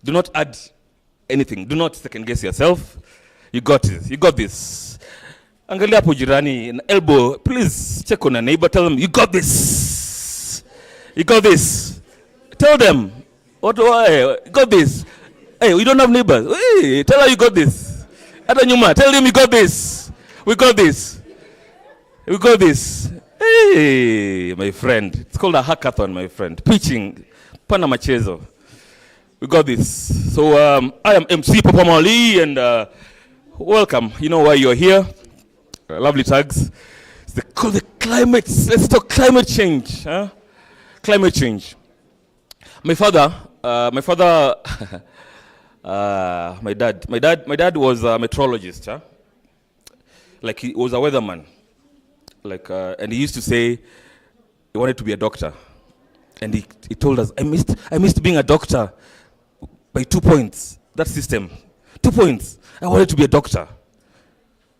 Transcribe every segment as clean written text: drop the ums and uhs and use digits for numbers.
Do not add anything. Do not second guess yourself. You got this. You got this. Angalia hapo jirani, an elbow. Please check on a neighbor. Tell them, you got this. You got this. Tell them. What? Why? You got this. Hey, we don't have neighbors. Hey, tell her you got this. Adanyuma, tell them you got this. We got this. We got this. Hey, my friend. It's called a hackathon, my friend. Pitching. Pana machezo. We got this. So I am MC Papa Mali, and welcome. You know why you're here. Lovely tags. They call the climate. Let's talk climate change. Huh? Climate change. My father, my dad was a meteorologist. Huh? Like he was a weatherman. Like and he used to say he wanted to be a doctor. And he told us, I missed being a doctor by 2 points. That system, 2 points. I wanted to be a doctor.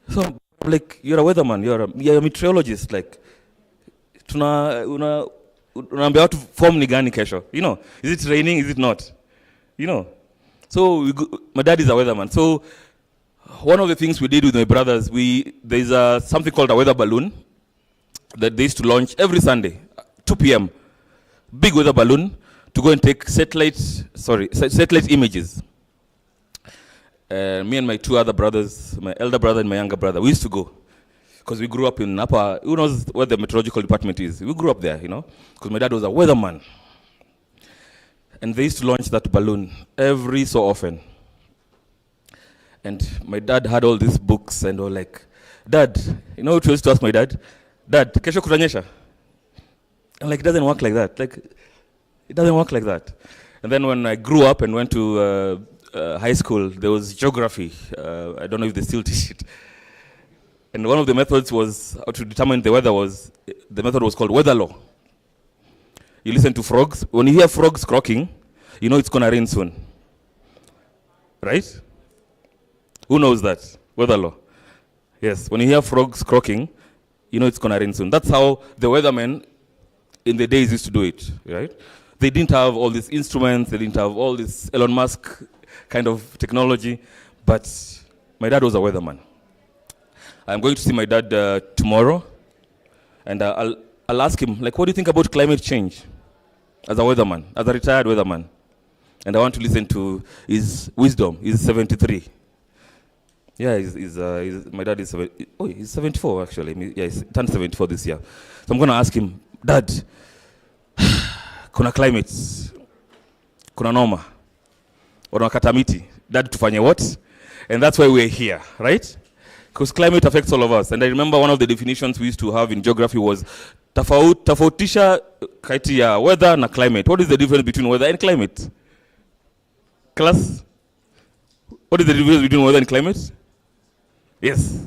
So I'm like, you're a weatherman, you're a meteorologist. Like, unaambia watu form ni gani kesho? You know, is it raining? Is it not? You know. So my dad is a weatherman. So one of the things we did with my brothers, there's something called a weather balloon that they used to launch every Sunday, 2 p.m. Big weather balloon to go and take satellite images. Me and my two other brothers, my elder brother and my younger brother, we used to go because we grew up in Napa. Who knows where the meteorological department is? We grew up there, you know, because my dad was a weatherman. And they used to launch that balloon every so often. And my dad had all these books and all like, Dad, you know what we used to ask my dad? Dad, kesho kutanyesha? And like, it doesn't work like that. Like, it doesn't work like that. And then when I grew up and went to high school, there was geography. I don't know if they still teach it. And one of the methods was how to determine the weather the method was called weather law. You listen to frogs. When you hear frogs croaking, you know it's gonna rain soon. Right? Who knows that? Weather law. Yes, when you hear frogs croaking, you know it's gonna rain soon. That's how the weathermen in the days used to do it, right? They didn't have all these instruments, they didn't have all this Elon Musk kind of technology, but my dad was a weatherman. I'm going to see my dad tomorrow, and I'll ask him, like, what do you think about climate change as a weatherman, as a retired weatherman? And I want to listen to his wisdom. He's 73. Yeah, my dad is he's 74 actually. Yeah, he's turned 74 this year. So I'm going to ask him, Dad, kuna climate, kuna noma, wanakata miti. Dad, tufanye what? And that's why we're here, right? Because climate affects all of us. And I remember one of the definitions we used to have in geography was tofautisha kati ya weather na climate. What is the difference between weather and climate? Class? What is the difference between weather and climate? Yes.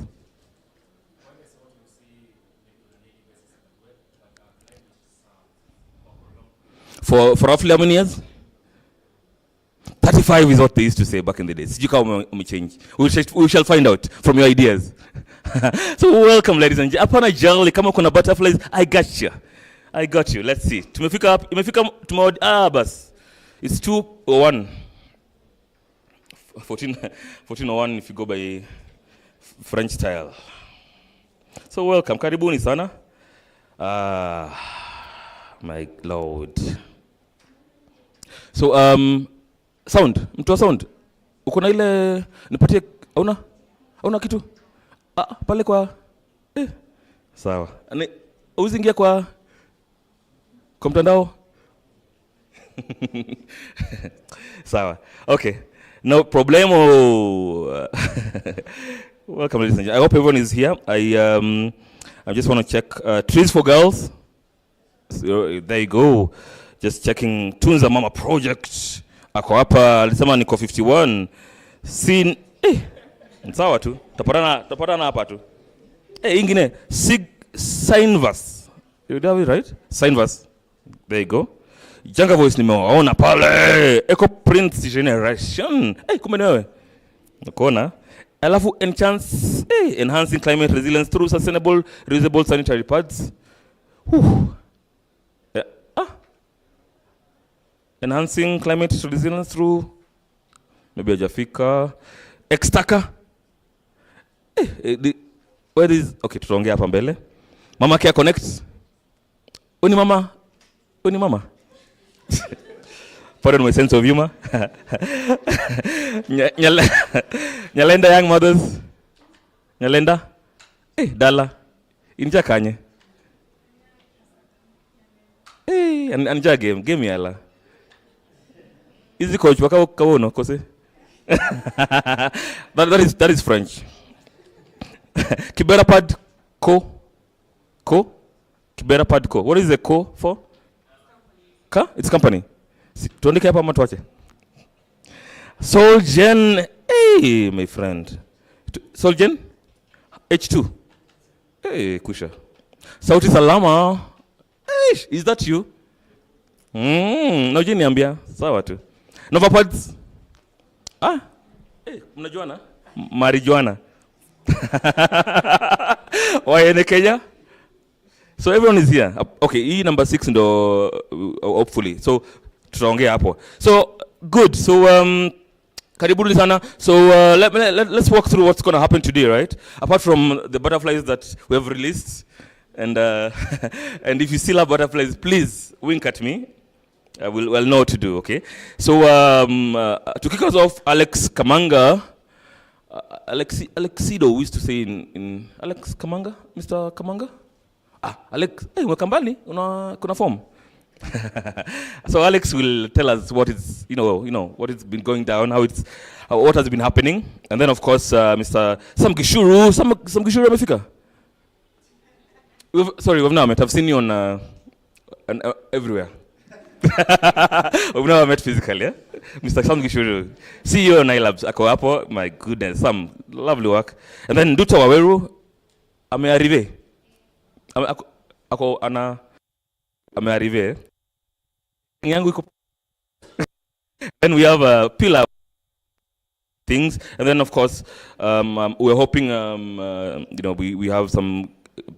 For roughly how many years? 35 is what they used to say back in the days. Change. We shall find out from your ideas. So welcome, ladies and gentlemen. Apana jali kama kuna butterflies, I got you. Let's see. Imefika bas. It's 2:01. 14:01 if you go by French style. So welcome. Karibuni sana. My Lord. So sound, mtu wa sound. Uko na ile nipatie hauna kitu? Pale kwa sawa. Uzingia kwa mtandao? Sawa. Okay. No problemo. Welcome, ladies and gentlemen. I hope everyone is here. I just want to check Trees for Girls. So, there you go. Just checking Tunza Mama Project. Ako hapa alisema niko 51. Sin sawa tu. Tapatana hapa tu. Ingine Signverse. You have it right? Signverse. There you go. Janga Voice nimewaona pale. Eco Prince Generation. Kumbe wewe. Unaona? Alafu enhancing climate resilience through sustainable reusable sanitary pads. Enhancing climate resilience through maybe hajafika. Extaka. Where is, okay, tutaongea hapa mbele. Mama Care Connect. Uni mama. Pardon my sense of humor. Nyalenda Young Mothers. Nyalenda. Dala. Inja kanye. Anja game yala. Is the coach waka kawono kose? That is French. Kiberapad Co. Kiberapad Co. What is the Co for? Ka? It's company. Tuandike hapa ama tuache? Solgen. Hey, my friend. Solgen? H2. Hey, kusha. Sauti Salama. Hey, is that you? Nauje niambia. Sawa tu. Novapads. Hey, mnajuana? Marijuana. Why Kenya? So everyone is here. Okay, number 6 ndo hopefully. So tutaongea hapo. So good. So karibuni sana. So let's walk through what's going to happen today, right? Apart from the butterflies that we have released, and and if you still have butterflies, please wink at me. We'll know what to do, okay? So to kick us off, Alex Kamanga. Alexido, we used to say in Alex Kamanga, Mr. Kamanga. Alex, hey, wakambali, kuna form. So Alex will tell us what is, what has been going down, what has been happening, and then of course, Mr. Sam Gishuru amefika. Sorry, we've never met. I've seen you on everywhere. We've never met physically, yeah? Mr. Sam Gishuru, CEO of iLabs, ako hapo, my goodness, some lovely work. And then Nduta Waweru, amearive. Ako amearive. Yangu iko. Then we have pillar things, and then of course we're hoping we have some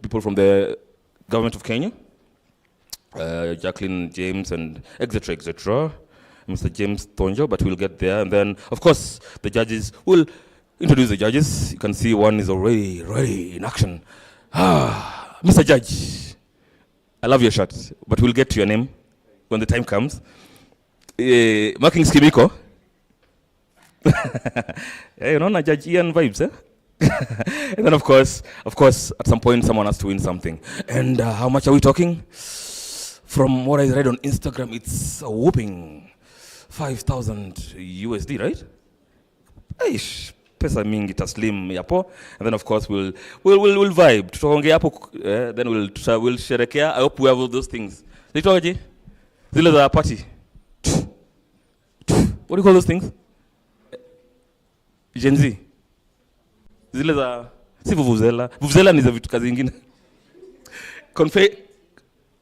people from the government of Kenya, Jacqueline James and etc. Mr. James Tonjo, but we'll get there. And then of course the judges will introduce the judges. You can see one is already ready in action. Mr. Judge, I love your shirt, but we'll get to your name when the time comes. Marking Skimiko. You know, Judge Ian vibes, eh? And then of course, at some point someone has to win something. And how much are we talking? From what I read on Instagram, it's a whooping 5,000 USD, right? Aish, pesa mingi taslim yapo. And then of course we'll vibe. Tutaongea hapo, then we'll sherekea. I hope we have all those things. Litoje? Zile za party. What do you call those things? Gen Z. Zile za si vuvuzela. Vuvuzela ni za vitu kazi ingine.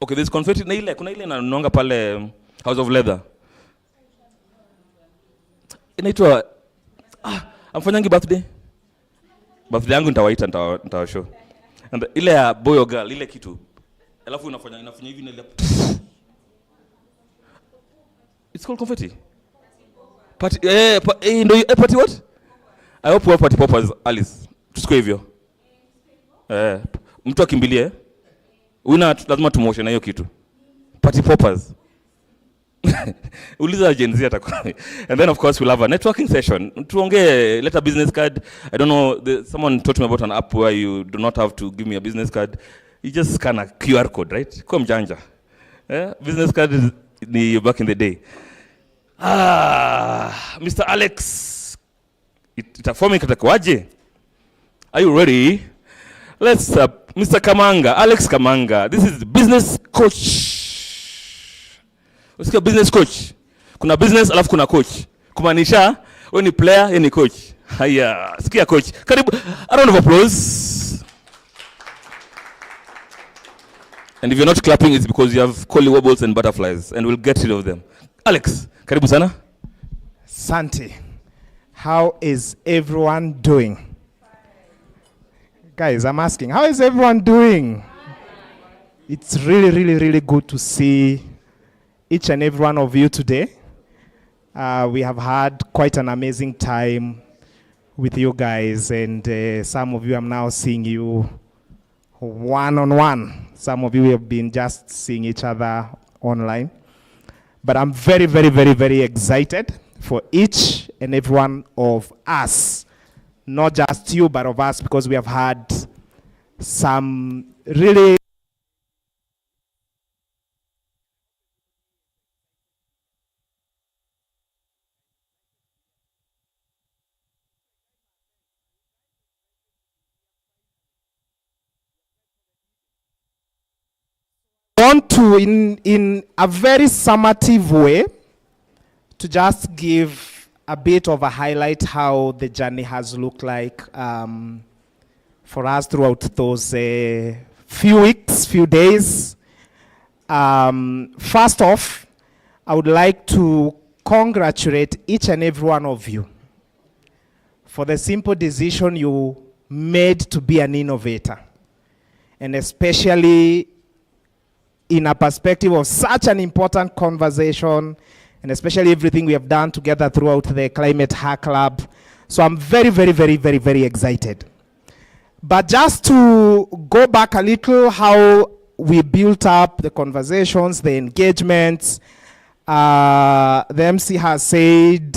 Okay, there's confetti na ile, kuna ile inanonga pale House of Leather. Inaitwa amfanyangi birthday. Birthday yangu nitawaita nitawashow. And ile ya boy or girl, ile kitu. Alafu inafanya hivi na ile. It's called confetti. Party party what? I hope we have party poppers, Alice. Tusikwe hivyo. Mtu akimbilie. Lazima tumotion na hiyo kitu. Party poppers. Uliza Gen Z atakuwa. And then of course we'll have a networking session. Tuongee, let a business card. I don't know, someone taught me about an app where you do not have to give me a business card. You just scan a QR code, right? Kwa mjanja. Business card is back in the day. Mr. Alex. Itafomi katakuaje? Are you ready? Let's Mr. Kamanga, Alex Kamanga. This is the business coach. Usikia business coach. Kuna business alafu kuna coach. Kumaanisha wewe ni player, yeye ni coach. Haya, sikia coach. Karibu. A round of applause. And if you're not clapping, it's because you have collywobbles and butterflies, and we'll get rid of them. Alex, karibu sana. Santi, how is everyone doing? Guys, I'm asking, how is everyone doing? It's really, really, really good to see each and every one of you today. We have had quite an amazing time with you guys, and some of you I'm now seeing you one-on-one. Some of you have been just seeing each other online. But I'm very, very, very, very excited for each and every one of us, not just you, but of us, because we have had some really want to, in a very summative way, to just give a bit of a highlight how the journey has looked like for us throughout those few weeks, few days. First off, I would like to congratulate each and every one of you for the simple decision you made to be an innovator, and especially in a perspective of such an important conversation, and especially everything we have done together throughout the Climate Hack Lab. So I'm very, very, very, very, very excited. But just to go back a little, how we built up the conversations, the engagements. The MC has said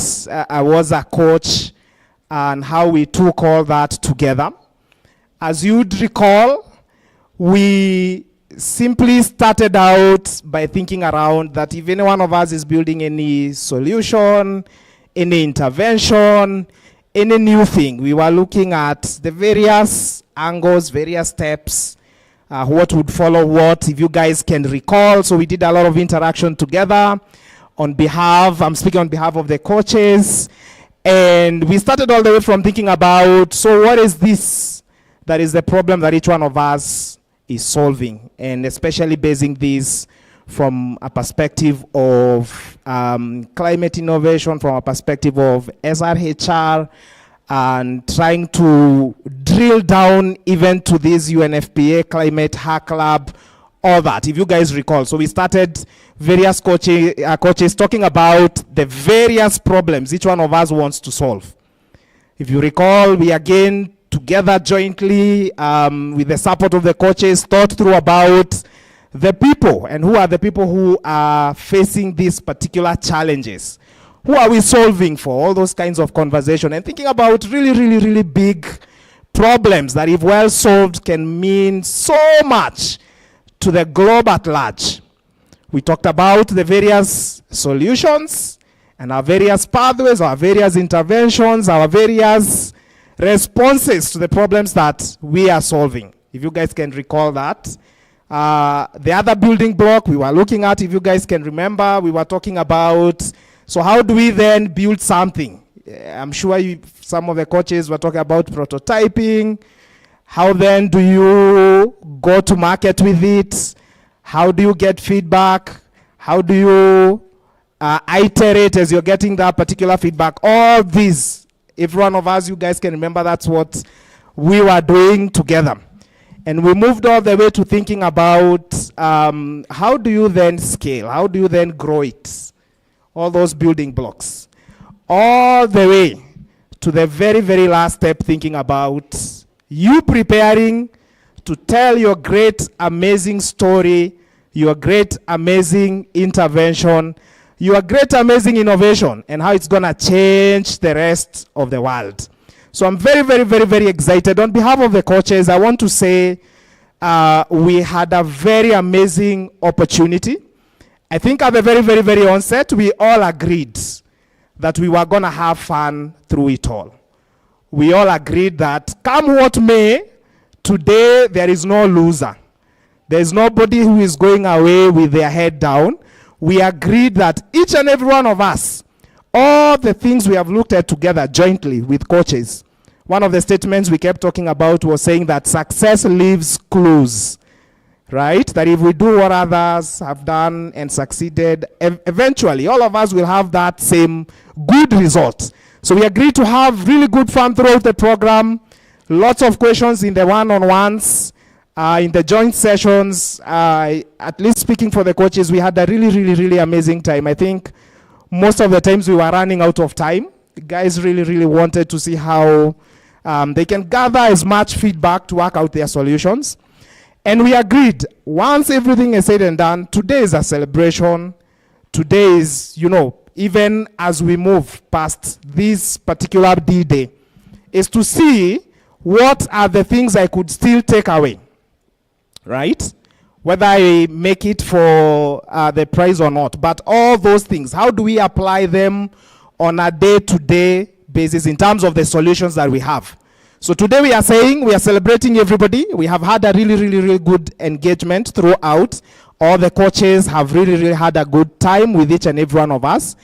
I was a coach, and how we took all that together. As you'd recall, we simply started out by thinking around that if any one of us is building any solution, any intervention, any new thing, we were looking at the various angles, various steps, what would follow what, if you guys can recall. So we did a lot of interaction together on behalf, I'm speaking on behalf of the coaches, and we started all the way from thinking about, so what is this that is the problem that each one of us is solving, and especially basing this from a perspective of climate innovation, from a perspective of SRHR, and trying to drill down even to this UNFPA Climate Hack Lab, all that, if you guys recall. So we started various coaches talking about the various problems each one of us wants to solve. If you recall, we again together jointly with the support of the coaches thought through about the people, and who are the people who are facing these particular challenges. Who are we solving for? All those kinds of conversation, and thinking about really, really, really big problems that, if well solved, can mean so much to the globe at large. We talked about the various solutions and our various pathways, our various interventions, our various responses to the problems that we are solving, if you guys can recall that. The other building block we were looking at, if you guys can remember, we were talking about, so how do we then build something? I'm sure some of the coaches were talking about prototyping. How then do you go to market with it? How do you get feedback? How do you iterate as you're getting that particular feedback? All these, if one of us, you guys can remember, that's what we were doing together. And we moved all the way to thinking about how do you then scale? How do you then grow it? All those building blocks. All the way to the very, very last step, thinking about you preparing to tell your great, amazing story, your great, amazing intervention, your great, amazing innovation, and how it's going to change the rest of the world. So I'm very, very, very, very excited. On behalf of the coaches, I want to say we had a very amazing opportunity. I think at the very, very, very onset, we all agreed that we were going to have fun through it all. We all agreed that come what may, today there is no loser. There is nobody who is going away with their head down. We agreed that each and every one of us, all the things we have looked at together jointly with coaches, one of the statements we kept talking about was saying that success leaves clues, right? That if we do what others have done and succeeded, eventually all of us will have that same good result. So we agreed to have really good fun throughout the program, lots of questions in the one-on-ones, in the joint sessions. At least speaking for the coaches, we had a really, really, really amazing time. I think most of the times we were running out of time. The guys really wanted to see how they can gather as much feedback to work out their solutions. And we agreed, once everything is said and done, today is a celebration. Today is, even as we move past this particular D-Day, is to see what are the things I could still take away, right? Whether I make it for the prize or not. But all those things, how do we apply them on a day-to-day basis in terms of the solutions that we have? So today we are saying, we are celebrating everybody. We have had a really good engagement throughout. All the coaches have really had a good time with each and every one of us.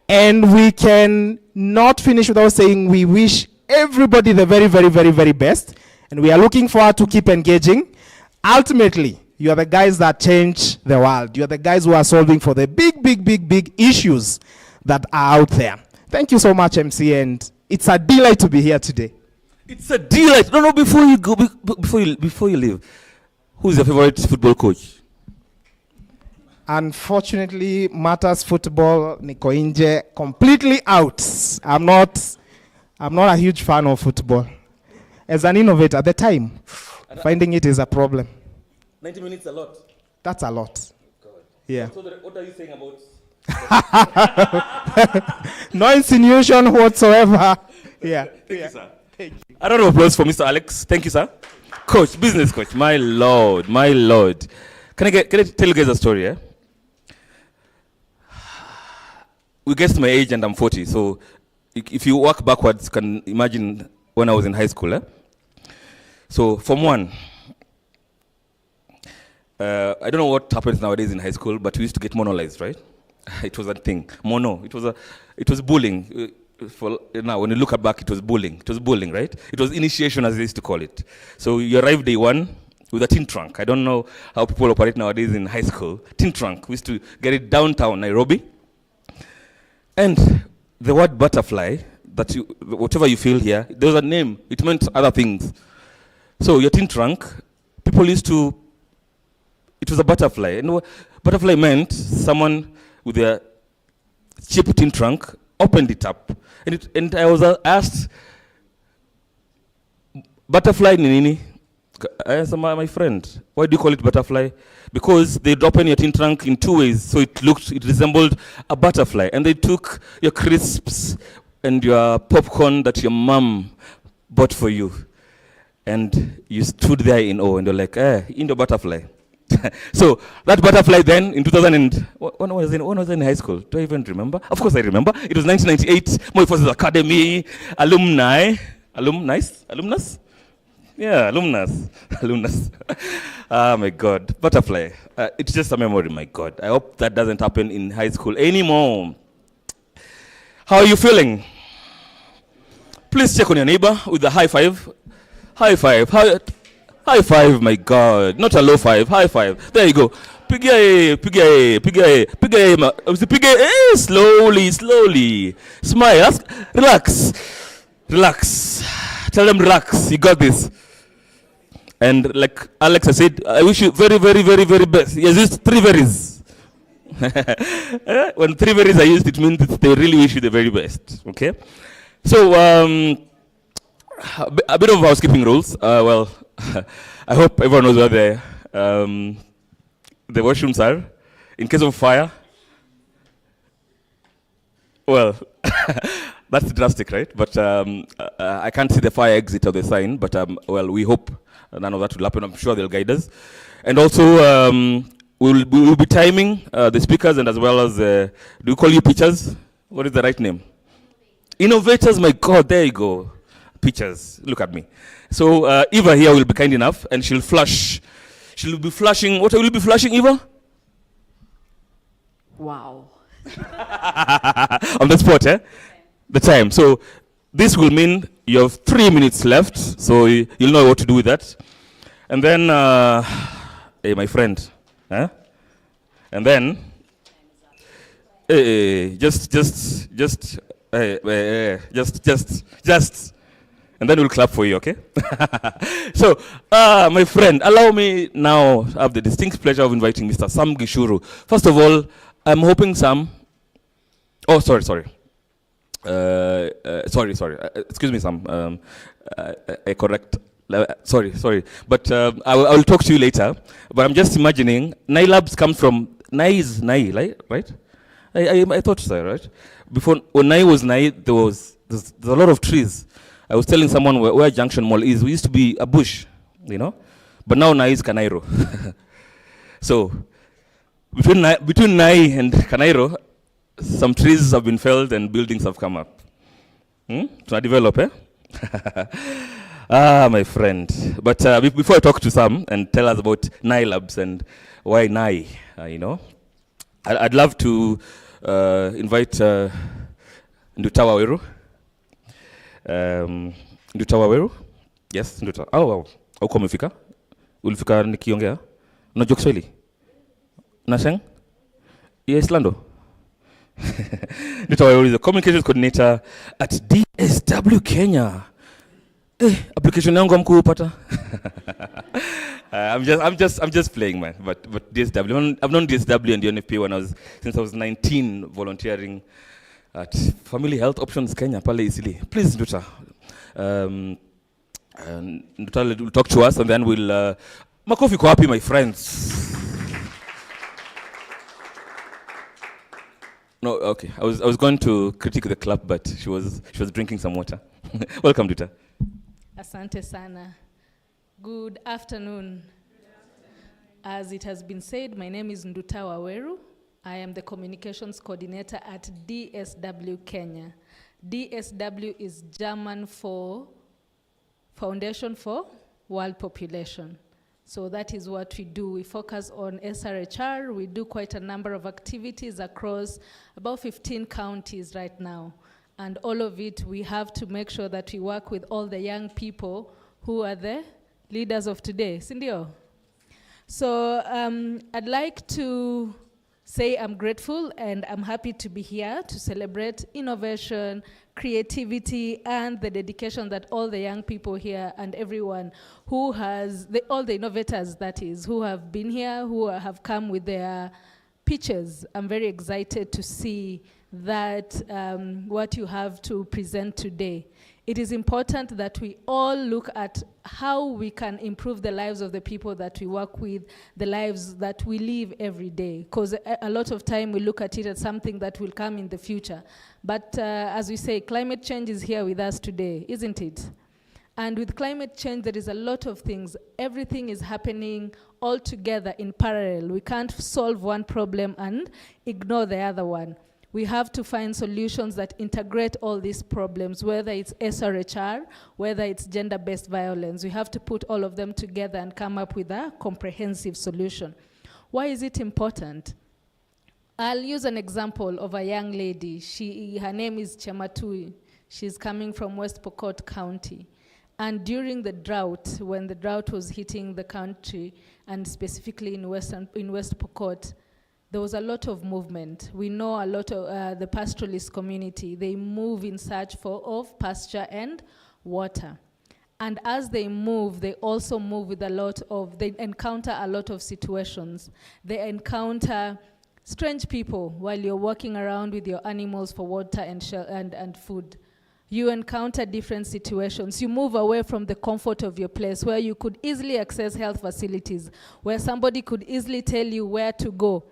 And we can not finish without saying we wish everybody the very best. And we are looking forward to keep engaging. Ultimately, you are the guys that change the world. You are the guys who are solving for the big issues that are out there. Thank you so much, MC, and it's a delight to be here today. It's a delight. No, before you go, before you leave, who's your favorite football coach? Unfortunately, matters football, Niko Inje, completely out. I'm not a huge fan of football. As an innovator, at the time, finding it is a problem. 90 minutes a lot. That's a lot. God. Yeah. So what are you saying about? No insinuation whatsoever. Yeah. Thank you, sir. Thank you. A round of applause for Mr. Alex. Thank you, sir. Coach, business coach. My lord. Can I tell you guys a story? Eh? We guessed my age and I'm 40. So if you work backwards, you can imagine when I was in high school. Eh? So Form 1. I don't know what happens nowadays in high school, but we used to get monolized, right? It was a thing. It was bullying. Now, when you look back, it was bullying. It was bullying, right? It was initiation, as they used to call it. So you arrived day one with a tin trunk. I don't know how people operate nowadays in high school. Tin trunk. We used to get it downtown Nairobi. And the word butterfly, whatever you feel here, there was a name. It meant other things. So your tin trunk, people used to, it was a butterfly. And butterfly meant someone with a cheap tin trunk opened it up. And I was asked, butterfly nini? I asked my friend, why do you call it butterfly? Because they'd open your tin trunk in two ways, so it resembled a butterfly. And they took your crisps and your popcorn that your mom bought for you. And you stood there in awe, and you're like, Indo butterfly. So that butterfly then in 2000 and when was I in high school? Do I even remember? Of course I remember. It was 1998. Moi Forces Academy, alumnus. Yeah, alumnus. Oh my God, butterfly. It's just a memory, my God. I hope that doesn't happen in high school anymore. How are you feeling? Please check on your neighbor with a high five. High five. High five, my God. Not a low five. High five. There you go. Piggy. Slowly. Smile. Relax. Tell them relax. You got this. And like Alex said, I wish you very best. He has used 3 berries. When 3 berries are used, it means that they really wish you the very best. Okay? So, a bit of housekeeping rules. Well, I hope everyone knows where the washrooms are. In case of fire, well, that's drastic, right? But I can't see the fire exit of the sign. But well, we hope none of that will happen. I'm sure they'll guide us. And also, we'll be timing the speakers and as well as do we call you pitchers? What is the right name? Innovators. My God, there you go. Pitchers. Look at me. So Eva here will be kind enough, and she'll flush. She'll be flushing. What will you be flushing, Eva? Wow. On the spot, eh? The time. So this will mean you have 3 minutes left, so you'll know what to do with that. And then, hey, my friend, eh? And then, just, and then we'll clap for you, okay? So, my friend, allow me now to have the distinct pleasure of inviting Mr. Sam Gishuru. First of all, I'm hoping, Sam, Oh, sorry. Sorry. Excuse me, Sam. I correct. Sorry. But I will talk to you later. But I'm just imagining, Nai Labs comes from, Nai is Nai, right? I thought so, right? Before, when Nai was Nai, there's a lot of trees. I was telling someone where Junction Mall is, we used to be a bush, you know? But now Nai is Kanairo. So, between Nai and Kanairo, some trees have been felled and buildings have come up. To develop, eh? My friend. But before I talk to Sam and tell us about Nai Labs and why Nai, you know, I'd love to invite Ndutawa Weru. Ndutawa Weru? Yes, Nduta. Wow. Huko umefika? Ulifika nikiongea? Unajua Kiswahili? Nasheng? Yes, Lando. Ndutawa Weru is the communications coordinator at DSW Kenya. Application yangu amkupata. I'm just playing, man. But DSW, I've known DSW and the UNFP since I was 19, volunteering at Family Health Options Kenya, pale Isili. Please, Nduta. Nduta will talk to us, and then we'll. Makofi ko happy, my friends. No, okay. I was going to critique the club, but she was drinking some water. Welcome, Nduta. Asante sana. Good afternoon. As it has been said, my name is Ndutawa Weru. I am the communications coordinator at DSW Kenya. DSW is German for Foundation for World Population. So that is what we do. We focus on SRHR. We do quite a number of activities across about 15 counties right now. And all of it, we have to make sure that we work with all the young people who are the leaders of today. Sindio? So I'd like to say I'm grateful and I'm happy to be here to celebrate innovation, creativity, and the dedication that all the young people here and everyone who has, all the innovators that is, who have been here, who have come with their pitches. I'm very excited to see that what you have to present today. It is important that we all look at how we can improve the lives of the people that we work with, the lives that we live every day. Because a lot of time we look at it as something that will come in the future. But as we say, climate change is here with us today, isn't it? And with climate change, there is a lot of things. Everything is happening all together in parallel. We can't solve one problem and ignore the other one. We have to find solutions that integrate all these problems, whether it's SRHR, whether it's gender-based violence. We have to put all of them together and come up with a comprehensive solution. Why is it important? I'll use an example of a young lady. Her name is Chematui. She's coming from West Pokot County. And during the drought, when the drought was hitting the country, and specifically in West Pokot, there was a lot of movement. We know a lot of the pastoralist community. They move in search of pasture and water. And as they move, they also move with they encounter a lot of situations. They encounter strange people while you're walking around with your animals for water and food. You encounter different situations. You move away from the comfort of your place where you could easily access health facilities, where somebody could easily tell you where to go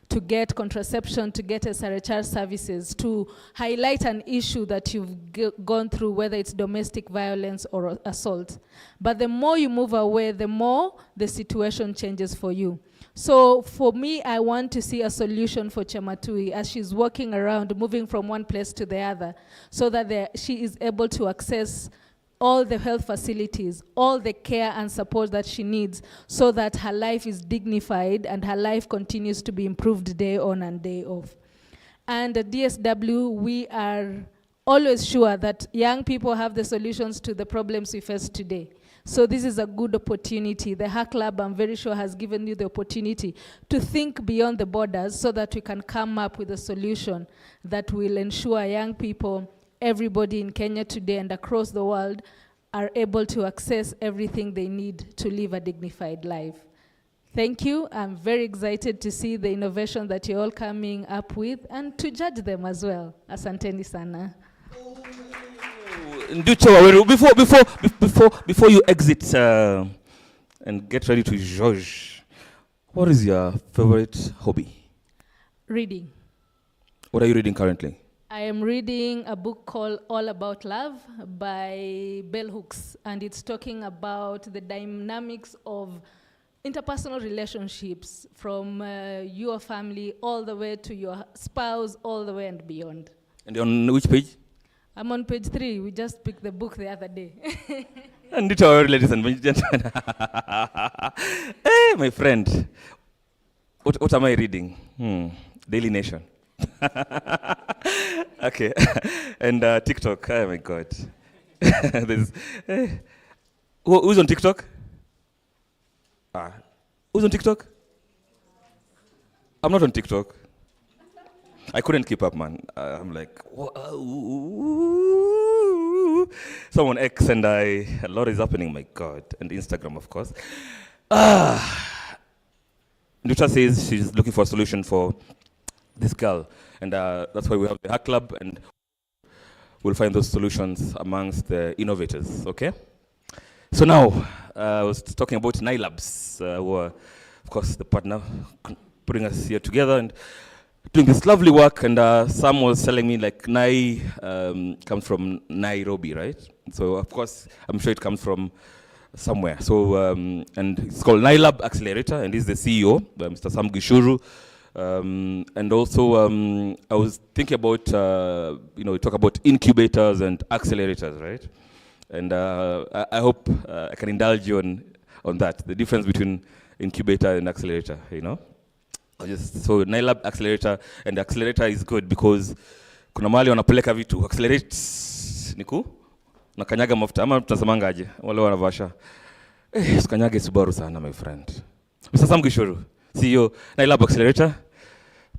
to get contraception, to get SRHR services, to highlight an issue that you've gone through, whether it's domestic violence or assault. But the more you move away, the more the situation changes for you. So for me, I want to see a solution for Chematui as she's walking around, moving from one place to the other, so that she is able to access all the health facilities, all the care and support that she needs, so that her life is dignified and her life continues to be improved day on and day off. And at DSW, we are always sure that young people have the solutions to the problems we face today. So this is a good opportunity. The Hack Lab, I'm very sure, has given you the opportunity to think beyond the borders so that we can come up with a solution that will ensure young people, everybody in Kenya today and across the world, are able to access everything they need to live a dignified life. Thank you. I'm very excited to see the innovation that you're all coming up with and to judge them as well. Asanteni sana. Nducha Waweru, before you exit and get ready to judge, what is your favorite hobby? Reading. What are you reading currently? I am reading a book called All About Love by Bell Hooks, and it's talking about the dynamics of interpersonal relationships from your family all the way to your spouse, all the way and beyond. And on which page? I'm on page 3. We just picked the book the other day. And Nducha Waweru, ladies and gentlemen. Hey, my friend. What am I reading? Daily Nation. Okay. And TikTok. Oh my God. Who's on TikTok? Who's on TikTok? I'm not on TikTok. I couldn't keep up, man. I'm like, someone X and a lot is happening, my God. And Instagram, of course. Nducha says she's looking for a solution for this girl. And that's why we have the Hack Club, and we'll find those solutions amongst the innovators, okay? So now, I was talking about NILabs, who are, of course, the partner putting us here together and doing this lovely work. And Sam was telling me, like, Nai comes from Nairobi, right? So, of course, I'm sure it comes from somewhere. So, and it's called NILab Accelerator, and he's the CEO, Mr. Sam Gishuru. And also, I was thinking about, we talk about incubators and accelerators, right? And I hope I can indulge you on that, the difference between incubator and accelerator, So NILab Accelerator, and accelerator is good because kuna mahali wanapeleka vitu, accelerate niku na kanyaga mafuta, ama tutasemanga aje wale wanavasha. Sikanyage Subaru sana, my friend. Mr. Sam Gishuru, CEO NILab Accelerator,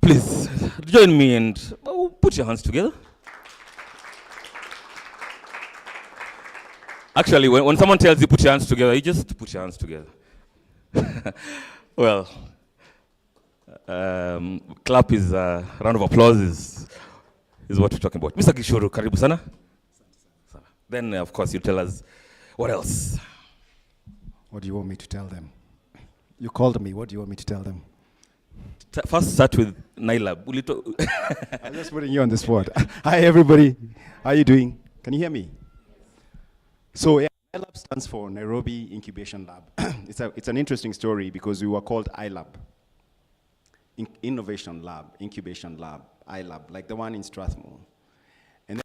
please join me and put your hands together. Actually, when someone tells you put your hands together, you just put your hands together. Well, clap is round of applause is what we're talking about. Mr. Gishuru, karibu sana. Then, of course, you tell us what else. What do you want me to tell them? You called me. What do you want me to tell them? First, start with NILab. I'm just putting you on the spot. Hi, everybody. How are you doing? Can you hear me? So, yeah, NILab stands for Nairobi Incubation Lab. It's an interesting story because we were called iLab. Innovation Lab, Incubation Lab, iLab, like the one in Strathmore. And then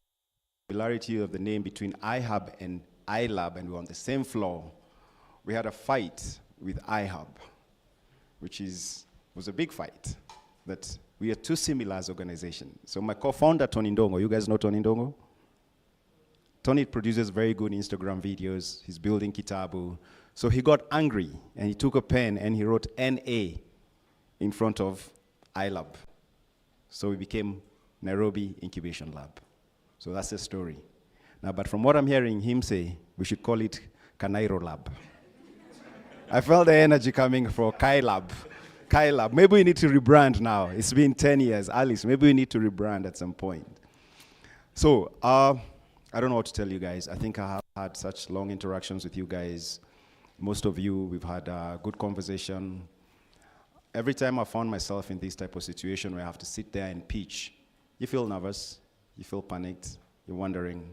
the similarity of the name between iHub and iLab, and we were on the same floor. We had a fight with iHub, which was a big fight, that we are too similar as organizations. So my co-founder, Tony Ndongo, you guys know Tony Ndongo? Tony produces very good Instagram videos. He's building Kitabu. So he got angry, and he took a pen, and he wrote NA in front of iLab. So we became Nairobi Incubation Lab. So that's the story. Now, but from what I'm hearing him say, we should call it Kanairo Lab. I felt the energy coming from Kai Lab. Maybe we need to rebrand now. It's been 10 years. Alice, maybe we need to rebrand at some point. So, I don't know what to tell you guys. I think I have had such long interactions with you guys. Most of you, we've had a good conversation. Every time I found myself in this type of situation where I have to sit there and pitch, you feel nervous, you feel panicked, you're wondering,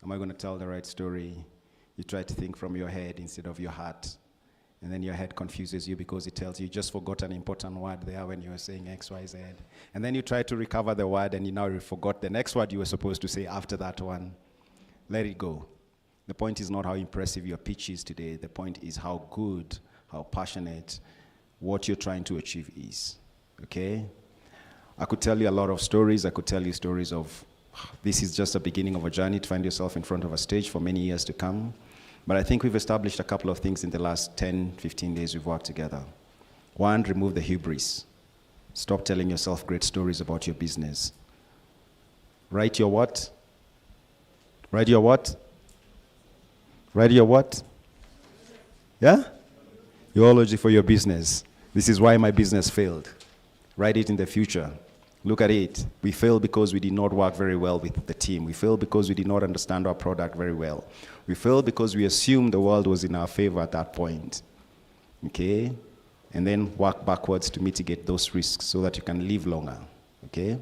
am I going to tell the right story? You try to think from your head instead of your heart. And then your head confuses you because it tells you just forgot an important word there when you were saying X, Y, Z. And then you try to recover the word and you now forgot the next word you were supposed to say after that one. Let it go. The point is not how impressive your pitch is today. The point is how good, how passionate what you're trying to achieve is. Okay? I could tell you a lot of stories. I could tell you stories of this is just the beginning of a journey to find yourself in front of a stage for many years to come. But I think we've established a couple of things in the last 10, 15 days we've worked together. One, remove the hubris. Stop telling yourself great stories about your business. Write your what? Write your what? Write your what? Yeah? Your eulogy for your business. This is why my business failed. Write it in the future. Look at it. We failed because we did not work very well with the team. We failed because we did not understand our product very well. We failed because we assumed the world was in our favor at that point. Okay? And then work backwards to mitigate those risks so that you can live longer. Okay?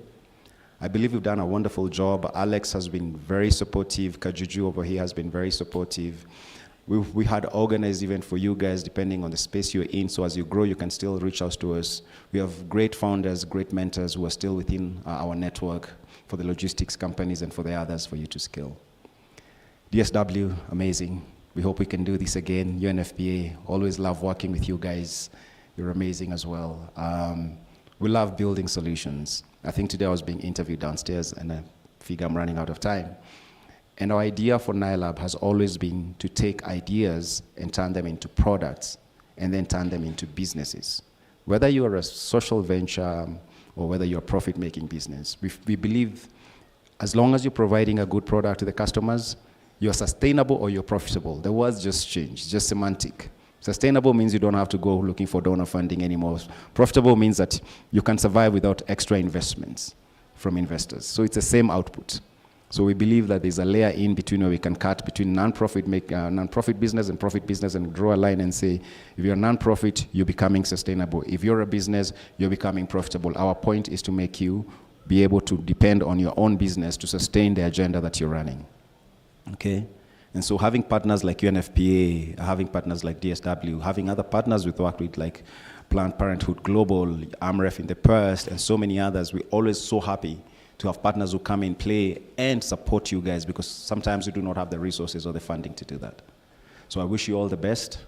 I believe we've done a wonderful job. Alex has been very supportive. Kajuju over here has been very supportive. We had organized event for you guys depending on the space you're in, so as you grow, you can still reach out to us. We have great founders, great mentors who are still within our network for the logistics companies and for the others for you to scale. DSW, amazing. We hope we can do this again. UNFPA, always love working with you guys. You're amazing as well. We love building solutions. I think today I was being interviewed downstairs and I figure I'm running out of time. And our idea for NILAB has always been to take ideas and turn them into products and then turn them into businesses. Whether you are a social venture or whether you're a profit-making business, we believe as long as you're providing a good product to the customers, you're sustainable or you're profitable. The words just change, it's just semantic. Sustainable means you don't have to go looking for donor funding anymore. Profitable means that you can survive without extra investments from investors. So it's the same output. So we believe that there's a layer in between where we can cut between non-profit business and profit business and draw a line and say, if you're a non-profit, you're becoming sustainable. If you're a business, you're becoming profitable. Our point is to make you be able to depend on your own business to sustain the agenda that you're running. Okay? And so having partners like UNFPA, having partners like DSW, having other partners we've worked with like Planned Parenthood Global, AMREF in the past, and so many others, we're always so happy to have partners who come in, play, and support you guys, because sometimes we do not have the resources or the funding to do that. So I wish you all the best.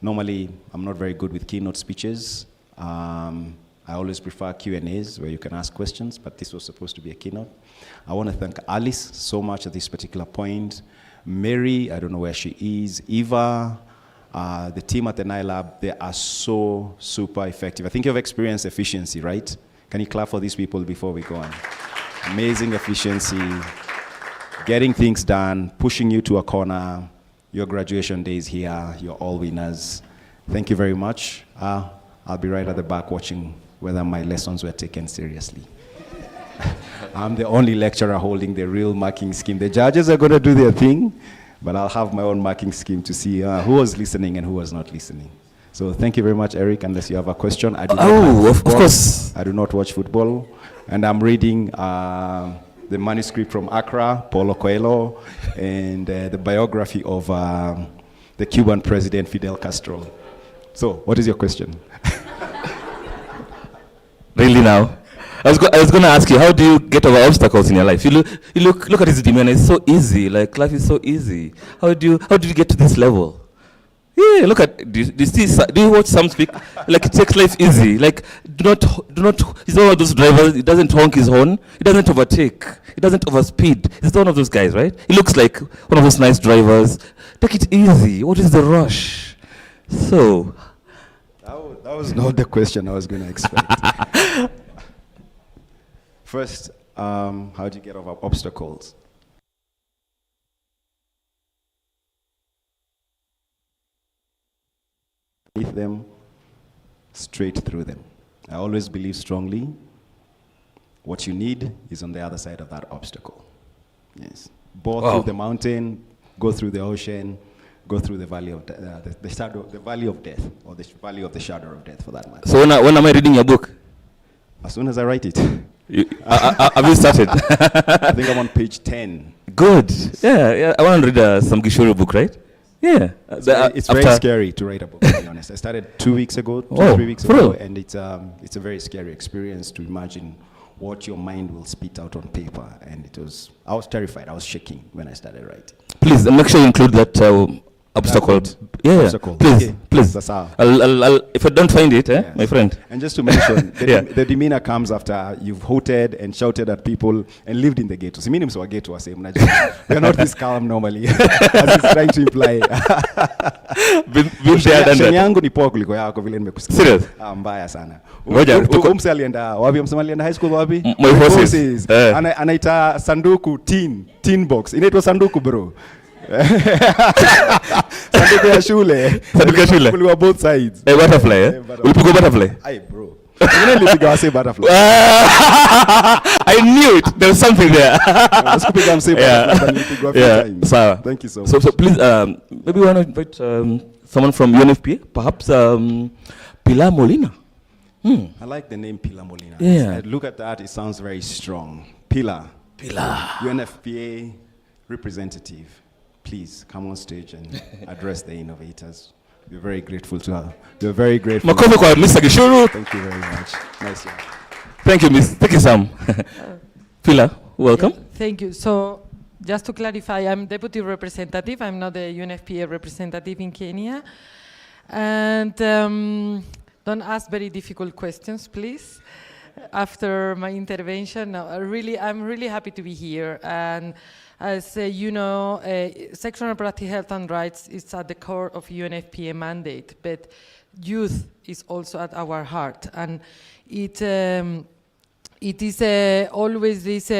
Normally, I'm not very good with keynote speeches. I always prefer Q&As where you can ask questions, but this was supposed to be a keynote. I want to thank Alice so much at this particular point. Mary, I don't know where she is. Eva, the team at the NILAB, they are so super effective. I think you've experienced efficiency, right? Can you clap for these people before we go on? Amazing efficiency, getting things done, pushing you to a corner. Your graduation day is here. You're all winners. Thank you very much. I'll be right at the back watching whether my lessons were taken seriously. I'm the only lecturer holding the real marking scheme. The judges are going to do their thing, but I'll have my own marking scheme to see who was listening and who was not listening. So thank you very much, Eric, unless you have a question. I do of course. I do not watch football. And I'm reading the manuscript from Accra, Paulo Coelho, and the biography of the Cuban president, Fidel Castro. So, what is your question? Really now? I was going to ask you, how do you get over obstacles in your life? You look at his demeanor, it's so easy, like life is so easy. How did you get to this level? Yeah, look at, do you watch some speak? Like, it takes life easy. Like, do not, he's one of those drivers, he doesn't honk his horn, he doesn't overtake, he doesn't overspeed. He's one of those guys, right? He looks like one of those nice drivers. Take it easy, what is the rush? So. That was not the question I was going to expect. First, how do you get over obstacles? With them, straight through them. I always believe strongly what you need is on the other side of that obstacle. Yes. Both through the mountain, go through the ocean, go through the valley of the valley of death, or the valley of the shadow of death, for that matter. So when am I reading your book? As soon as I write it. Have you started? I think I'm on page 10. Good. Yeah. I want to read some Gishuru book, right? Yeah. It's very scary to write a book, to be honest. I started 2 weeks ago, 3 weeks ago, and it's a very scary experience to imagine what your mind will spit out on paper. And I was terrified. I was shaking when I started writing. Please make sure you include that obstacle. Obstacle. Please, okay. please. That's how. I'll, if I don't find it, my friend. And just to mention, the demeanor comes after you've hooted and shouted at people and lived in the ghetto. So, meaning ghetto was saying, we're not this calm normally, as it's trying to imply. Been there, done that. Yangu ni poa kuliko yako vile nimekusikia. Serious? Mbaya sana. Ngoja alienda wapi? Msema alienda high school wapi? My forces. Anaita sanduku tin box. Inaitwa sanduku bro. Sanduku ya shule. Sanduku ya shule. Kulikuwa both sides. Butterfly, eh? Butterfly. Ulipigwa butterfly? Aye, bro. Nilipiga wase butterfly. I knew it. There was something there. Sikupiga mse butterfly, but nilipigwa a few Yeah, times. sawa. Thank you so much. So please, maybe we want to invite someone from UNFPA, perhaps Pilar Molina. I like the name Pilar Molina. Yeah. I look at that, it sounds very strong. Pilar. UNFPA representative. Please come on stage and address the innovators. We're very grateful to her. We're very grateful. Makofi kwa Mr. Gishuru. Thank you very much. Nice job. Thank you, Miss. Thank you, Sam. Pilar, welcome. Yeah, thank you. So, just to clarify, I'm deputy representative. I'm not the UNFPA representative in Kenya. And don't ask very difficult questions, please. After my intervention, no, I'm really happy to be here. And as you know, sexual and reproductive health and rights is at the core of UNFPA mandate, but youth is also at our heart. And it is always this,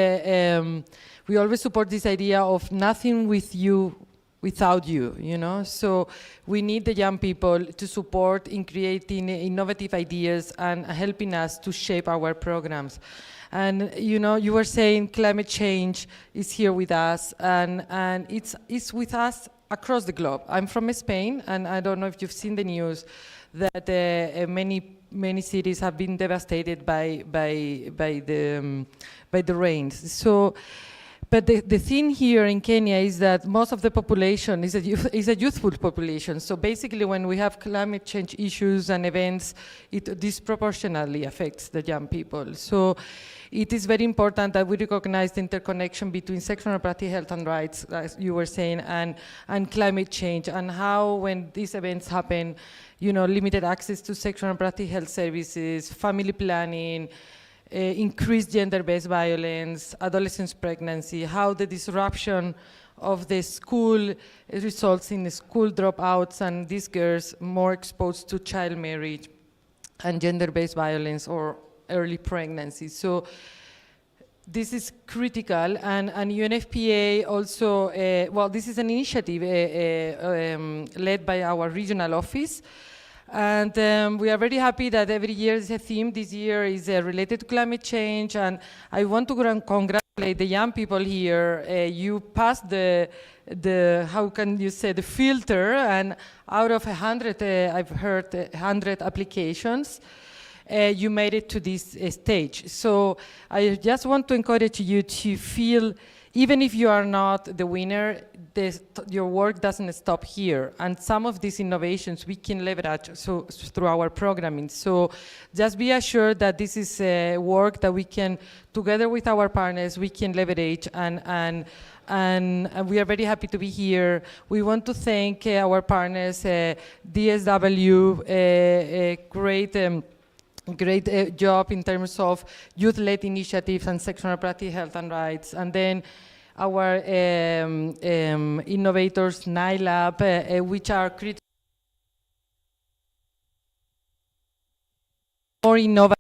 we always support this idea of nothing with you without you, you know? So we need the young people to support in creating innovative ideas and helping us to shape our programs. And you know, you were saying climate change is here with us, and it's with us across the globe. I'm from Spain, and I don't know if you've seen the news that many cities have been devastated by the rains. So, but the thing here in Kenya is that most of the population is a youthful population. So basically, when we have climate change issues and events, it disproportionately affects the young people. So it is very important that we recognize the interconnection between sexual and reproductive health and rights, as you were saying, and climate change, and how when these events happen, you know, limited access to sexual and reproductive health services, family planning, increased gender-based violence, adolescent pregnancy, how the disruption of the school results in school dropouts and these girls more exposed to child marriage and gender-based violence or early pregnancy. So this is critical, and UNFPA also, well, this is an initiative led by our regional office. And we are very happy that every year is a theme. This year is related to climate change, and I want to congratulate the young people here. You passed the how can you say, the filter, and out of 100, I've heard 100 applications, you made it to this stage. So I just want to encourage you to feel, even if you are not the winner, your work doesn't stop here. And some of these innovations we can leverage through our programming. So just be assured that this is work that we can, together with our partners, we can leverage, and we are very happy to be here. We want to thank our partners, DSW, great job in terms of youth-led initiatives and sexual and reproductive health and rights. And then our innovators, NILAB, which are critical, more innovative.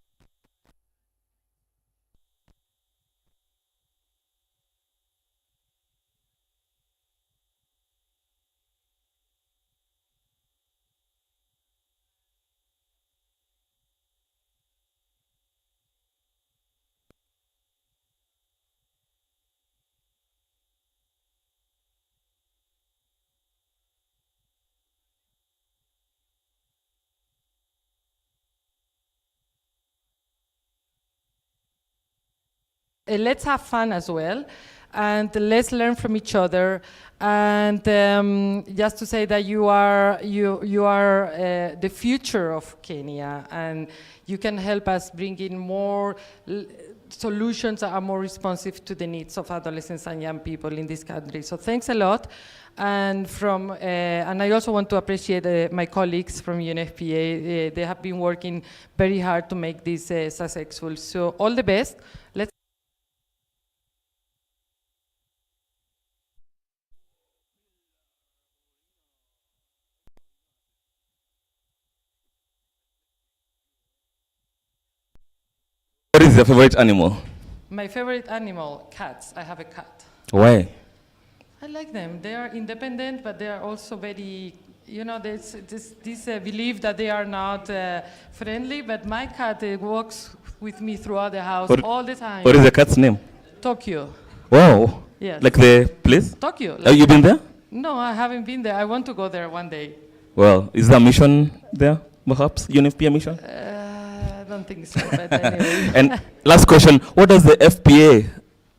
Let's have fun as well, and let's learn from each other. And just to say that you are the future of Kenya, and you can help us bring in more solutions that are more responsive to the needs of adolescents and young people in this country. So thanks a lot. And and I also want to appreciate my colleagues from UNFPA. They have been working very hard to make this successful. So all the best. Let's. What is your favorite animal? My favorite animal, cats. I have a cat. Why? I like them. They are independent, but they are also very You know, there's this belief that they are not friendly, but my cat walks with me throughout the house all the time. What is the cat's name? Tokyo. Wow. Yes. Like the place? Tokyo. Have you been there? No, I haven't been there. I want to go there one day. Well, is there a mission there, perhaps? UNFPA mission? I don't think so, but anyway. And last question, what does the FPA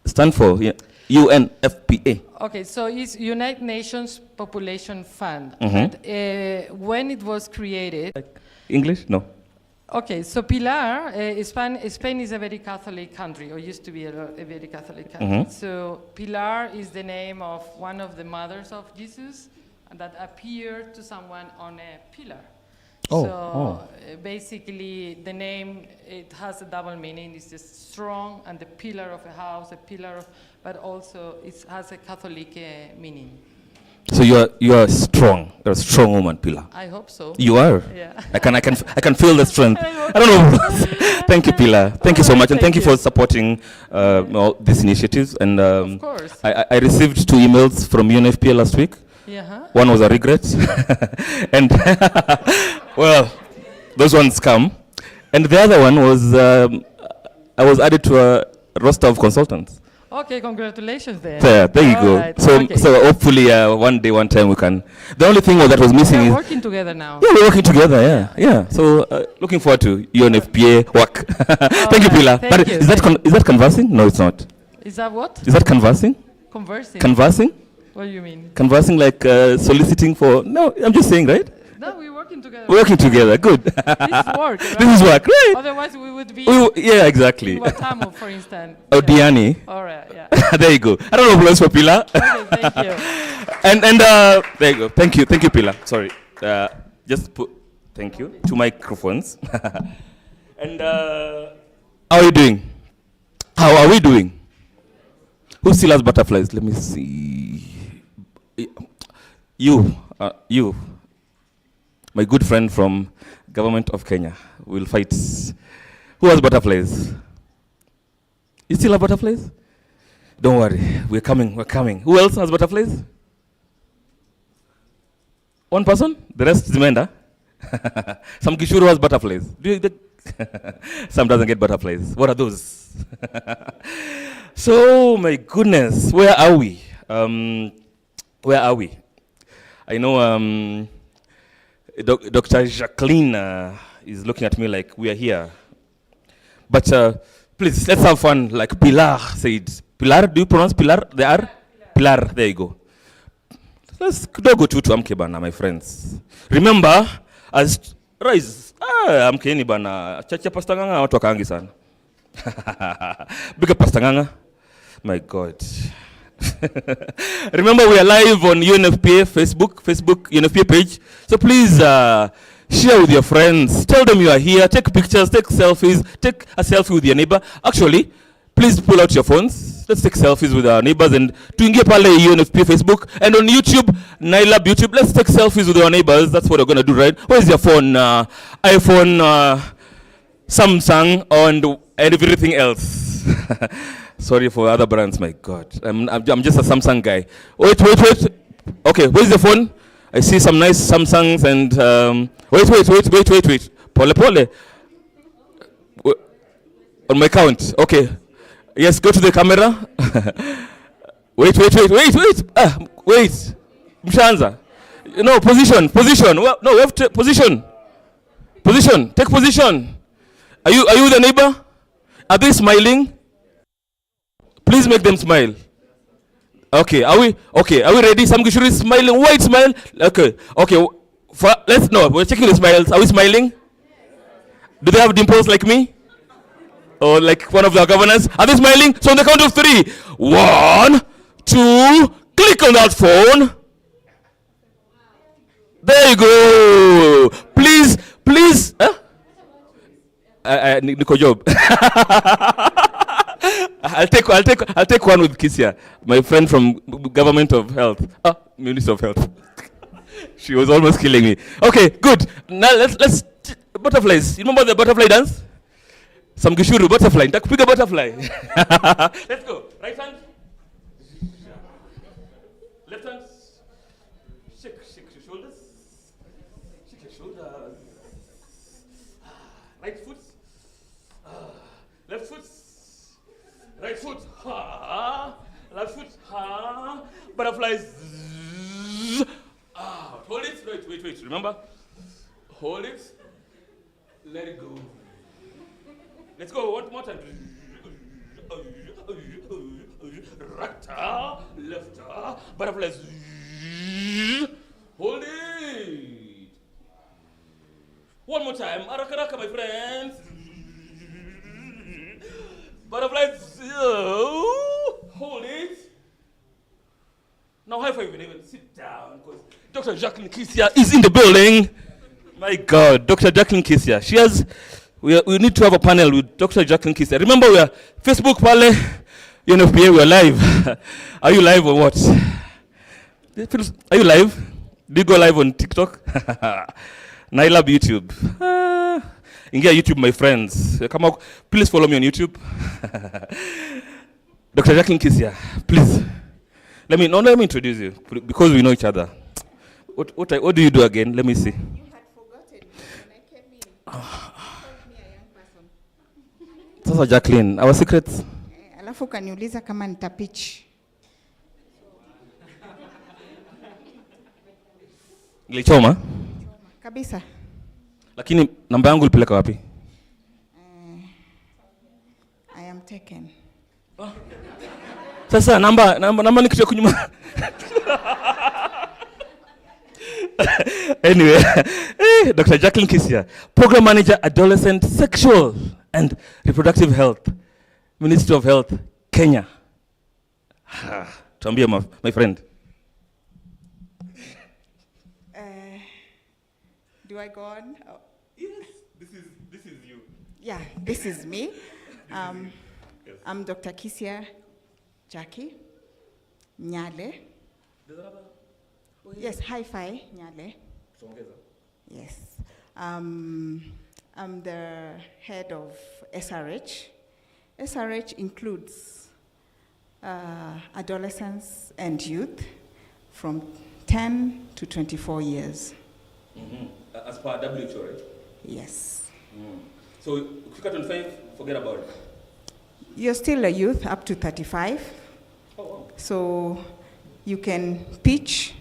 stand for? Yeah. UNFPA. Okay, so it's United Nations Population Fund. Mhm. And, when it was created, English? No. okay, so Pilar, Spain is a very Catholic country, or used to be a very Catholic country. Mhm. So Pilar is the name of one of the mothers of Jesus that appeared to someone on a pillar. Oh, So oh. basically the name, it has a double meaning. It's just strong and the pillar of a house, but also it has a Catholic meaning. So you are strong. You're a strong woman, Pilar. I hope so. You are. Yeah. I can feel the strength. I don't know. Thank you, Pilar. Thank you so much, and thank you for supporting all these initiatives. And Of course. I received 2 emails from UNFPA last week. Yeah. One was a regret, and well, those ones come. And the other one was I was added to a roster of consultants. Okay, congratulations then. There you All go. right, So okay. so hopefully one day, one time we can. The only thing that was missing We're is working together now. yeah, we're working together. Yeah. So looking forward to UNFPA work. Thank you, right, Pilar. thank But you, is that conversing? No, it's not. Is that what? Is that conversing? Conversing. Conversing? What do you mean? Conversing like soliciting for? No, I'm just saying, right? No, we're working together. We're working together. Good. This is work, right? This is work, right? Otherwise, we would be Yeah, exactly. in Watamu, for instance. Oh, Yeah. Diani. All right, yeah. There you go. I don't know who else for Pilar. Okay, thank you. and there you go. Thank you, Pilar. Sorry. Just put. Thank you. 2 microphones. And how are you doing? How are we doing? Who still has butterflies? Let me see. You, my good friend from Government of Kenya, will fight. Who has butterflies? You still have butterflies? Don't worry, we're coming. Who else has butterflies? One person? The rest is Menda? Some Kishuru has butterflies. Some doesn't get butterflies. What are those? So, my goodness, where are we? Where are we? I know Dr. Jacqueline is looking at me like we are here. But please, let's have fun like Pilar said. Pilar, do you pronounce Pilar? They are? Pilar, there you go. Let's don't go to amke bana, my friends. Remember, as rise, amkeni bana, chacha pastanganga watu wakaangi sana. Big up pastanganga. My God. Remember, we are live on UNFPA Facebook UNFPA page. So please share with your friends. Tell them you are here. Take pictures, take selfies. Take a selfie with your neighbor. Actually, please pull out your phones. Let's take selfies with our neighbors and tuingie pale UNFPA Facebook and on YouTube, Nylab YouTube. Let's take selfies with our neighbors. That's what we're gonna do, right? Where's your phone? iPhone, Samsung, and everything else. Sorry for other brands, my God. I'm just a Samsung guy. Wait. Okay, where's the phone? I see some nice Samsungs and wait. Pole. On my count. Okay. Yes, go to the camera. Wait. Wait. Mshanza. No, position. Well, no, we have to position. Take position. Are you the neighbor? Are they smiling? Please make them smile. Okay, are we ready? Some Kishuri is smiling, white smile. Okay. We're checking the smiles. Are we smiling? Do they have dimples like me? Or like one of the governors? Are they smiling? So on the count of 3. 1, 2, click on that phone. There you go. Please. Nico Job. I'll take one with Kisia, my friend from Government of Health. Minister of Health. She was almost killing me. Okay, good. Now let's butterflies. You remember the butterfly dance? Some Gishuru butterfly. Pick a butterfly. Let's go. Right hand. Left hand. Shake your shoulders. Hold it. Wait. Remember? Hold it. Let it go. Let's go. One more time. Right, left, butterflies. Hold it. One more time. Arakaraka, my friends. Butterflies. Hold it. Now high five and even sit down because Dr. Jacqueline Kisia is in the building. My God, Dr. Jacqueline Kisia. We need to have a panel with Dr. Jacqueline Kisia. Remember, we are Facebook Pale, UNFPA, we are live. Are you live or what? Are you live? Do you go live on TikTok? Nailab YouTube. Ingia YouTube, my friends. Come out. Please follow me on YouTube. Dr. Jacqueline Kisia, please. Let me introduce you because we know each other. What do you do again? Let me see. You had forgotten when I came in. You called me a young person. Sasa Jacqueline, our secrets. Alafu kaniuliza kama nitapitch. Ilichoma? Kabisa. Lakini namba yangu ulipeleka wapi? I am taken. Sasa namba nikitoka kunyuma. Anyway, Dr. Jacqueline Kisia, Program Manager, Adolescent Sexual and Reproductive Health, Ministry of Health, Kenya. Tuambie, my friend. Do I go on? Oh. Yes, this is you. Yeah, this is me. I'm Dr. Kisia Jackie Nyale. Yes, hi-fi Nyale. Yes. I'm the head of SRH. SRH includes adolescents and youth from 10 to 24 years. Mm-hmm. As per WHO, right? Yes. So, if you got 25, forget about it. You're still a youth up to 35. Oh, wow. So you can pitch,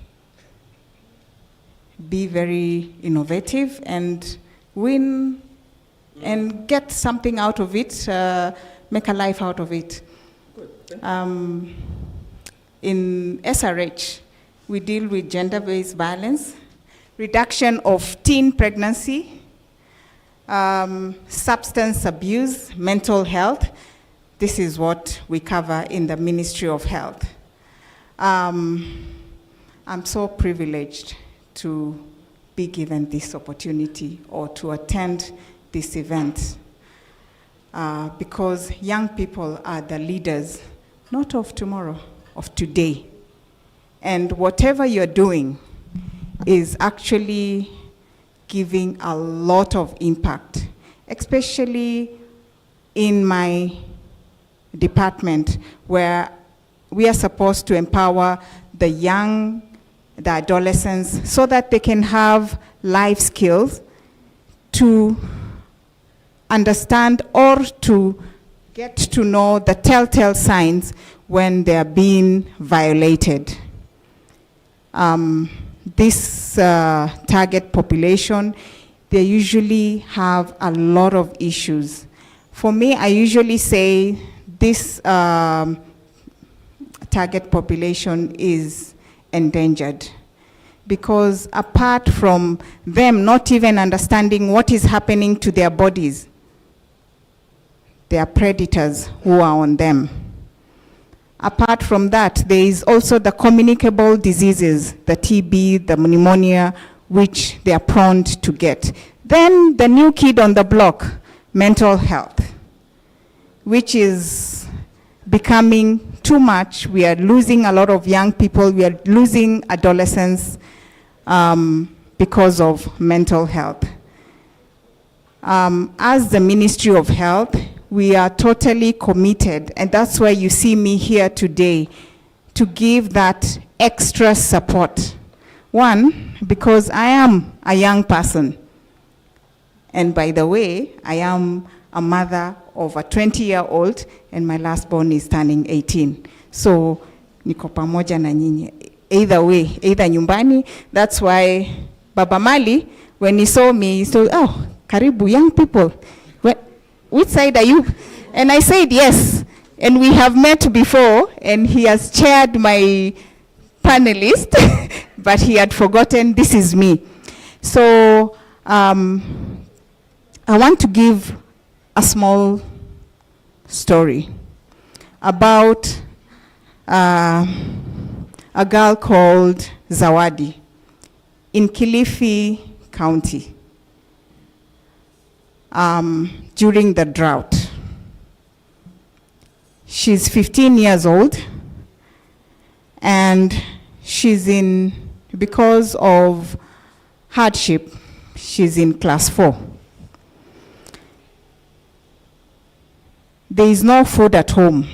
be very innovative, and win and get something out of it, make a life out of it. Good. In SRH, we deal with gender-based violence, reduction of teen pregnancy, substance abuse, mental health. This is what we cover in the Ministry of Health. I'm so privileged to be given this opportunity or to attend this event because young people are the leaders, not of tomorrow, of today. And whatever you're doing is actually giving a lot of impact, especially in my department where we are supposed to empower the young, the adolescents, so that they can have life skills to understand or to get to know the telltale signs when they are being violated. This target population, they usually have a lot of issues. For me, I usually say this target population is endangered because apart from them not even understanding what is happening to their bodies, there are predators who are on them. Apart from that, there is also the communicable diseases, the TB, the pneumonia, which they are prone to get. Then the new kid on the block, mental health, which is becoming too much. We are losing a lot of young people. We are losing adolescents because of mental health. As the Ministry of Health, we are totally committed, and that's why you see me here today, to give that extra support. One, because I am a young person. And by the way, I am a mother of a 20-year-old, and my last born is turning 18. So, niko pamoja na nyinyi. either way, either nyumbani. That's why Baba Mali, when he saw me, he said, oh, karibu, young people. Which side are you? And I said, yes. And we have met before, and he has chaired my panelist, but he had forgotten this is me. So I want to give a small story about a girl called Zawadi in Kilifi County during the drought. She's 15 years old, and because of hardship, she's in class 4. There is no food at home.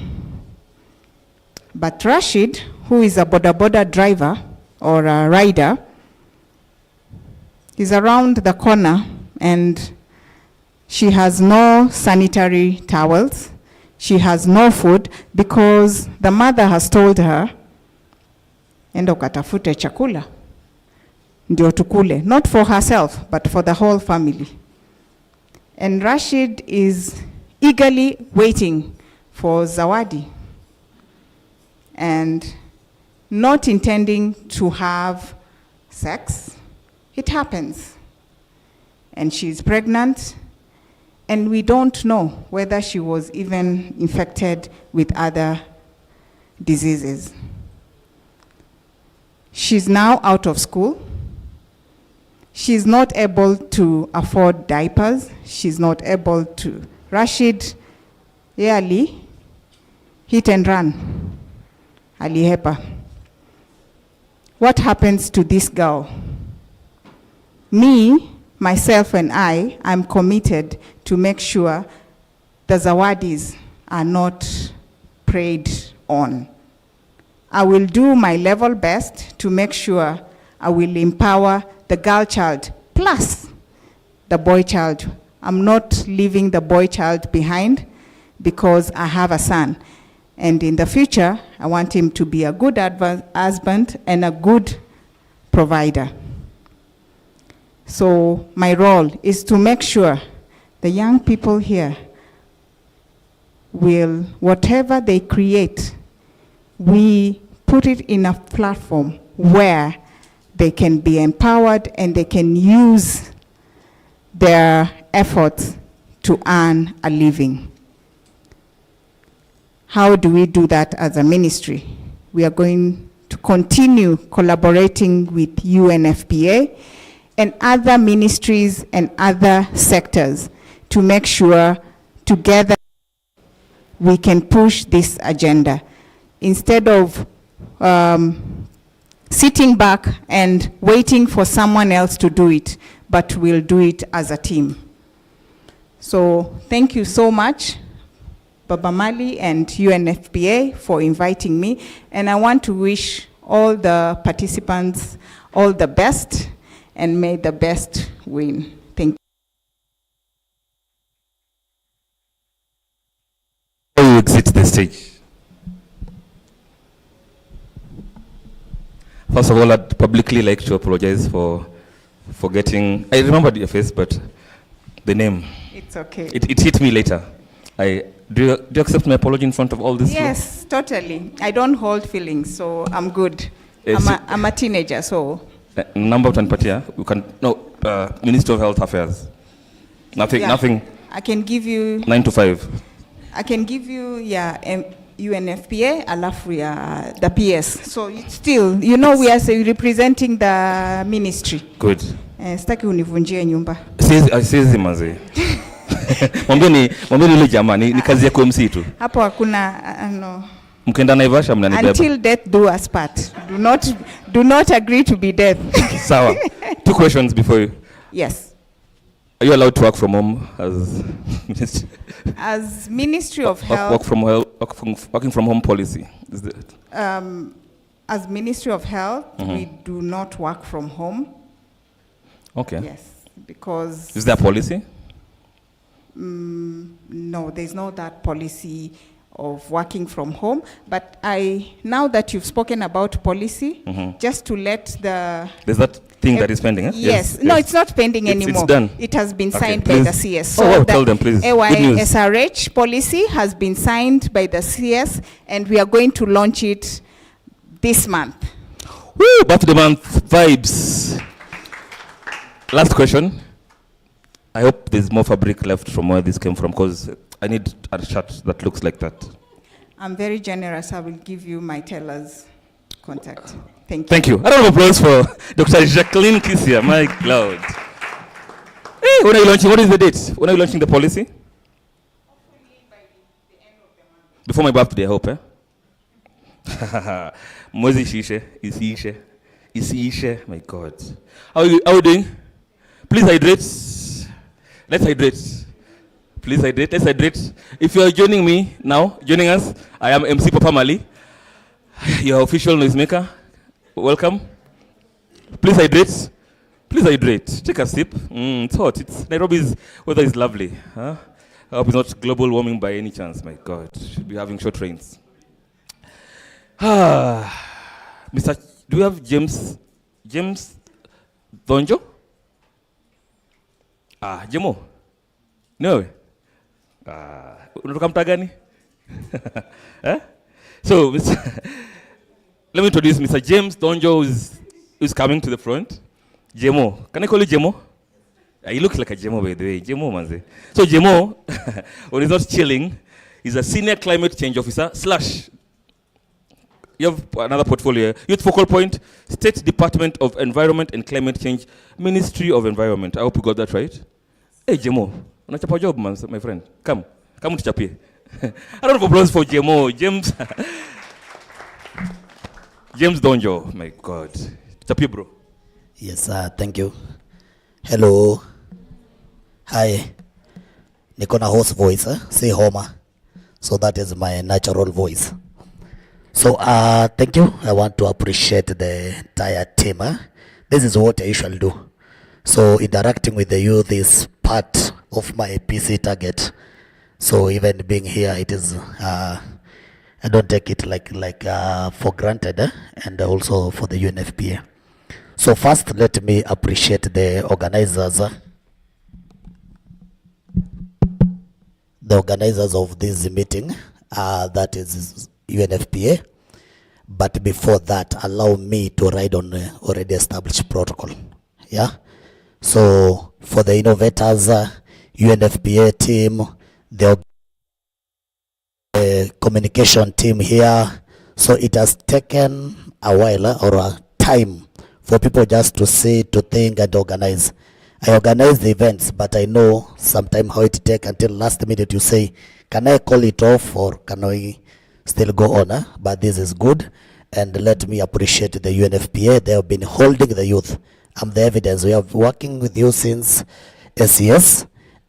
But Rashid, who is a boda driver or a rider, is around the corner, and she has no sanitary towels. She has no food because the mother has told her, enda ukatafute chakula, ndio tukule. Not for herself, but for the whole family. And Rashid is eagerly waiting for Zawadi and not intending to have sex. It happens. And she's pregnant, and we don't know whether she was even infected with other diseases. She's now out of school. She's not able to afford diapers. She's not able to. Rashid, yearly, hit and run. Alihepa. What happens to this girl? Me, myself and I'm committed to make sure the Zawadis are not preyed on. I will do my level best to make sure I will empower the girl child plus the boy child. I'm not leaving the boy child behind because I have a son. And in the future, I want him to be a good husband and a good provider. So my role is to make sure the young people here will, whatever they create, we put it in a platform where they can be empowered and they can use their efforts to earn a living. How do we do that as a ministry? We are going to continue collaborating with UNFPA and other ministries and other sectors to make sure together we can push this agenda. Instead of sitting back and waiting for someone else to do it, but we'll do it as a team. So thank you so much, Baba Mali and UNFPA, for inviting me. And I want to wish all the participants all the best, and may the best win. Thank you. You exit the stage. First of all, I'd publicly like to apologize for forgetting. I remembered your face, but the name. It's okay. It hit me later. Do you accept my apology in front of all this? Yes, totally. I don't hold feelings, so I'm good. Yes, I'm a teenager, so. Number utanipatia, you can, no, Minister of Health Affairs. Nothing, Yeah. nothing. I can give you. 9 to 5. I can give you, UNFPA, alafu the PS. So it's still, we are representing the ministry. Good. Sitaki univunjie nyumba. Siwezi maze. Mwambie yule jamaa ni kazi yako MC tu. Hapo hakuna no. Mkienda Naivasha mnanibeba. Until death do us part. Do not agree to be death. Sawa. 2 questions before you. Yes. Are you allowed to work from home as ministry? As Ministry of Health. Working from home policy. Is that? As Ministry of Health, we do not work from home. Okay. Yes, because. Is there a policy? No, there's no that policy of working from home. But now that you've spoken about policy, just to let the... There's that thing that is pending, eh? Yes. No, it's not pending anymore. It's done. It has been Okay, signed by please. the CS. Oh, wow, the tell them, please. Good news. AYSRH policy has been signed by the CS, and we are going to launch it this month. Woo! Birthday month vibes. Last question. I hope there's more fabric left from where this came from, because I need a shirt that looks like that. I'm very generous. I will give you my teller's contact. Thank you. Thank you. A round of applause for Dr. Jacqueline Kisia. My Lord. Hey, when are you launching? What is the date? When are you launching the policy? Hopefully by the end of the month. Before my birthday, I hope, eh? Mozi Ishe. My God. How are you doing? Please hydrate. Let's hydrate. Please hydrate. Let's hydrate. If you are joining us, I am MC Papa Mali, your official noisemaker. Welcome. Please hydrate. Please hydrate. Take a sip. It's hot. Nairobi's weather is lovely. Huh? I hope it's not global warming by any chance. My God, should be having short rains. Mr. Do we have James Donjo? Jemo? No. Unatoka mtaa gani? So, let me introduce Mr. James Donjo, who's coming to the front. Jemo. Can I call you Jemo? You look like a Jemo, by the way. Jemo, manze. So Jemo, when he's not chilling, is a senior climate change officer / you have another portfolio here. Youth Focal Point, State Department of Environment and Climate Change, Ministry of Environment. I hope you got that right. Hey, Jemo, unachapa job, man, my friend. Come tuchapie. A round of applause for Jemo. James Donjo. My God. Chapie, bro. Yes, thank you. Hello. Hi. Niko na hoarse voice, say Homa. So that is my natural voice. So thank you. I want to appreciate the entire team. This is what I usually do. So interacting with the youth is part of my PC target. So even being here, it is I don't take it like for granted, and also for the UNFPA. So first, let me appreciate the organizers. The organizers of this meeting, that is UNFPA. But before that, allow me to ride on already established protocol. Yeah. So for the innovators, UNFPA team, the communication team here. So it has taken a while or a time for people just to sit, to think and organize. I organize the events, but I know sometimes how it take until last minute you say, can I call it off or can I still go on? But this is good. And let me appreciate the UNFPA. They have been holding the youth. I'm the evidence. We are working with you since SES.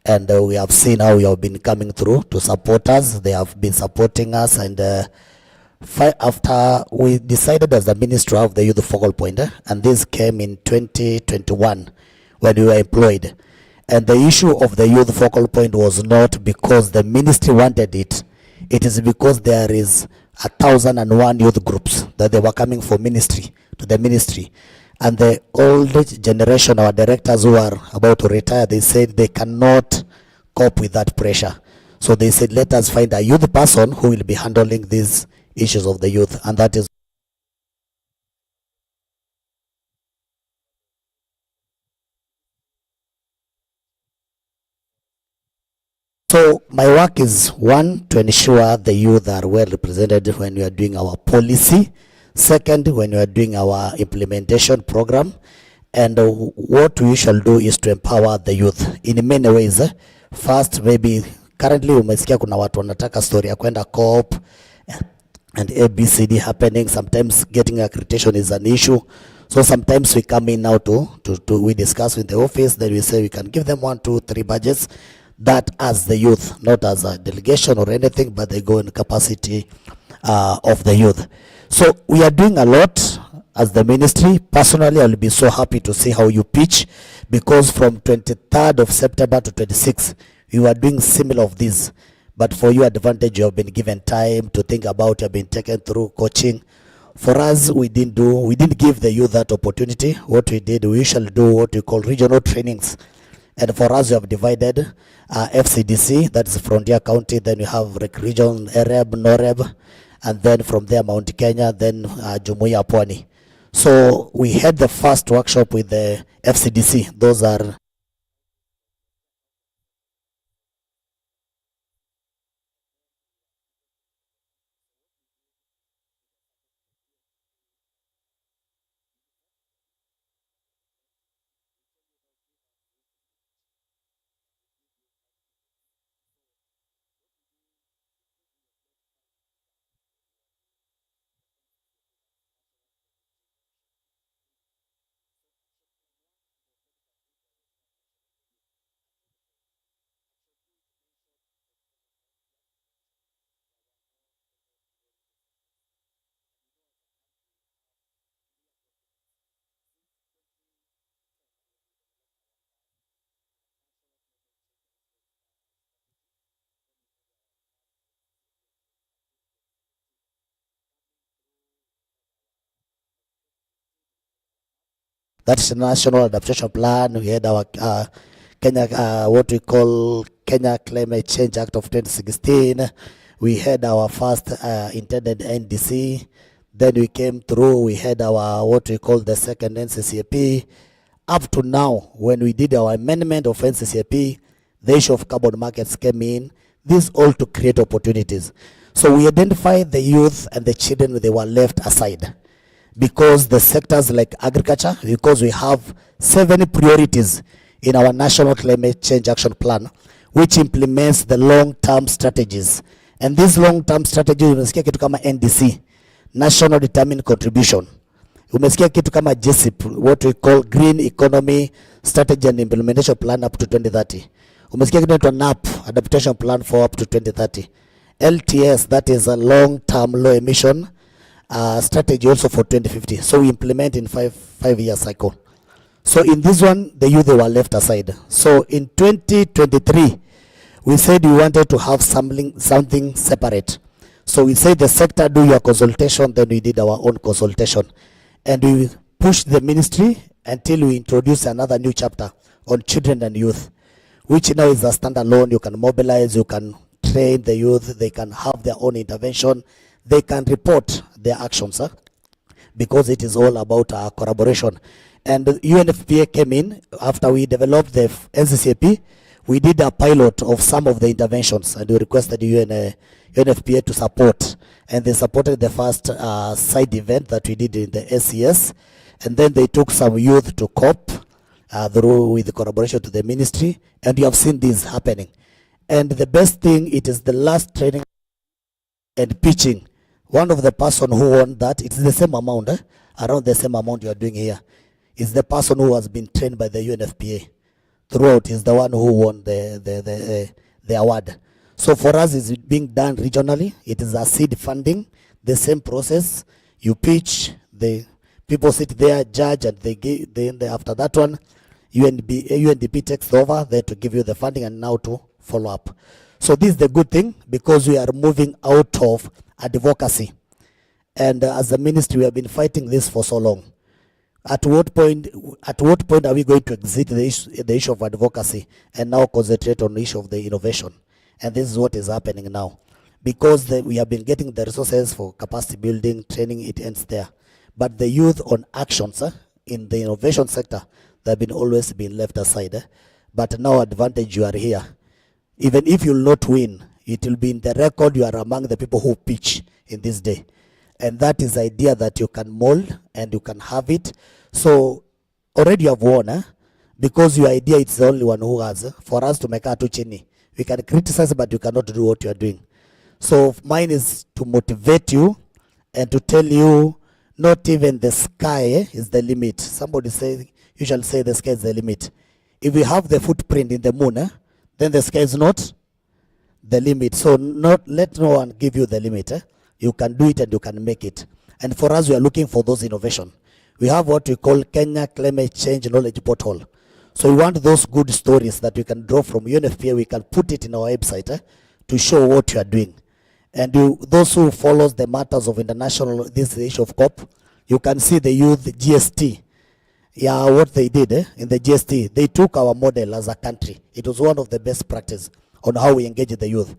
And we have seen how you have been coming through to support us. They have been supporting us. And after we decided as the Ministry of the Youth Focal Point, and this came in 2021 when we were employed. And the issue of the Youth Focal Point was not because the ministry wanted it. It is because there is 1,001 youth groups that they were coming for ministry, to the ministry. And the old generation, our directors who are about to retire, they said they cannot cope with that pressure. So they said, let us find a youth person who will be handling these issues of the youth. And that is so my work is, one, to ensure the youth are well represented when we are doing our policy. Second, when we are doing our implementation program. And what we shall do is to empower the youth in many ways. First, maybe currently umesikia kuna watu wanataka story ya kwenda COP and ABCD happening. Sometimes getting accreditation is an issue. So sometimes we come in now we discuss with the office, then we say we can give them 1, 2, 3 budgets. That as the youth, not as a delegation or anything, but they go in capacity of the youth. So we are doing a lot as the ministry. Personally, I'll be so happy to see how you pitch, because from 23rd of September to 26th, we were doing similar of this. But for your advantage, you have been given time to think about, you have been taken through coaching. For us, we didn't give the youth that opportunity. What we did, we usually do what we call regional trainings. And for us, we have divided FCDC, that is Frontier County, then we have region, Ereb, Noreb, and then from there, Mount Kenya, then Jumuiya Pwani. So we had the first workshop with the FCDC. Those are that's the National Adaptation Plan. We had our Kenya, what we call Kenya Climate Change Act of 2016. We had our first intended NDC. Then we came through, we had our what we call the second NCCAP. Up to now, when we did our amendment of NCCAP, the issue of carbon markets came in. This all to create opportunities. So we identified the youth and the children, they were left aside. Because the sectors like agriculture, because we have 7 priorities in our National Climate Change Action Plan, which implements the long-term strategies. And these long-term strategies, umesikia kitu kama NDC, National Determined Contribution. Umesikia kitu kama GSIP, what we call Green Economy Strategy and Implementation Plan up to 2030. Umesikia kitu inaitwa NAP, Adaptation Plan for up to 2030. LTS, that is a long-term low emission strategy also for 2050. So we implement in five-year cycle. So in this one, the youth, they were left aside. So in 2023, we said we wanted to have something separate. So we said the sector do your consultation, then we did our own consultation. And we pushed the ministry until we introduced another new chapter on children and youth, which now is a standalone. You can mobilize, you can train the youth, they can have their own intervention, they can report their actions, because it is all about collaboration. And the UNFPA came in after we developed the NCCAP. We did a pilot of some of the interventions, and we requested UNFPA to support. And they supported the first side event that we did in the SES. And then they took some youth to COP through with the collaboration to the ministry. And you have seen this happening. And the best thing, it is the last training and pitching. One of the person who won that, it's the same amount, around the same amount you are doing here, is the person who has been trained by the UNFPA. Throughout is the one who won the award. So for us, it's being done regionally. It is a seed funding, the same process. You pitch, the people sit there, judge, and then after that one, UNDP takes over there to give you the funding and now to follow up. So this is the good thing, because we are moving out of advocacy. And as a ministry, we have been fighting this for so long. At what point are we going to exit the issue of advocacy and now concentrate on the issue of the innovation? And this is what is happening now. Because we have been getting the resources for capacity building, training, it ends there. But the youth on actions in the innovation sector, they have been always been left aside. But now advantage, you are here. Even if you will not win, it will be in the record you are among the people who pitch in this day. And that is the idea that you can mold and you can have it. So already you have won, because your idea is the only one who has. For us to make a chini, we can criticize, but you cannot do what you are doing. So mine is to motivate you and to tell you not even the sky is the limit. Somebody say, you shall say the sky is the limit. If we have the footprint in the moon, then the sky is not the limit. So let no one give you the limit. You can do it and you can make it. And for us, we are looking for those innovation. We have what we call Kenya Climate Change Knowledge Portal. So we want those good stories that we can draw from UNFPA, we can put it in our website to show what you are doing. And those who follows the matters of international, this is the issue of COP, you can see the youth GST. Yeah, what they did in the GST, they took our model as a country. It was one of the best practice on how we engage the youth.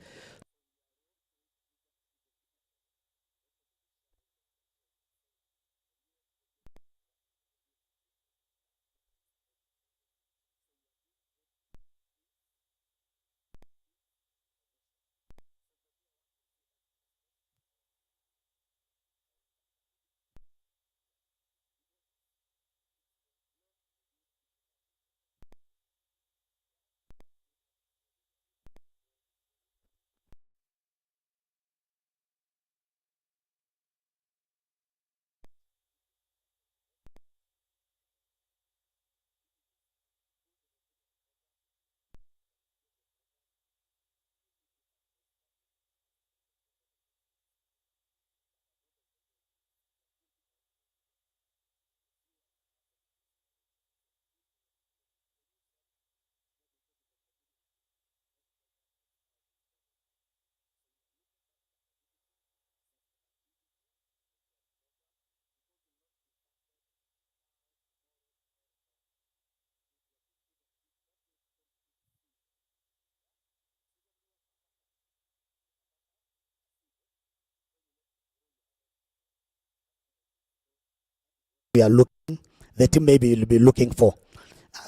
We are looking, the team maybe will be looking for.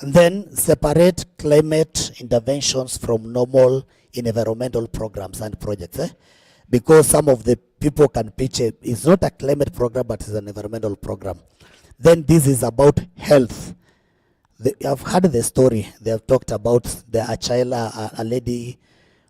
And then separate climate interventions from normal environmental programs and projects. Because some of the people can pitch it. It's not a climate program, but it's an environmental program. Then this is about health. I've heard the story. They have talked about a child, a lady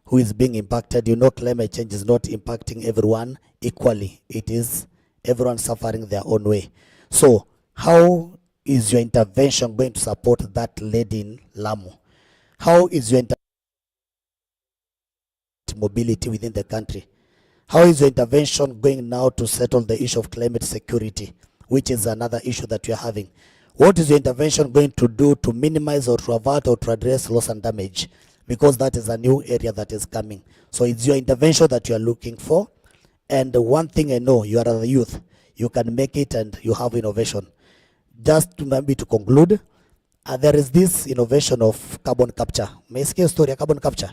who is being impacted. You know, climate change is not impacting everyone equally. It is everyone suffering their own way. So how is your intervention going to support that lady in Lamu? How is your mobility within the country? How is your intervention going now to settle the issue of climate security, which is another issue that we are having? What is your intervention going to do to minimize or to avert or to address loss and damage? Because that is a new area that is coming. So it's your intervention that you are looking for. And one thing I know, you are the youth. You can make it and you have innovation. Just to maybe to conclude, there is this innovation of carbon capture. Mesikia story ya carbon capture.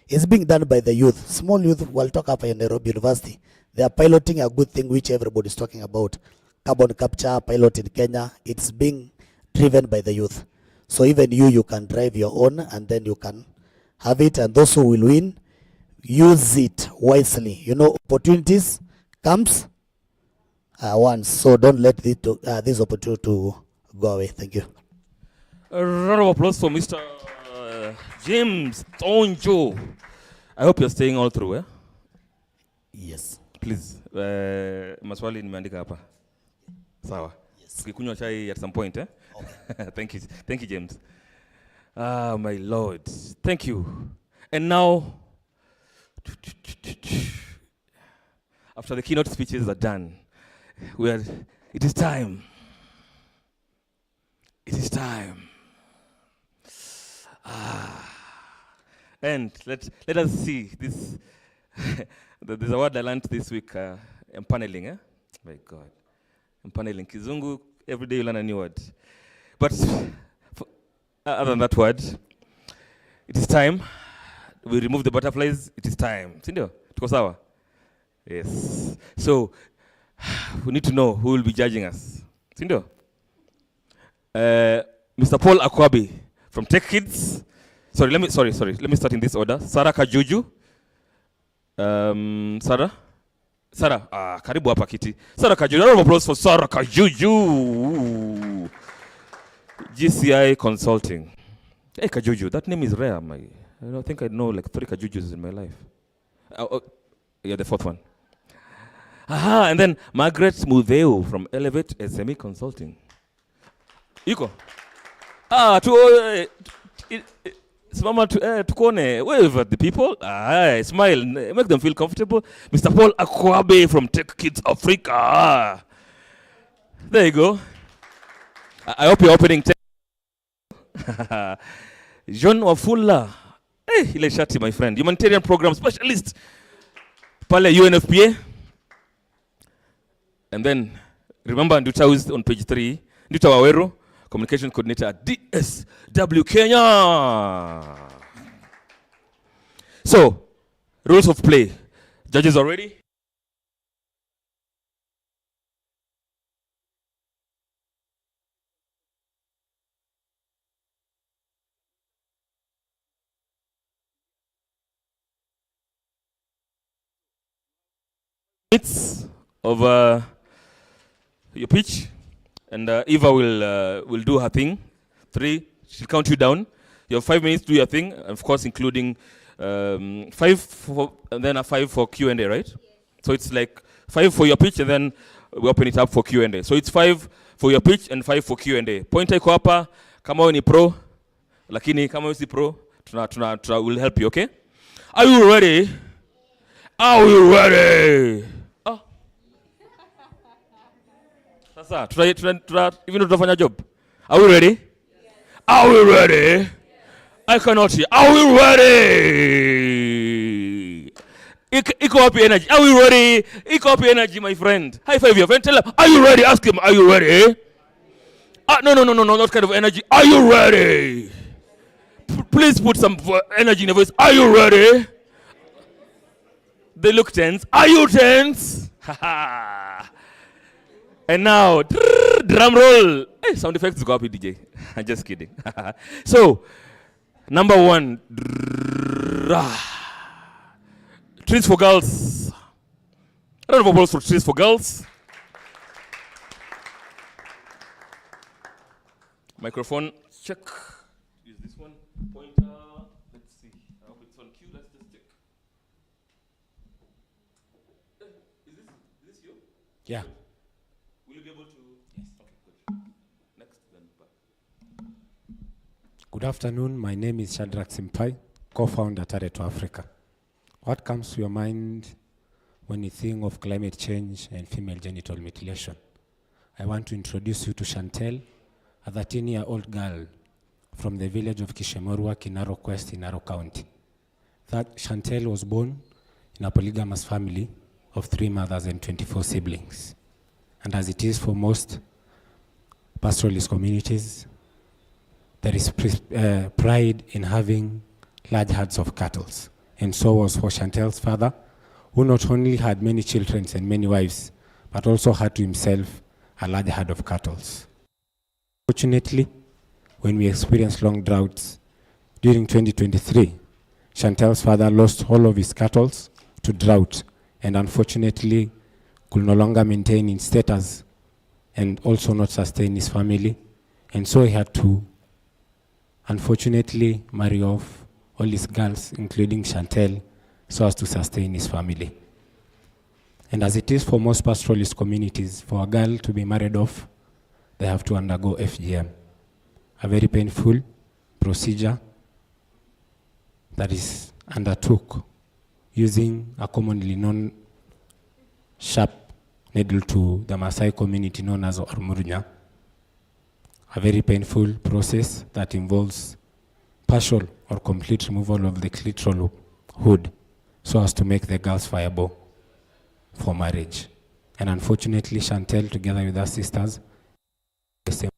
It's being done by the youth. Small youth will talk up in Nairobi University. They are piloting a good thing which everybody is talking about. Carbon capture pilot in Kenya. It's being driven by the youth. So even you can drive your own and then you can have it. And those who will win, use it wisely. You know, opportunities comes once, so don't let this opportunity to go away. Thank you. A round of applause for Mr. James Tonjo. I hope you're staying all through, eh? Yes. Please, maswali nimeandika hapa. Sawa. Yes. Ukikunywa chai at some point, eh? Okay. Thank you, James. Ah, my Lord. Thank you. And now, after the keynote speeches are done, it is time. It is time. And let us see this. There's a word I learned this week, empaneling, eh? My God. Empaneling. Kizungu, every day you learn a new word. But other than that word, it is time. We remove the butterflies, it is time. Sindio? Tuko sawa? Yes. So, we need to know who will be judging us. Sindio? Mr. Paul Akwabi from Tech Kids. Let me start in this order. Sarah Kajuju. Sarah, karibu hapa kiti. Sarah Kajuju. Round of applause for Sarah Kajuju. GCI Consulting. Hey, Kajuju, that name is rare. I don't think I know like 3 Kajujus in my life. Yeah, the 4th one. And then Margaret Mudheu from Elevate SME Consulting. Iko. Simama tukone. Wave at the people. Smile. Make them feel comfortable. Mr. Paul Akwabe from Tech Kids Africa. There you go. I hope you're opening. John Wafula. Ile shati, my friend. Humanitarian program specialist. Pale UNFPA. And then, remember Nduta is on page 3. Nduta Waweru, communication coordinator at DSW Kenya. So, rules of play. Judges are ready? Minutes of your pitch, and Eva will do her thing. 3, she'll count you down. You have 5 minutes to do your thing, of course, including 5 for, and then a 5 for Q&A, right? Yes. So it's like 5 for your pitch, and then we open it up for Q&A. So it's 5 for your pitch and 5 for Q&A. Pointer iko hapa, kama wewe ni pro, lakini kama wewe si pro, will help you, okay? Are you ready? Are you ready? Oh. Sasa, even tutafanya job. Are we ready? Yes. Are we ready? I cannot hear. Are we ready? Iko wapi energy? Are we ready? Iko wapi energy, my friend? High five your friend. Tell him, are you ready? Ask him, are you ready? No, not kind of energy. Are you ready? Please put some energy in your voice. Are you ready? They look tense. Are you tense? And now, drum roll. Hey, sound effects go up, DJ. I'm just kidding. So, number 1. Trees for girls. Round of applause for Trees for Girls. Microphone check. Is this one pointer? Let's see. I hope it's on cue. Let's just check. Is this you? Yeah. Will you be able to? Yes. Okay, good. Next, then back. Good afternoon. My name is Shadrach Simpai, co-founder Tareto Africa. What comes to your mind when you think of climate change and female genital mutilation? I want to introduce you to Chantel, a 13-year-old girl from the village of Kishemorwa, Kinaro Quest in Narok County. That Chantel was born in a polygamous family of 3 mothers and 24 siblings. And as it is for most pastoralist communities, there is pride in having large herds of cattle. And so was for Chantel's father, who not only had many children and many wives, but also had to himself a large herd of cattle. Fortunately, when we experienced long droughts during 2023, Chantel's father lost all of his cattle to drought, and unfortunately could no longer maintain his status and also not sustain his family. And so he had to, unfortunately, marry off all his girls, including Chantel, so as to sustain his family. And as it is for most pastoralist communities, for a girl to be married off, they have to undergo FGM, a very painful procedure that is undertook using a commonly known sharp needle to the Maasai community known as Ormurnya, a very painful process that involves partial or complete removal of the clitoral hood so as to make the girls viable for marriage. And unfortunately, Chantel, together with her sisters, the same.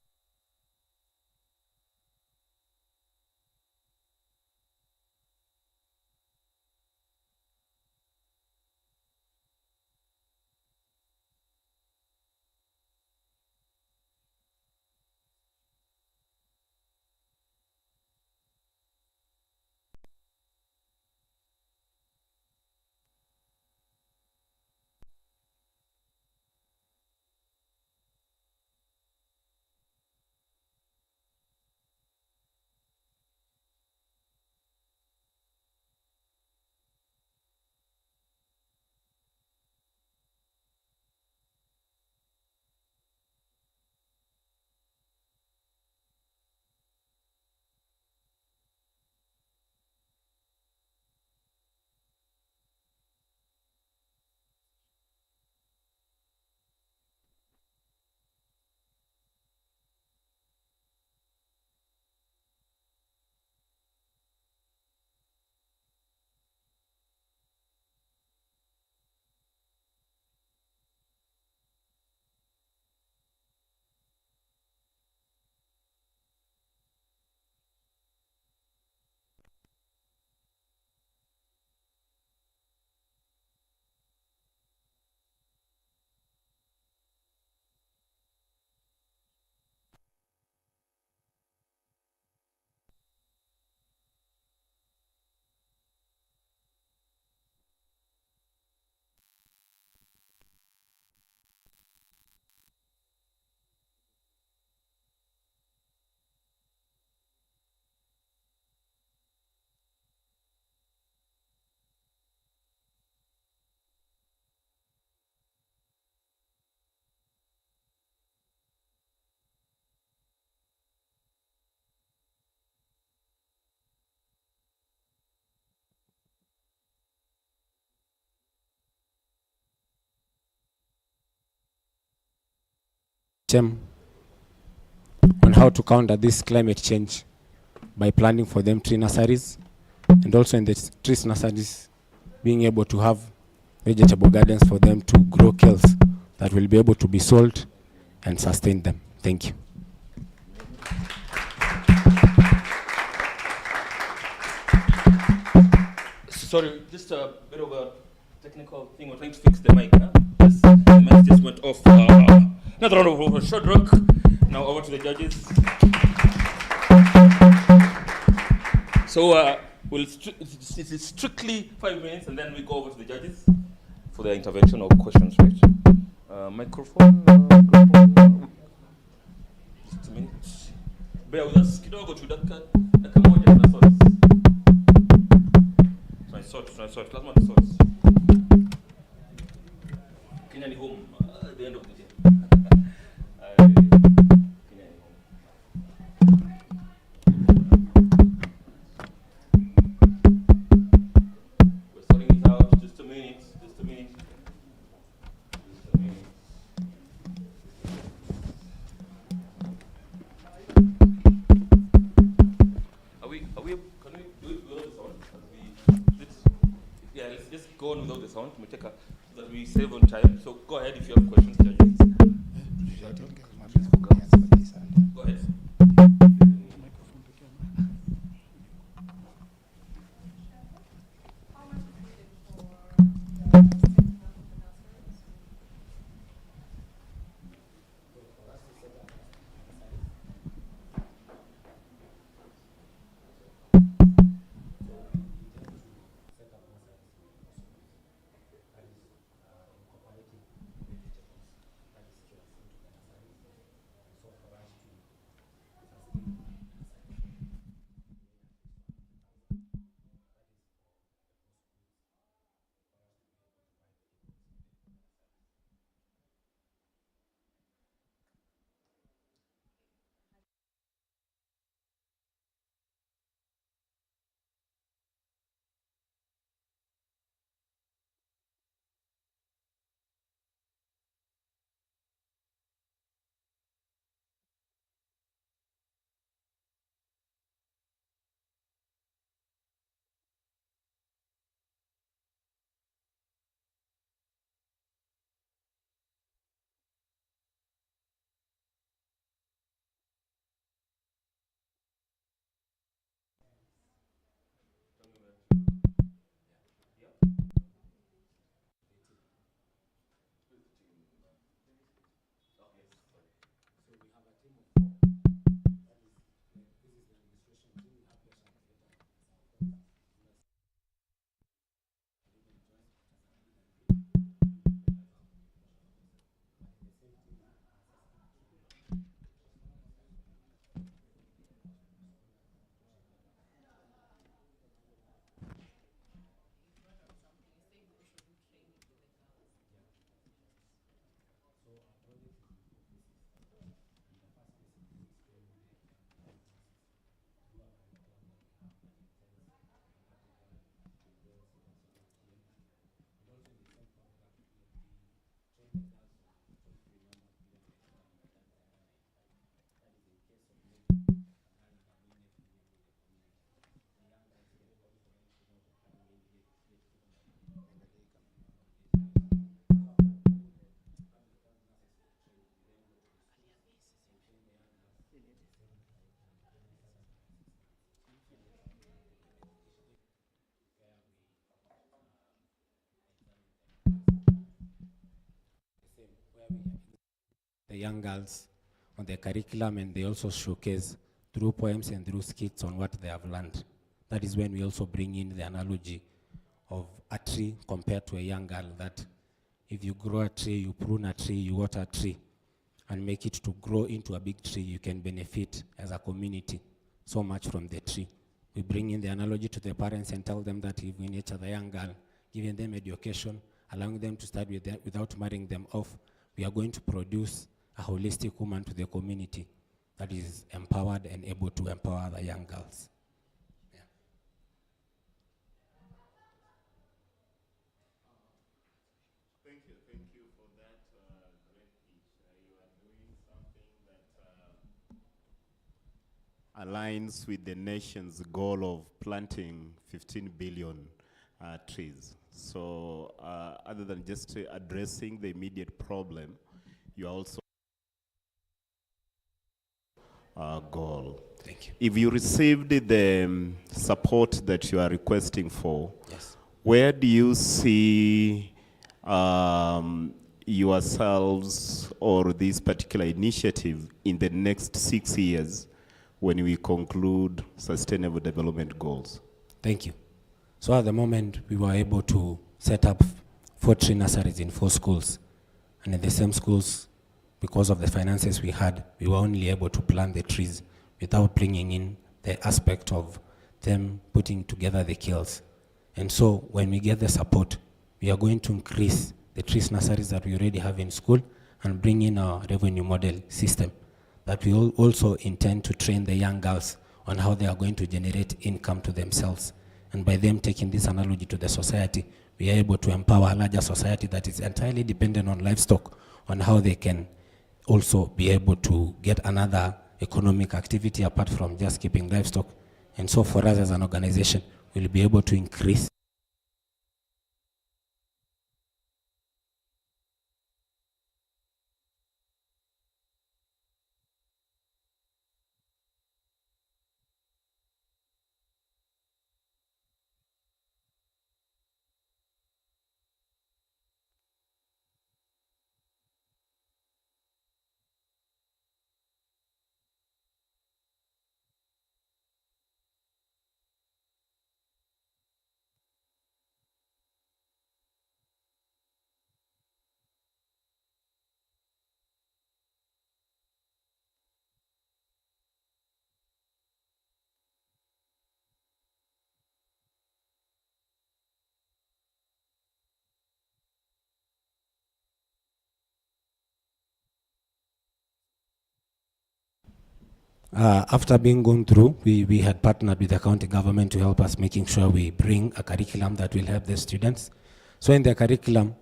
Chem on how to counter this climate change by planning for them tree nurseries, and also in the tree nurseries being able to have vegetable gardens for them to grow kales that will be able to be sold and sustain them. Thank you. Sorry, just a bit of a technical thing. We're trying to fix the mic. Huh? Yes, the mic just went off. Another round of a short rock. Now over to the judges. So it's strictly 5 minutes, and then we go over to the judges for their intervention or questions, right? Microphone. Just a minute. Bear with us. Kidogo tu dakika moja tunasort. Tunasort. Lazima tusort. Kenya ni home at the end of the day. Kenya ni home. We're sorting it out. Just a minute. Can we do it without the sound? Yeah, let's just go on without the sound. We take so that we save on time. So go ahead if you have questions, judges. Go ahead. The young girls on the curriculum, and they also showcase through poems and through skits on what they have learned. That is when we also bring in the analogy of a tree compared to a young girl, that if you grow a tree, you prune a tree, you water a tree, and make it to grow into a big tree, you can benefit as a community so much from the tree. We bring in the analogy to the parents and tell them that if we nurture the young girl, giving them education, allowing them to study with them without marrying them off, we are going to produce a holistic woman to the community that is empowered and able to empower the young girls. Thank you for that great pitch. You are doing something aligns with the nation's goal of planting 15 billion trees. So other than just addressing the immediate problem, you are also goal. Thank you. If you received the support that you are requesting for, Yes. where do you see yourselves or this particular initiative in the next 6 years when we conclude Sustainable Development Goals? Thank you. So at the moment, we were able to set up 4 tree nurseries in 4 schools. And in the same schools, because of the finances we had, we were only able to plant the trees without bringing in the aspect of them putting together the kilns. And so when we get the support, we are going to increase the trees nurseries that we already have in school and bring in our revenue model system that we also intend to train the young girls on how they are going to generate income to themselves. And by them taking this analogy to the society, we are able to empower a larger society that is entirely dependent on livestock, on how they can also be able to get another economic activity apart from just keeping livestock. And so for us as an organization, we'll be able to increase after being gone through, we had partnered with the county government to help us making sure we bring a curriculum that will help the students. So in the curriculum,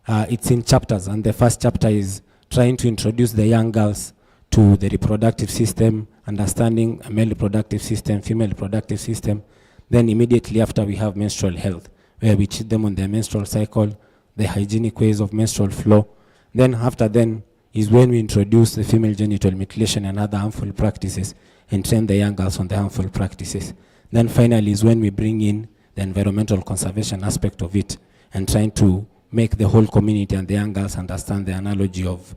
it's in chapters, and the first chapter is trying to introduce the young girls to the reproductive system, understanding a male reproductive system, female reproductive system. Then immediately after, we have menstrual health, where we teach them on their menstrual cycle, the hygienic ways of menstrual flow. Then after then, is when we introduce the female genital mutilation and other harmful practices and train the young girls on the harmful practices. Then finally is when we bring in the environmental conservation aspect of it and trying to make the whole community and the young girls understand the analogy of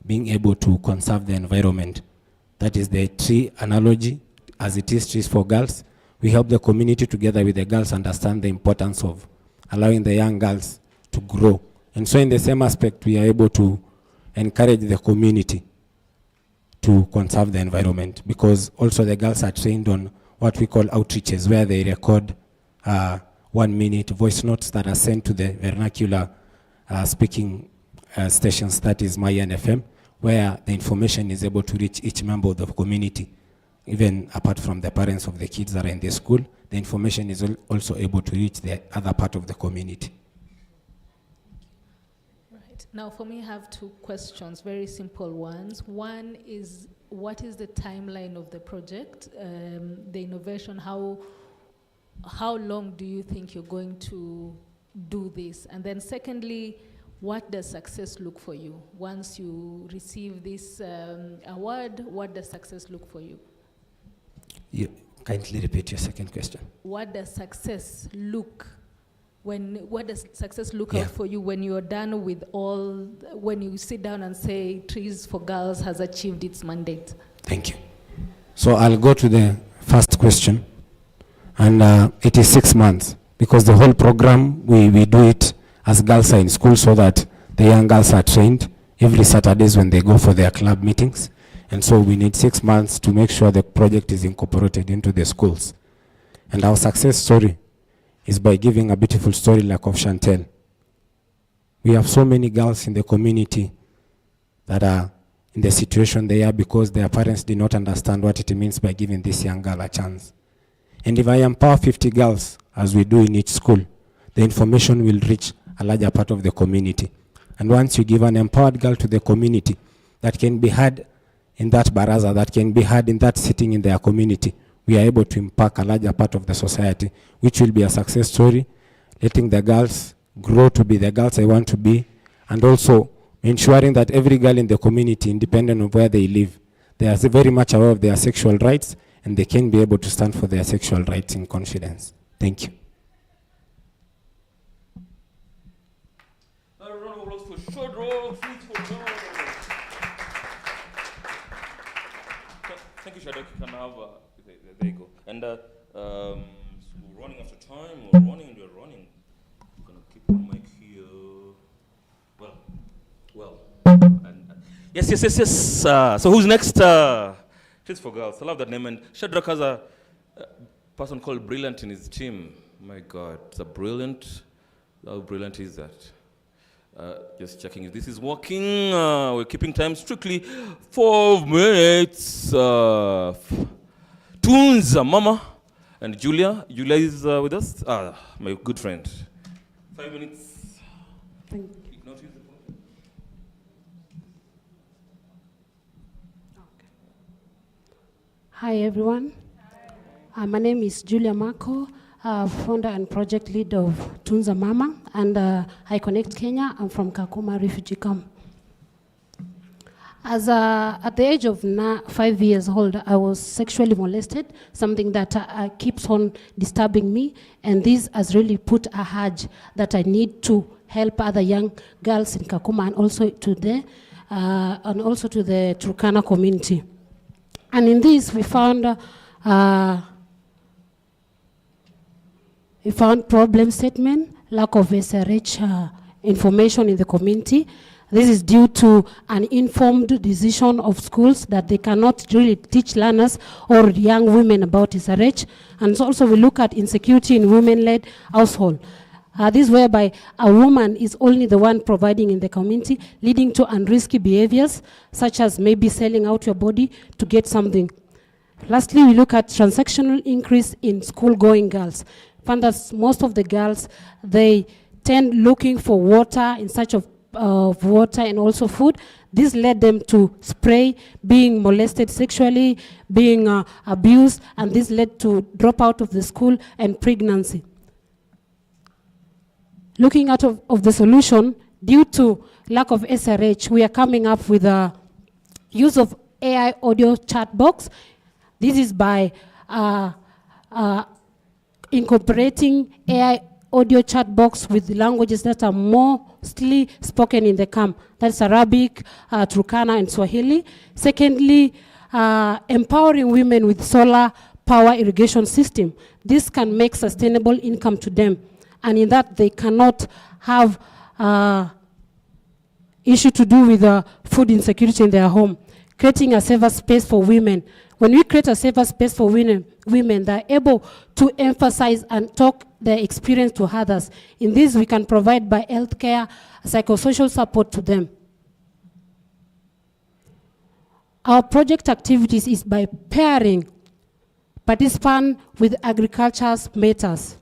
being able to conserve the environment. That is the tree analogy, as it is trees for girls. We help the community together with the girls understand the importance of allowing the young girls to grow. And so in the same aspect, we are able to encourage the community to conserve the environment, because also the girls are trained on what we call outreaches, where they record 1-minute voice notes that are sent to the vernacular speaking stations, that is Mayan FM, where the information is able to reach each member of the community. Even apart from the parents of the kids that are in the school, the information is also able to reach the other part of the community. Now, for me, I have 2 questions, very simple ones. One is, what is the timeline of the project, the innovation? How long do you think you're going to do this? And then secondly, what does success look for you? Once you receive this award, what does success look for you? You kindly repeat your second question. What does success look what does success look Yeah. out for you when you're done with all, when you sit down and say Trees for Girls has achieved its mandate? Thank you. So I'll go to the first question, and it is 6 months, because the whole program, we do it as girls are in school so that the young girls are trained every Saturdays when they go for their club meetings. And so we need 6 months to make sure the project is incorporated into the schools. And our success story is by giving a beautiful story like of Chantel. We have so many girls in the community that are in the situation they are because their parents did not understand what it means by giving this young girl a chance. And if I empower 50 girls, as we do in each school, the information will reach a larger part of the community. And once you give an empowered girl to the community that can be heard in that baraza that can be heard in that sitting in their community, we are able to impact a larger part of the society, which will be a success story, letting the girls grow to be the girls they want to be, and also ensuring that every girl in the community, independent of where they live, they are very much aware of their sexual rights, and they can be able to stand for their sexual rights in confidence. Thank you. A round of applause for Shadrach. Thank you, Shadrach. You can have, there you go. And so we're running out of time. We're running. I'm going to keep the mic here. Well. Yes. So who's next? Kids for Girls. I love that name. And Shadrach has a person called Brilliant in his team. My God, it's a brilliant. How brilliant is that? Just checking if this is working. We're keeping time strictly. 4 minutes. Tunza, Mama, and Julia. Julia is with us. My good friend. 5 minutes. Thank you. Hi, everyone. My name is Julia Marco, founder and project lead of Tunza Mama, and I Connect Kenya. I'm from Kakuma refugee camp. At the age of 5 years old, I was sexually molested, something that keeps on disturbing me, and this has really put a urge that I need to help other young girls in Kakuma and also to the Turkana community. And in this, we found problem statement, lack of SRH information in the community. This is due to an informed decision of schools that they cannot really teach learners or young women about SRH. And also we look at insecurity in women-led household. This whereby a woman is only the one providing in the community, leading to unrisky behaviors, such as maybe selling out your body to get something. Lastly, we look at transactional increase in school-going girls. Find that most of the girls, they tend looking for water in search of water and also food. This led them to spray, being molested sexually, being abused, and this led to drop out of the school and pregnancy. Looking out of the solution, due to lack of SRH, we are coming up with a use of AI audio chat box. This is by incorporating AI audio chat box with languages that are mostly spoken in the camp. That's Arabic, Turkana, and Swahili. Secondly, empowering women with solar power irrigation system. This can make sustainable income to them. And in that, they cannot have issue to do with food insecurity in their home. Creating a safer space for women. When we create a safer space for women, they're able to emphasize and talk their experience to others. In this, we can provide by healthcare, psychosocial support to them. Our project activities is by pairing participants with agriculture's matters.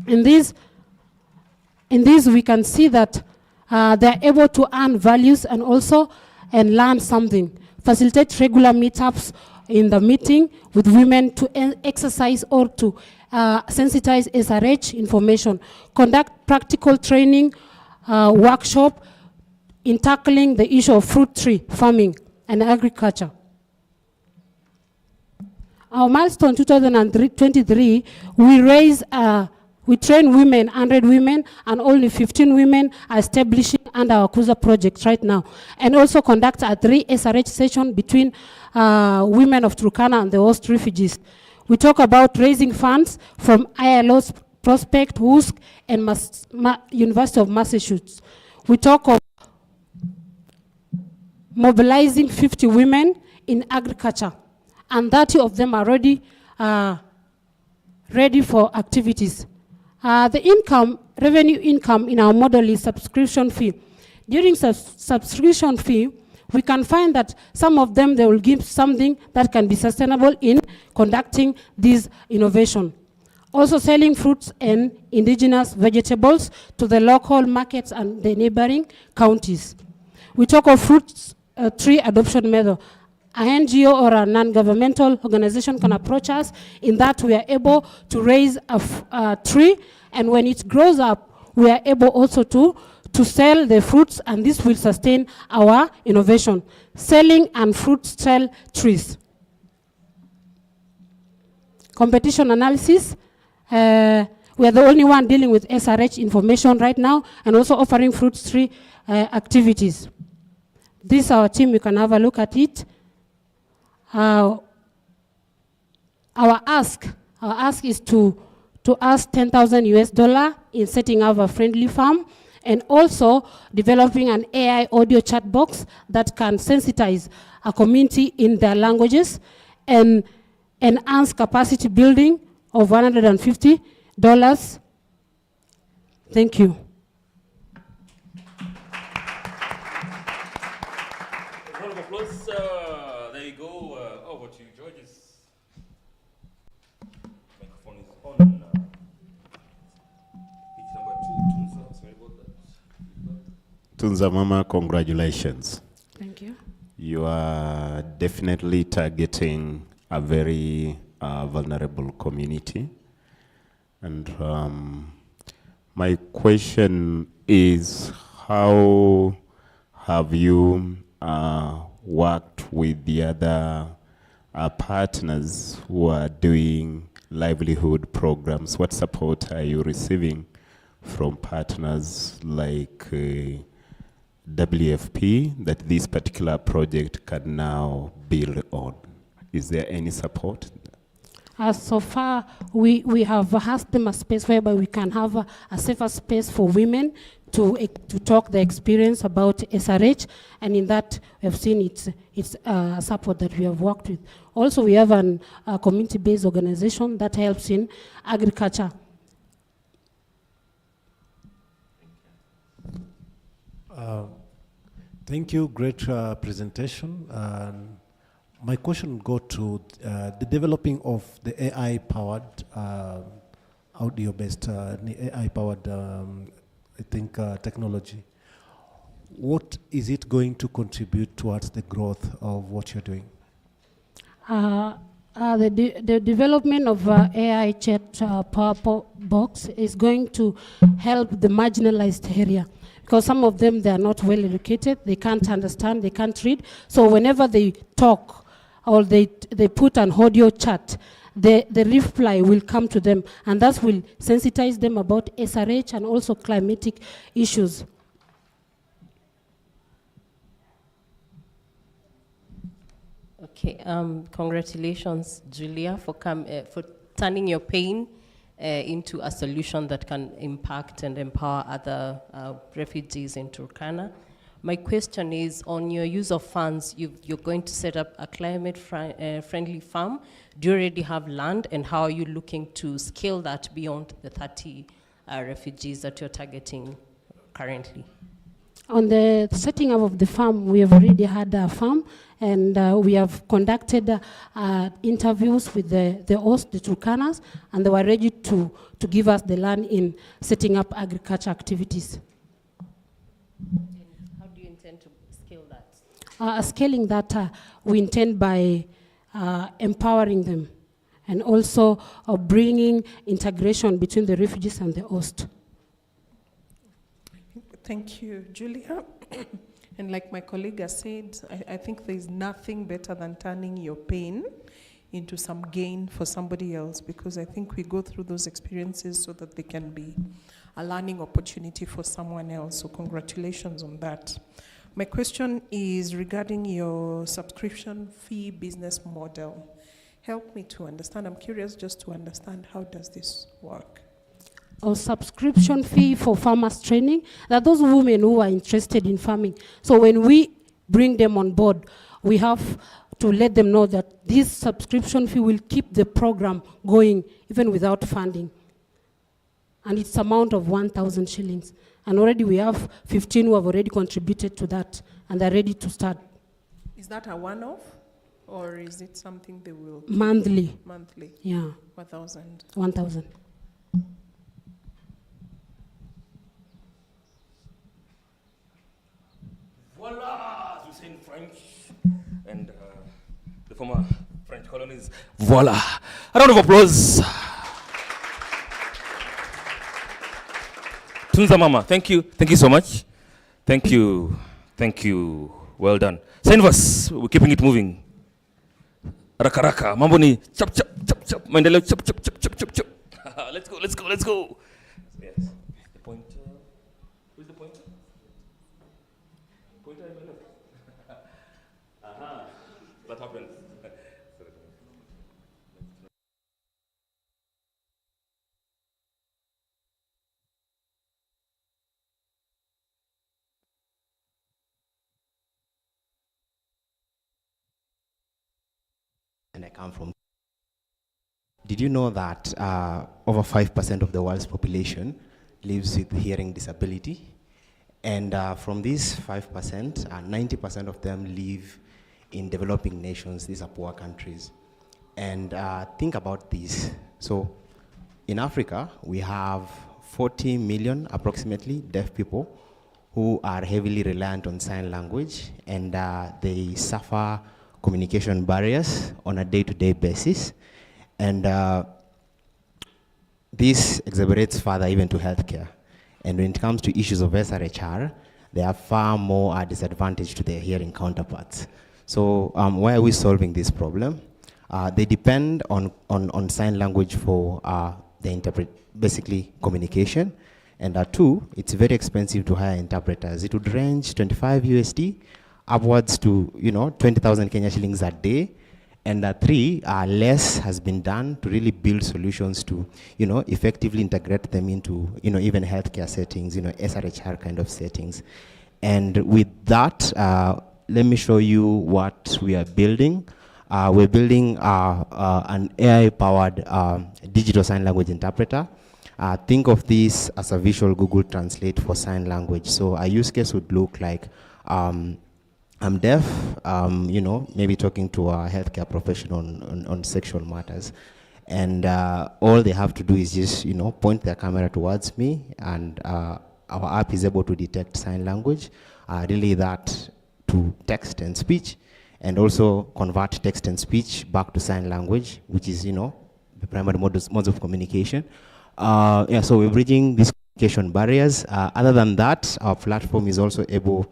In this, we can see that they're able to earn values and also learn something. Facilitate regular meetups in the meeting with women to exercise or to sensitize SRH information. Conduct practical training workshop in tackling the issue of fruit tree farming and agriculture. Our milestone 2023, we train women, 100 women, and only 15 women are establishing under our Kuza project right now. And also conduct a 3 SRH session between women of Turkana and the host refugees. We talk about raising funds from ILO's Prospect, WUSC, and University of Massachusetts. We talk of mobilizing 50 women in agriculture, and 30 of them are already ready for activities. The revenue income in our model is subscription fee. During subscription fee, we can find that some of them, they will give something that can be sustainable in conducting this innovation. Also selling fruits and indigenous vegetables to the local markets and the neighboring counties. We talk of fruits tree adoption method. a NGO or a non-governmental organization can approach us. In that, we are able to raise a tree, and when it grows up, we are able also to sell the fruits, and this will sustain our innovation. Selling and fruit sell trees. Competition analysis. We are the only one dealing with SRH information right now, and also offering fruit tree activities. This is our team. You can have a look at it. Our ask is to ask $10,000 in setting up a friendly farm, and also developing an AI audio chat box that can sensitize a community in their languages, and enhance capacity building of $150. Thank you. Round of applause. There you go. Over to you, Georges. Microphone is on. Page number 2, Tunza. Sorry about that. Tunza Mama, congratulations. Thank you. You are definitely targeting a very vulnerable community. And my question is, how have you worked with the other partners who are doing livelihood programs? What support are you receiving from partners like WFP that this particular project can now build on? Is there any support? So far, we have asked them a space whereby we can have a safer space for women to talk the experience about SRH, and in that we have seen it's support that we have worked with. Also, we have a community-based organization that helps in agriculture. Thank you, great presentation. My question would go to the developing of the AI-powered audio-based, AI-powered, technology. What is it going to contribute towards the growth of what you're doing? The development of AI chat power box is going to help the marginalized area, because some of them, they are not well educated, they can't understand, they can't read. So whenever they talk or they put an audio chat, the reply will come to them, and that will sensitize them about SRH and also climatic issues. Okay, congratulations, Julia, for turning your pain into a solution that can impact and empower other refugees in Turkana. My question is, on your use of funds, you're going to set up a climate-friendly farm. Do you already have land, and how are you looking to scale that beyond the 30 refugees that you're targeting currently? On the setting up of the farm, we have already had a farm, and we have conducted interviews with the host, the Turkanas, and they were ready to give us the land in setting up agriculture activities. How do you intend to scale that? Scaling that, we intend by empowering them, and also bringing integration between the refugees and the host. Thank you, Julia. And like my colleague has said, I think there's nothing better than turning your pain into some gain for somebody else, because I think we go through those experiences so that they can be a learning opportunity for someone else. So congratulations on that. My question is regarding your subscription fee business model. Help me to understand. I'm curious just to understand, how does this work? Or subscription fee for farmers training, that those women who are interested in farming. So when we bring them on board, we have to let them know that this subscription fee will keep the program going even without funding. And it's amount of 1,000 shillings. And already we have 15 who have already contributed to that, and they're ready to start. Is that a one-off, or is it something they will keep? Monthly. Monthly. Yeah. 1,000. 1,000. Voila, as we say in French. And former French colonies. Voila! A round of applause. Tunza Mama, thank you. Thank you so much. Thank you. Thank you. Well done. Sign verse. We're keeping it moving. Raka raka. Mambo ni chop chop chop chop. Maendeleo chop chop chop chop chop chop. Let's go, let's go, let's go. Yes. The pointer. Who's the pointer? Pointer in my left. Aha. That happens. And I come from. Did you know that over 5% of the world's population lives with hearing disability? And from these 5%, 90% of them live in developing nations. These are poor countries. And think about this. So in Africa, we have 40 million approximately deaf people who are heavily reliant on sign language, and they suffer communication barriers on a day-to-day basis. And this exacerbates further even to healthcare. And when it comes to issues of SRHR, they are far more disadvantaged to their hearing counterparts. So why are we solving this problem? They depend on sign language for basically communication. And two, it's very expensive to hire interpreters. It would range 25 USD upwards to 20,000 Kenya shillings a day. And three, less has been done to really build solutions to effectively integrate them into even healthcare settings, SRHR kind of settings. And with that, let me show you what we are building. We're building an AI-powered digital sign language interpreter. Think of this as a visual Google Translate for sign language. So a use case would look like, I'm deaf, maybe talking to a healthcare professional on sexual matters. And all they have to do is just, point their camera towards me, and our app is able to detect sign language, relay that to text and speech, and also convert text and speech back to sign language, which is, the primary modes of communication. So we're bridging these communication barriers. Other than that, our platform is also able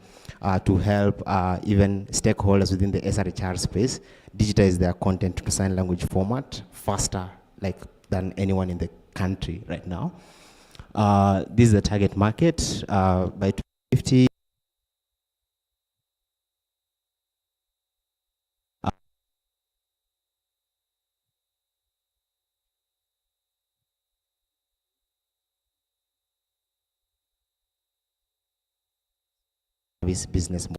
to help even stakeholders within the SRHR space digitize their content to sign language format faster than anyone in the country right now. This is the target market. By 2050, business model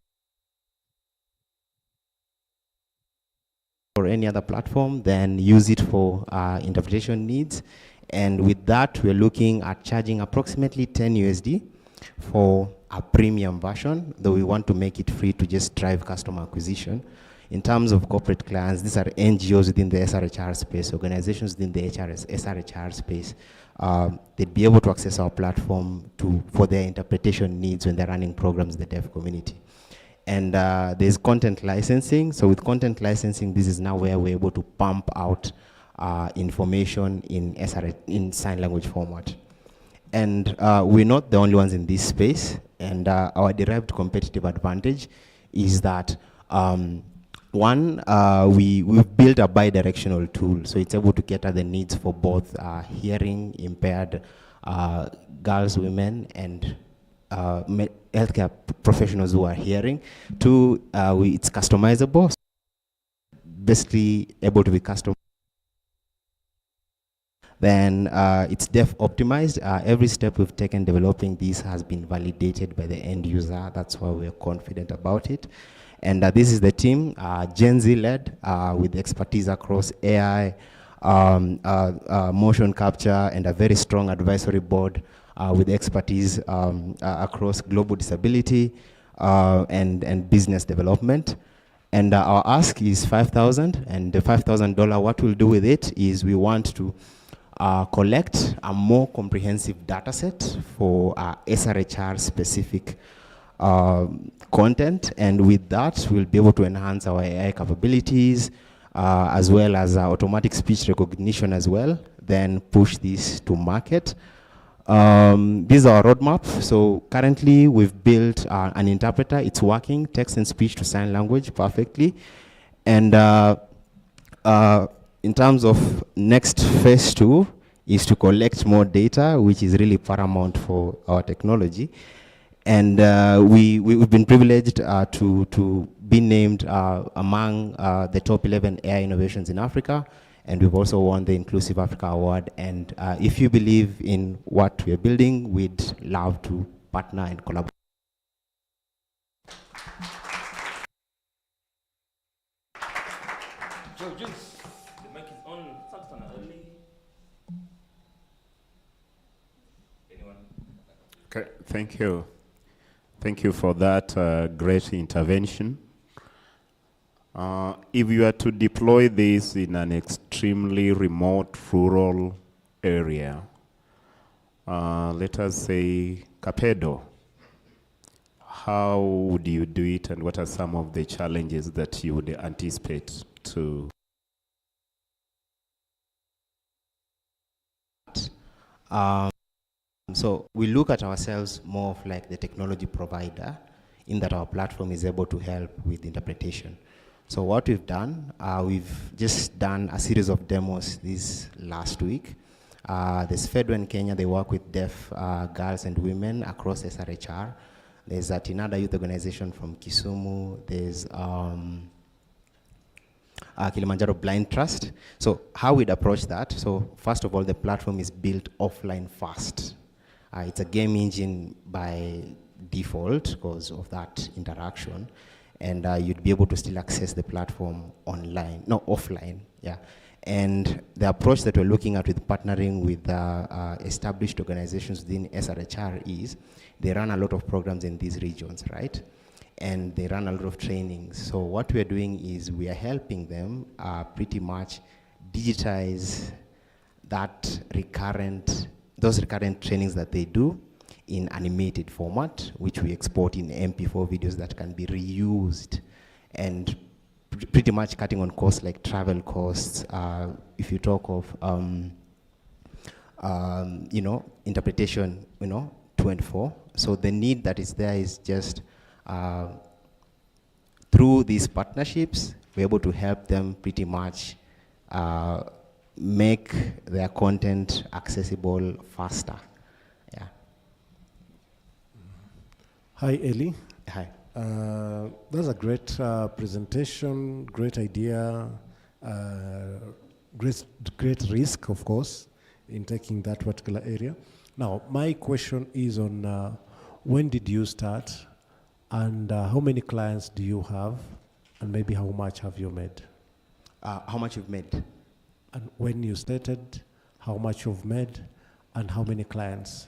or any other platform, then use it for interpretation needs. And with that, we're looking at charging approximately 10 USD for a premium version, though we want to make it free to just drive customer acquisition. In terms of corporate clients, these are NGOs within the SRHR space, organizations within the SRHR space. They'd be able to access our platform for their interpretation needs when they're running programs in the deaf community. And there's content licensing. So with content licensing, this is now where we're able to pump out information in sign language format. And we're not the only ones in this space. And our derived competitive advantage is that one, we've built a bi-directional tool, so it's able to cater the needs for both hearing impaired girls, women, and healthcare professionals who are hearing. Two, it's customizable, so basically able to be customized. Then it's deaf optimized. Every step we've taken developing this has been validated by the end user. That's why we're confident about it. And this is the team, Gen Z led, with expertise across AI, motion capture, and a very strong advisory board with expertise across global disability and business development. And our ask is $5,000, and the $5,000, what we'll do with it is we want to collect a more comprehensive data set for SRHR specific content, and with that we'll be able to enhance our AI capabilities, as well as automatic speech recognition as well, then push this to market. This is our roadmap. So currently we've built an interpreter. It's working, text and speech to sign language perfectly. And in terms of next phase 2 is to collect more data, which is really paramount for our technology. And we've been privileged to be named among the top 11 AI innovations in Africa. And we've also won the Inclusive Africa Award. And if you believe in what we're building, we'd love to partner and collaborate. The mic is on. Early. Anyone? Okay, thank you. Thank you for that great intervention. If you are to deploy this in an extremely remote rural area, let us say Kapedo, how would you do it, and what are some of the challenges that you would anticipate to? So we look at ourselves more of like the technology provider, in that our platform is able to help with interpretation. So what we've done, we've just done a series of demos this last week. There's FEDWA in Kenya, they work with deaf girls and women across SRHR. There's a Tinada Youth Organization from Kisumu. There's Kilimanjaro Blind Trust. So how we'd approach that, so first of all, the platform is built offline first. It's a game engine by default because of that interaction. And you'd be able to still access the platform online, no, offline, yeah. And the approach that we're looking at with partnering with established organizations within SRHR is they run a lot of programs in these regions, right? And they run a lot of trainings. So what we're doing is we are helping them pretty much digitize those recurrent trainings that they do in animated format, which we export in MP4 videos that can be reused, and pretty much cutting on costs like travel costs. If you talk of, interpretation, 2 and 4. So the need that is there is just through these partnerships, we're able to help them pretty much make their content accessible faster. Yeah. Hi, Eli. Hi. That's a great presentation, great idea, great risk, of course, in taking that particular area. Now, my question is on when did you start, and how many clients do you have, and maybe how much have you made? How much you've made? And when you started, how much you've made, and how many clients?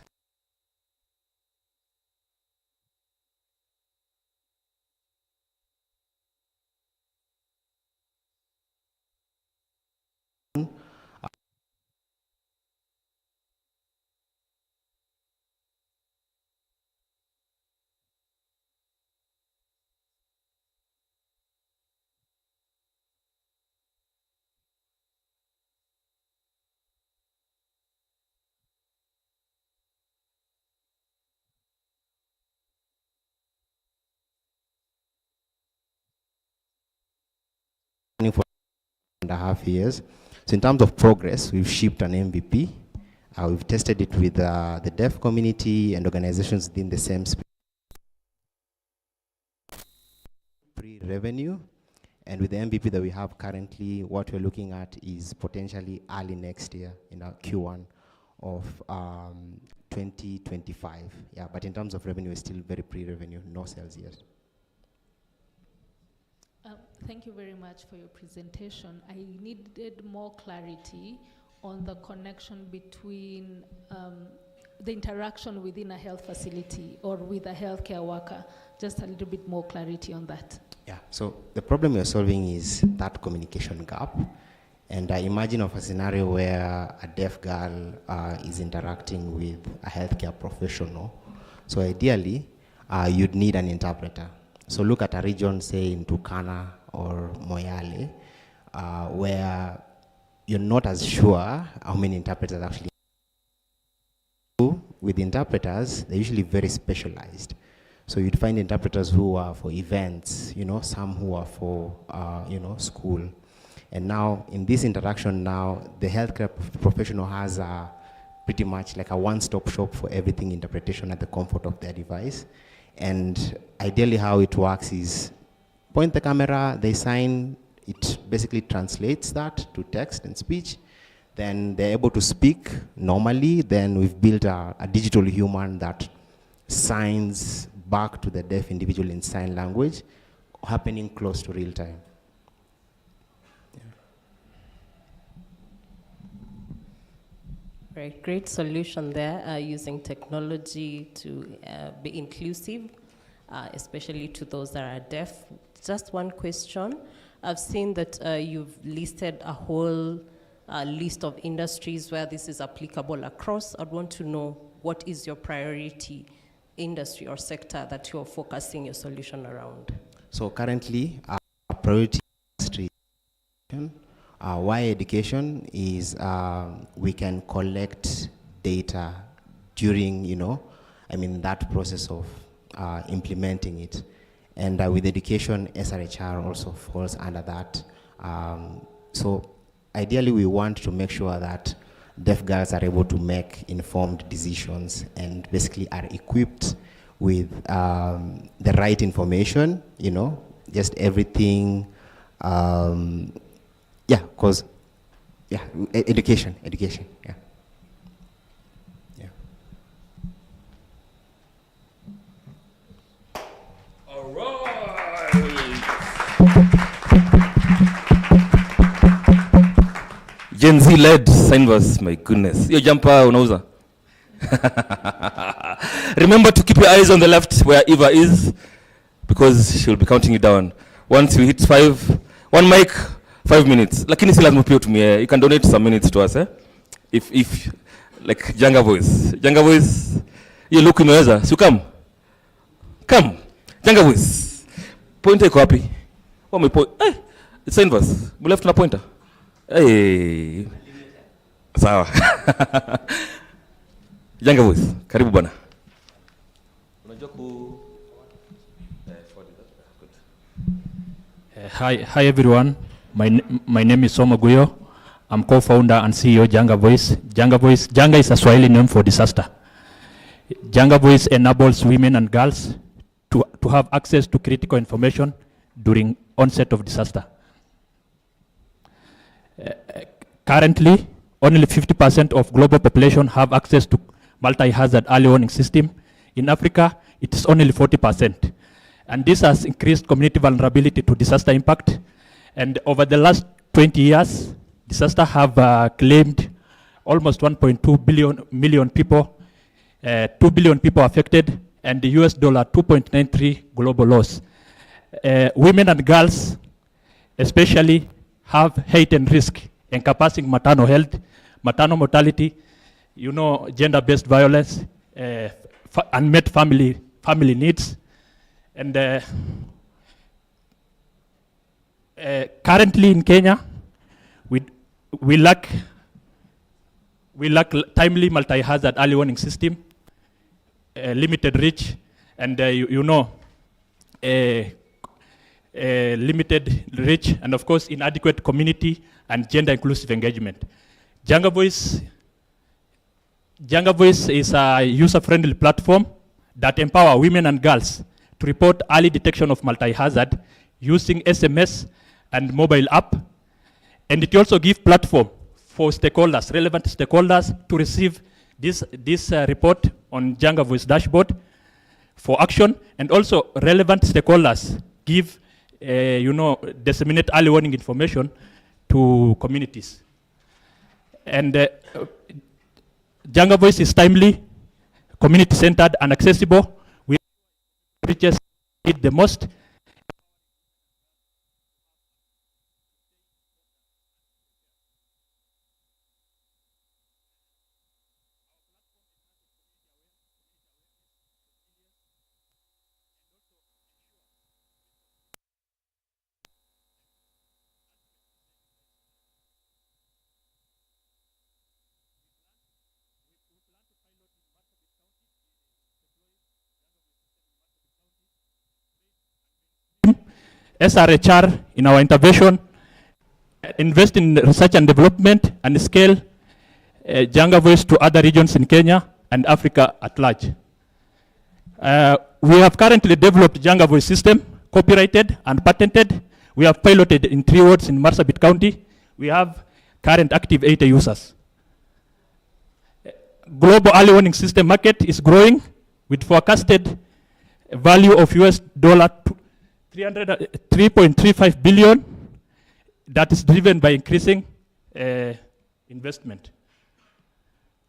For 1.5 years. So in terms of progress, we've shipped an MVP. We've tested it with the deaf community and organizations within the same space. Pre-revenue, and with the MVP that we have currently, what we're looking at is potentially early next year, in our Q1 of 2025. Yeah, but in terms of revenue, it's still very pre-revenue, no sales yet. Thank you very much for your presentation. I needed more clarity on the connection between the interaction within a health facility or with a healthcare worker. Just a little bit more clarity on that. Yeah, so the problem we're solving is that communication gap. And I imagine of a scenario where a deaf girl is interacting with a healthcare professional. So ideally, you'd need an interpreter. So look at a region, say in Turkana or Moyale. where you're not as sure how many interpreters actually. With interpreters, they're usually very specialized. So you'd find interpreters who are for events, some who are for, school. And now, in this interaction now, the healthcare professional has pretty much like a one-stop shop for everything interpretation at the comfort of their device. And ideally how it works is, point the camera, they sign, it basically translates that to text and speech. Then they're able to speak normally. Then we've built a digital human that signs back to the deaf individual in sign language, happening close to real time. Right, great solution there, using technology to be inclusive, especially to those that are deaf. Just one question. I've seen that you've listed a whole list of industries where this is applicable across. I'd want to know, what is your priority industry or sector that you're focusing your solution around? So currently, our priority industry, why education is we can collect data during, that process of implementing it. And with education, SRHR also falls under that. So ideally, we want to make sure that deaf girls are able to make informed decisions and basically are equipped with the right information, just everything. Education, yeah. All right. Gen Z led Signverse, my goodness. Yo jumper unauza. Remember to keep your eyes on the left where Eva is, because she'll be counting you down. Once you hit 5, one mic, 5 minutes. Lakini si lazima pia utumie. You can donate some minutes to us, eh? If like Janga Voice. Janga Voice, you look unaweza. So come. Janga Voice. Pointer iko wapi? It's Signverse. Left na pointer. Hey. Sawa. Janga Voice. Karibu bwana. Unajua ku Hi everyone. My name is Soma Guyo. I'm co-founder and CEO Janga Voice. Janga is a Swahili name for disaster. Janga Voice enables women and girls to have access to critical information during onset of disaster. Currently, only 50% of global population have access to multi-hazard early warning system. In Africa, it is only 40%. And this has increased community vulnerability to disaster impact. And over the last 20 years, disaster have claimed almost 1.2 million people, 2 billion people affected, and the US dollar 2.93 global loss. Women and girls especially have heightened risk encompassing maternal health, maternal mortality, gender-based violence, unmet family needs. And currently in Kenya, we lack timely multi-hazard early warning system, limited reach, and limited reach, and of course inadequate community and gender inclusive engagement. Janga Voice is a user-friendly platform that empower women and girls to report early detection of multi-hazard using SMS and mobile app. And it also gives platform for stakeholders, relevant stakeholders, to receive this report on Janga Voice dashboard for action, and also relevant stakeholders give, disseminate early warning information to communities. And Janga Voice is timely, community-centered, and accessible. We reaches it the most. SRHR in our intervention, invest in research and development, and scale Janga Voice to other regions in Kenya and Africa at large. We have currently developed Janga Voice system, copyrighted and patented. We have piloted in 3 wards in Marsabit County. We have current active 80 users. Global early warning system market is growing with forecasted value of $3.35 billion. That is driven by increasing investment.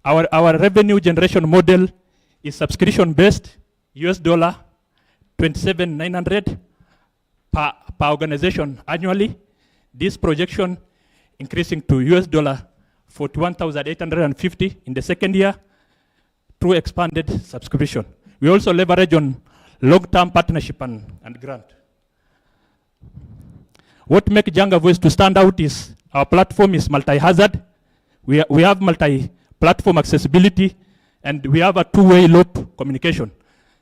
Our revenue generation model is subscription-based, $27,900 per organization annually. This projection increasing to $41,850 in the second year through expanded subscription. We also leverage on long-term partnership and grant. What makes Janga Voice to stand out is our platform is multi-hazard. We have multi-platform accessibility, and we have a two-way loop communication.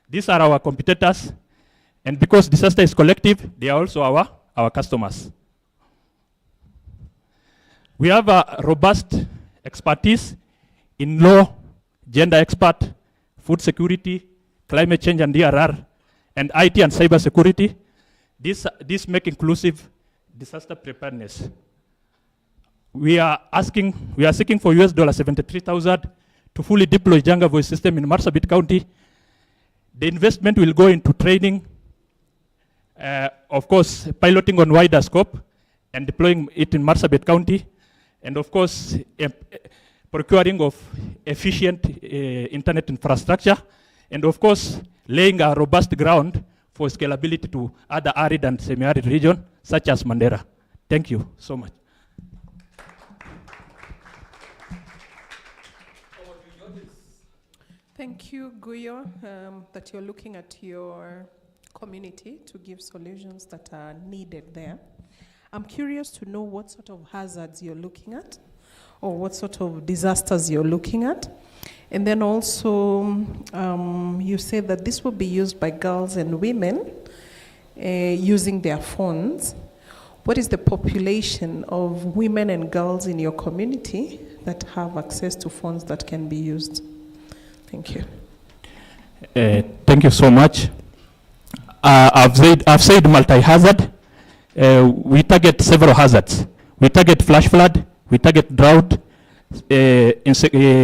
These are our competitors, and because disaster is collective, they are also our customers. We have a robust expertise in law, gender expert, food security, climate change and DRR, and IT and cyber security. This make inclusive disaster preparedness. We are seeking for $73,000 to fully deploy Janga Voice system in Marsabit County. The investment will go into training, of course, piloting on wider scope and deploying it in Marsabit County, and of course, procuring of efficient internet infrastructure, and of course, laying a robust ground for scalability to other arid and semi-arid regions, such as Mandera. Thank you so much. Thank you, Guyo, that you're looking at your community to give solutions that are needed there. I'm curious to know what sort of hazards you're looking at, or what sort of disasters you're looking at. And then also, you said that this will be used by girls and women using their phones. What is the population of women and girls in your community that have access to phones that can be used? Thank you. Thank you so much. I've said multi-hazard. We target several hazards. We target flash flood. We target drought,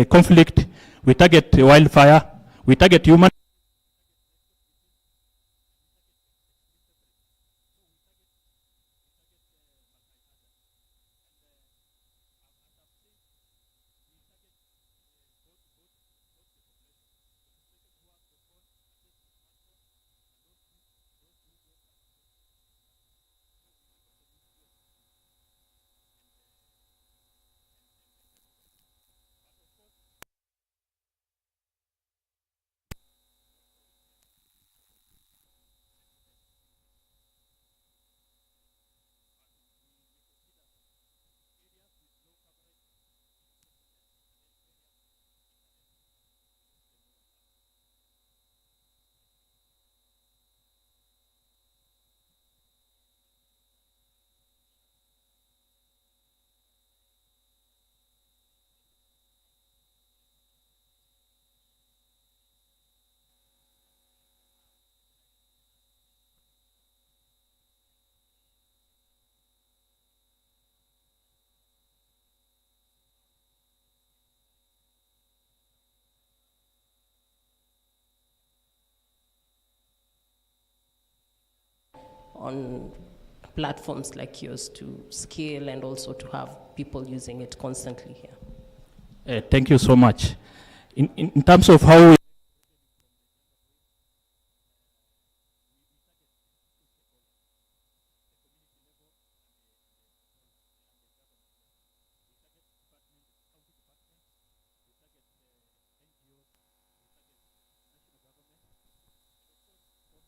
conflict. We target wildfire. We target human. On platforms like yours to scale and also to have people using it constantly here. Thank you so much. In terms of how we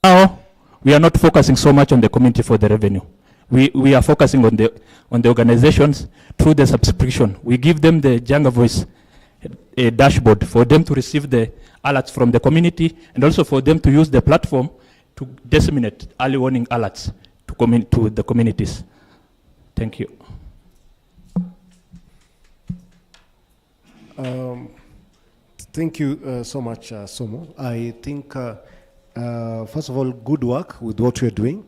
now, we are not focusing so much on the community for the revenue. We are focusing on the organizations through the subscription. We give them the Janga Voice dashboard for them to receive the alerts from the community, and also for them to use the platform to disseminate early warning alerts to to the communities. Thank you. Thank you so much, Somo. I think, first of all, good work with what you're doing.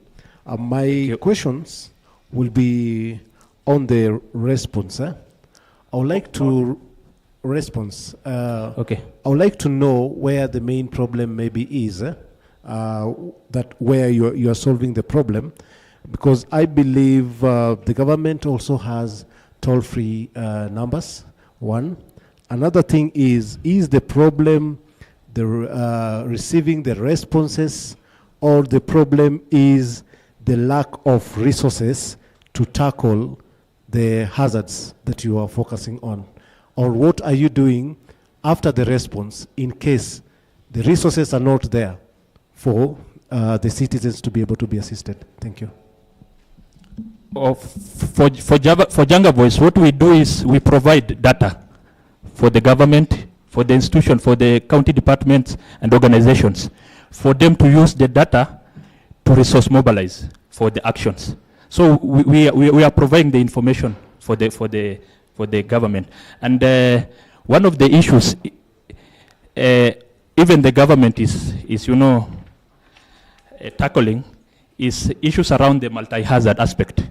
My questions will be on the response. I would like to Okay. I would like to know where the main problem maybe is, that where you are solving the problem, because I believe the government also has toll-free numbers. One. Another thing is the problem the receiving the responses, or the problem is the lack of resources to tackle the hazards that you are focusing on? Or what are you doing after the response in case the resources are not there for the citizens to be able to be assisted? Thank you. For Janga Voice, what we do is we provide data for the government, for the institution, for the county departments and organizations, for them to use the data to resource mobilize for the actions. So we are providing the information for the government. And one of the issues, even the government is tackling, is issues around the multi-hazard aspect.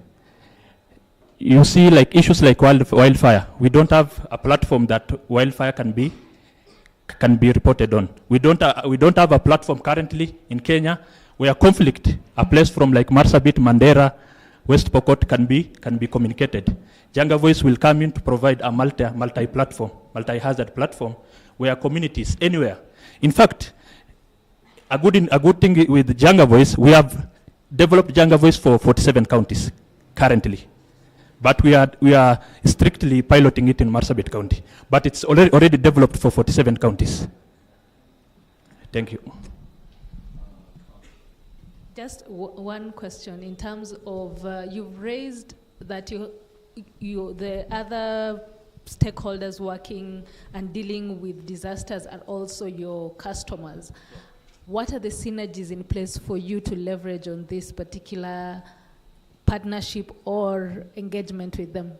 You see, like issues like wildfire. We don't have a platform that wildfire can be reported on. We don't have a platform currently in Kenya where conflict, a place from like Marsabit, Mandera, West Pokot can be communicated. Janga Voice will come in to provide a multi-platform, multi-hazard platform where communities anywhere. In fact, a good thing with Janga Voice, we have developed Janga Voice for 47 counties currently. But we are strictly piloting it in Marsabit County. But it's already developed for 47 counties. Thank you. Just one question in terms of you've raised that the other stakeholders working and dealing with disasters are also your customers. What are the synergies in place for you to leverage on this particular partnership or engagement with them?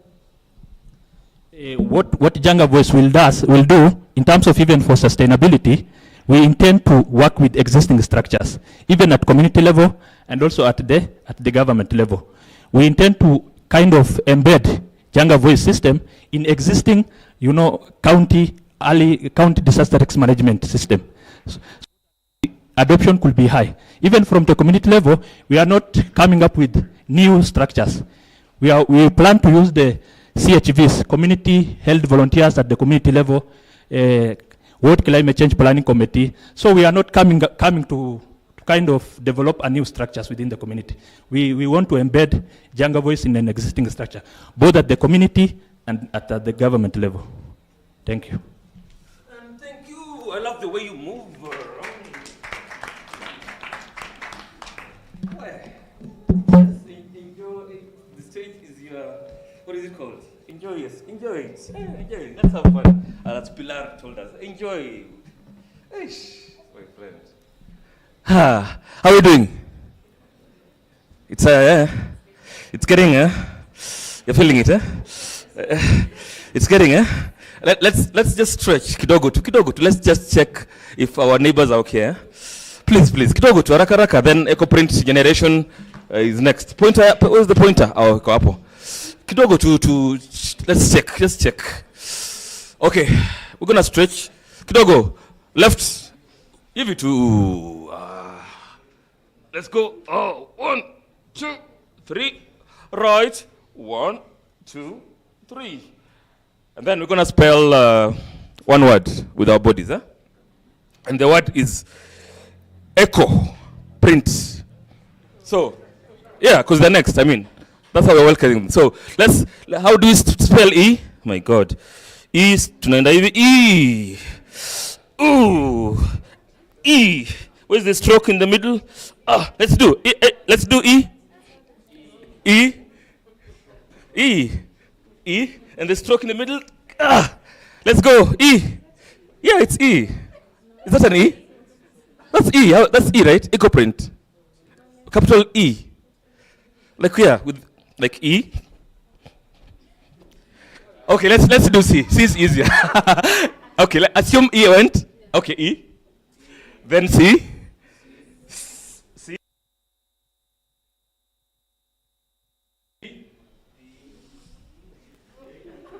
What Janga Voice will do in terms of even for sustainability, we intend to work with existing structures, even at community level and also at the government level. We intend to kind of embed Janga Voice system in existing, county disaster risk management system. So adoption could be high. Even from the community level, we are not coming up with new structures. We plan to use the CHVs, community held volunteers at the community level, World Climate Change Planning Committee. So we are not coming to kind of develop a new structures within the community. We want to embed Janga Voice in an existing structure, both at the community and at the government level. Thank you. Thank you. I love the way you move. Enjoy. The stage is your, what is it called? Enjoy it. Enjoy it. Enjoy it. Let's have fun. As Pilar told us, enjoy. Eish, my friend. How are you doing? It's getting, you're feeling it, it's getting, Let's just stretch kidogo tu. Let's just check if our neighbors are okay. Please, kidogo tu, haraka. Then EcoPrint generation is next. Pointer, where's the pointer? Oh, hapo. Kidogo tu, let's check. Okay, we're gonna stretch. Kidogo, left. Give it to. Let's go. 1, 2, 3. Right. 1, 2, 3. And then we're gonna spell one word with our bodies, and the word is EcoPrint. So, yeah, because the next. That's how we're welcoming. So how do you spell E? My God, E tunaenda hivi. E. Ooh. E. Where's the stroke in the middle? Let's do E. Let's do E. E. E. E. And the stroke in the middle. Let's go. E. Yeah, it's E. Is that an E? That's E. That's E, right? EcoPrint. Capital E. Like here, with like E. Okay, let's do C. C is easier. Okay, assume E went. Okay, E. Then C. C.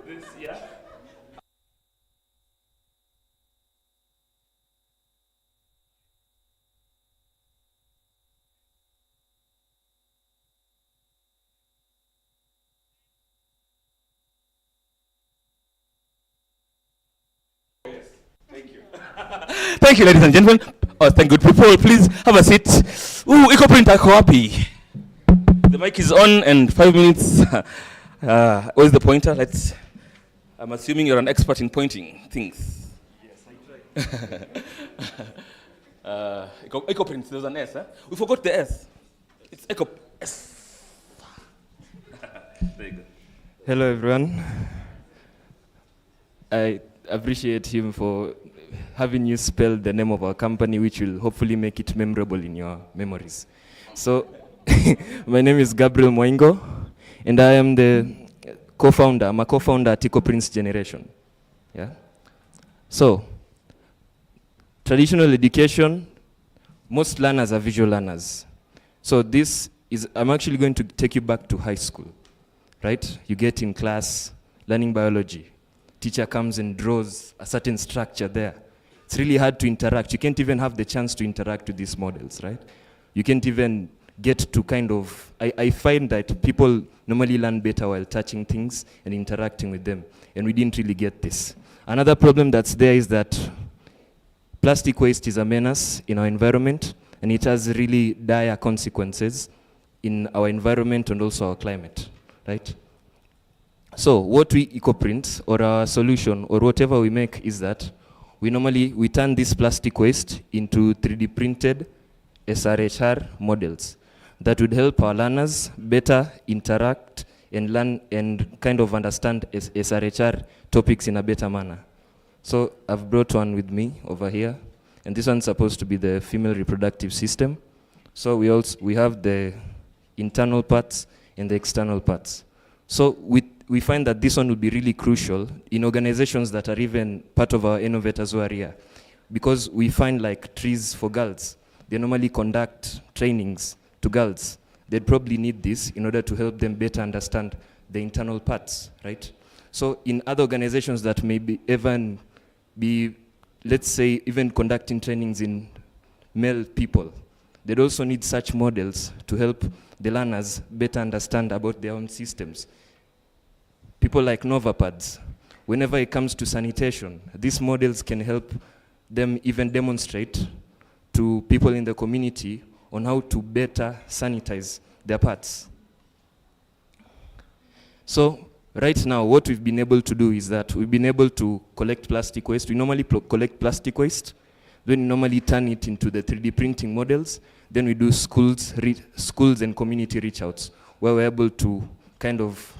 This, yeah. Thank you, ladies and gentlemen. Oh, thank good people. Please have a seat. Ooh, EcoPrint ako wapi? The mic is on and 5 minutes. Where's the pointer? I'm assuming you're an expert in pointing things. Yes, I try. EcoPrint, there's an S, huh? We forgot the S. It's Eco S. There you go. Hello, everyone. I appreciate him for having you spell the name of our company, which will hopefully make it memorable in your memories. So, my name is Gabriel Moingo, and I am the co-founder. I'm a co-founder at EcoPrints Generation. Yeah. So, traditional education, most learners are visual learners. So I'm actually going to take you back to high school, right? You get in class, learning biology. Teacher comes and draws a certain structure there. It's really hard to interact. You can't even have the chance to interact with these models, right? You can't even get to I find that people normally learn better while touching things and interacting with them, and we didn't really get this. Another problem that's there is that plastic waste is a menace in our environment, and it has really dire consequences in our environment and also our climate, right? So what we EcoPrint, or our solution, or whatever we make, is that we turn this plastic waste into 3D printed SRHR models that would help our learners better interact and learn and kind of understand SRHR topics in a better manner. So I've brought one with me over here, and this one's supposed to be the female reproductive system. So we have the internal parts and the external parts. So we find that this one would be really crucial in organizations that are even part of our innovators who are here. Because we find like trees for girls, they normally conduct trainings to girls. They'd probably need this in order to help them better understand the internal parts, right? So in other organizations that may be let's say, even conducting trainings in male people, they'd also need such models to help the learners better understand about their own systems. People like NovaPads, whenever it comes to sanitation, these models can help them even demonstrate to people in the community on how to better sanitize their parts. So right now, what we've been able to do is that we've been able to collect plastic waste. We normally collect plastic waste, then we normally turn it into the 3D printing models. Then we do schools and community reach outs, where we're able to kind of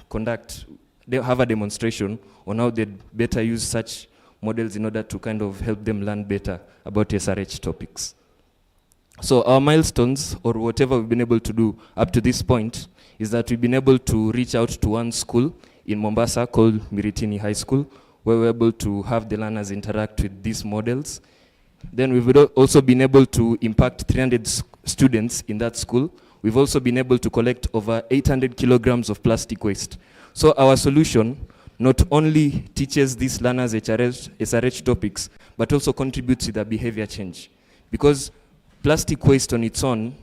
have a demonstration on how they better use such models in order to kind of help them learn better about SRH topics. So our milestones, or whatever we've been able to do up to this point, is that we've been able to reach out to one school in Mombasa called Miritini High School, where we're able to have the learners interact with these models. Then we've also been able to impact 300 students in that school. We've also been able to collect over 800 kilograms of plastic waste. So our solution not only teaches these learners SRH topics, but also contributes to their behavior change. Because plastic waste on its own,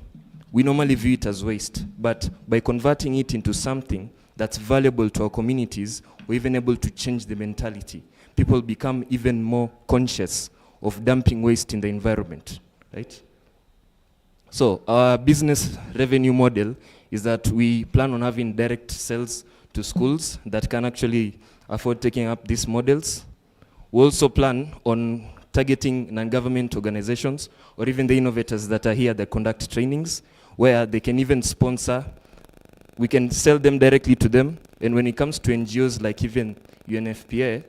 we normally view it as waste, but by converting it into something that's valuable to our communities, we're even able to change the mentality. People become even more conscious of dumping waste in the environment, right? So our business revenue model is that we plan on having direct sales to schools that can actually afford taking up these models. We also plan on targeting non-government organizations or even the innovators that are here that conduct trainings, where they can even sponsor. We can sell them directly to them. And when it comes to NGOs like even UNFPA,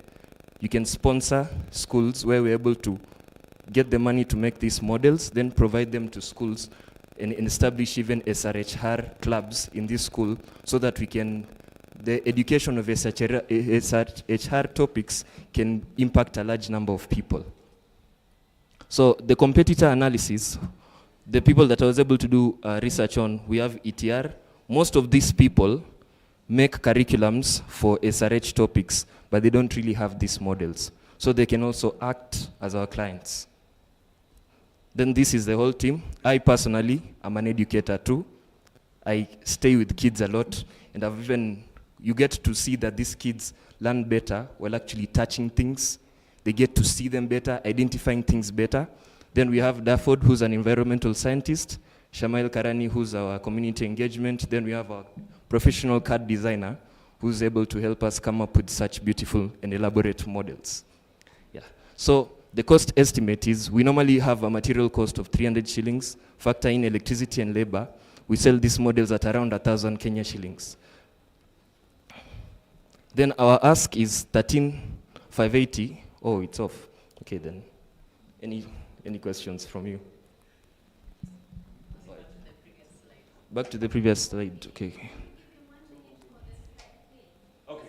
you can sponsor schools where we're able to get the money to make these models, then provide them to schools and establish even SRHR clubs in this school so that the education of SRHR topics can impact a large number of people. So the competitor analysis, the people that I was able to do research on, we have ETR. Most of these people make curriculums for SRH topics, but they don't really have these models. So they can also act as our clients. Then this is the whole team. I personally am an educator too. I stay with kids a lot, and you get to see that these kids learn better while actually touching things. They get to see them better, identifying things better. Then we have Dafford, who's an environmental scientist, Shamail Karani, who's our community engagement. Then we have our professional CAD designer, who's able to help us come up with such beautiful and elaborate models. Yeah. So the cost estimate is, we normally have a material cost of 300 shillings, factor in electricity and labor. We sell these models at around 1,000 Kenya shillings. Then our ask is 13,580. Oh, it's off. Okay, then. Any questions from you? Back to the previous slide. Okay. Okay.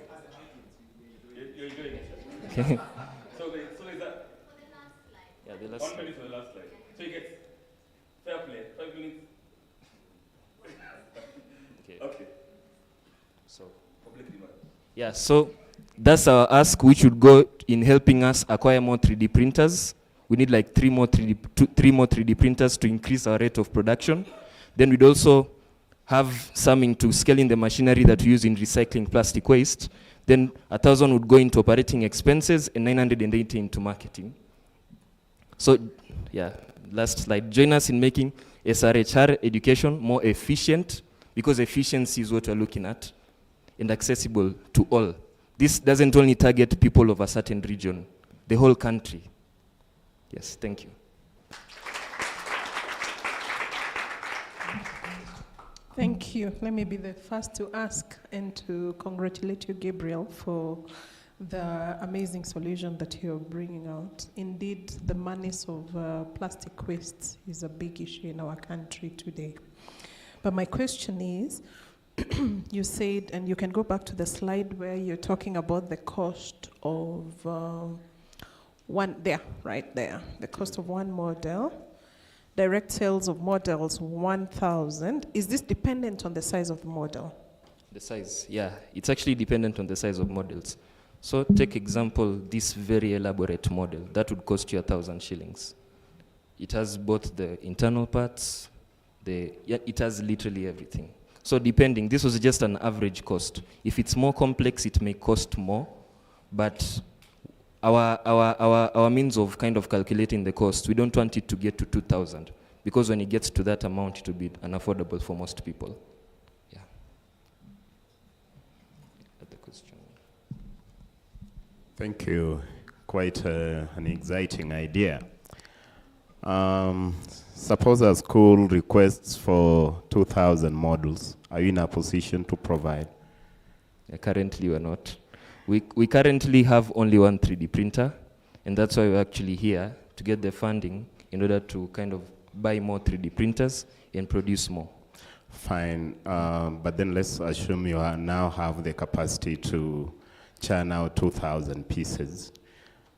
You're doing it. Okay. So is that? Yeah, the last 1 slide. minute for the last slide. So you get fair play, 5 minutes. Okay. So public demand. yeah, so that's our ask, which would go in helping us acquire more 3D printers. We need like three more 3D printers to increase our rate of production. Then we'd also have some into scaling the machinery that we use in recycling plastic waste. Then 1,000 would go into operating expenses and 980 into marketing. So yeah, last slide. Join us in making SRHR education more efficient, because efficiency is what we're looking at, and accessible to all. This doesn't only target people of a certain region, the whole country. Yes, thank you. Thank you. Let me be the first to ask and to congratulate you, Gabriel, for the amazing solution that you're bringing out. Indeed, the menace of plastic waste is a big issue in our country today. But my question is, you said, and you can go back to the slide where you're talking about the cost of the cost of one model, direct sales of models 1,000. Is this dependent on the size of the model? The size, yeah, it's actually dependent on the size of models. So take example, this very elaborate model, that would cost you 1,000 shillings. It has both the internal parts, it has literally everything. So depending, this was just an average cost. If it's more complex, it may cost more, but our means of kind of calculating the cost, we don't want it to get to 2,000, because when it gets to that amount, it will be unaffordable for most people. Yeah. Other question. Thank you. Quite an exciting idea. Suppose a school requests for 2,000 models. Are you in a position to provide? Currently, we're not. We currently have only one 3D printer, and that's why we're actually here, to get the funding in order to kind of buy more 3D printers and produce more. Fine, but then let's assume you now have the capacity to churn out 2,000 pieces.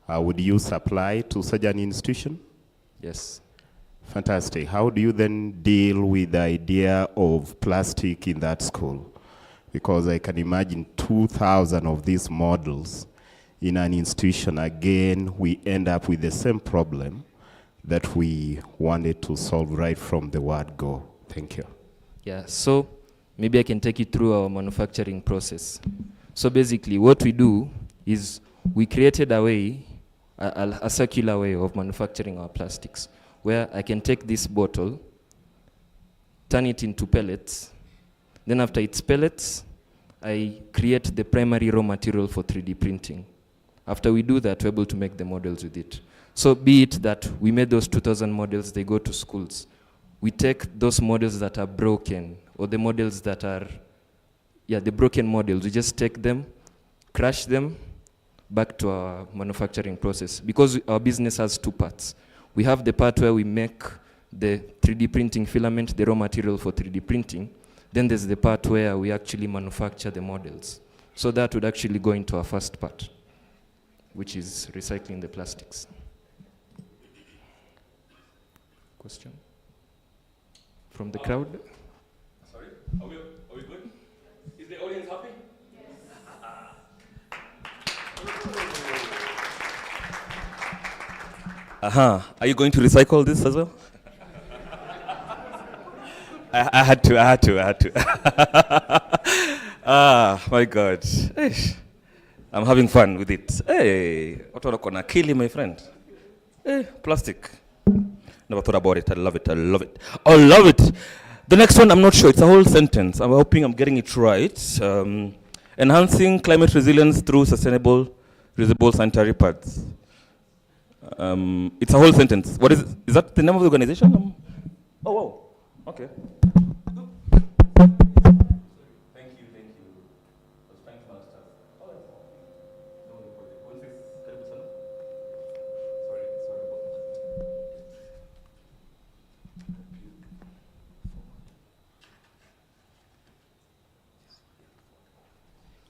Would you supply to such an institution? Yes. Fantastic. How do you then deal with the idea of plastic in that school? Because I can imagine 2,000 of these models in an institution. Again, we end up with the same problem that we wanted to solve right from the word go. Thank you. Yeah, so maybe I can take you through our manufacturing process. So basically what we do is we created a way, a circular way of manufacturing our plastics, where I can take this bottle, turn it into pellets, then after it's pellets, I create the primary raw material for 3D printing. After we do that, we're able to make the models with it. So be it that we made those 2,000 models, they go to schools. We take those models that are broken, or the models that are, the broken models, we just take them, crush them, back to our manufacturing process. Because our business has two parts. We have the part where we make the 3D printing filament, the raw material for 3D printing. Then there's the part where we actually manufacture the models. So that would actually go into our first part, which is recycling the plastics. Question? From the crowd? Sorry, are we good? Is the audience happy? Yes. Are you going to recycle this as well? I had to. My God. Eish. I'm having fun with it. Hey, what are you killing, my friend? Hey, plastic. Never thought about it. I love it. The next one, I'm not sure. It's a whole sentence. I'm hoping I'm getting it right. Enhancing climate resilience through sustainable, reusable sanitary pads. It's a whole sentence. What is it? Is that the name of the organization? Oh, wow. Okay. Thank you. I was trying to understand.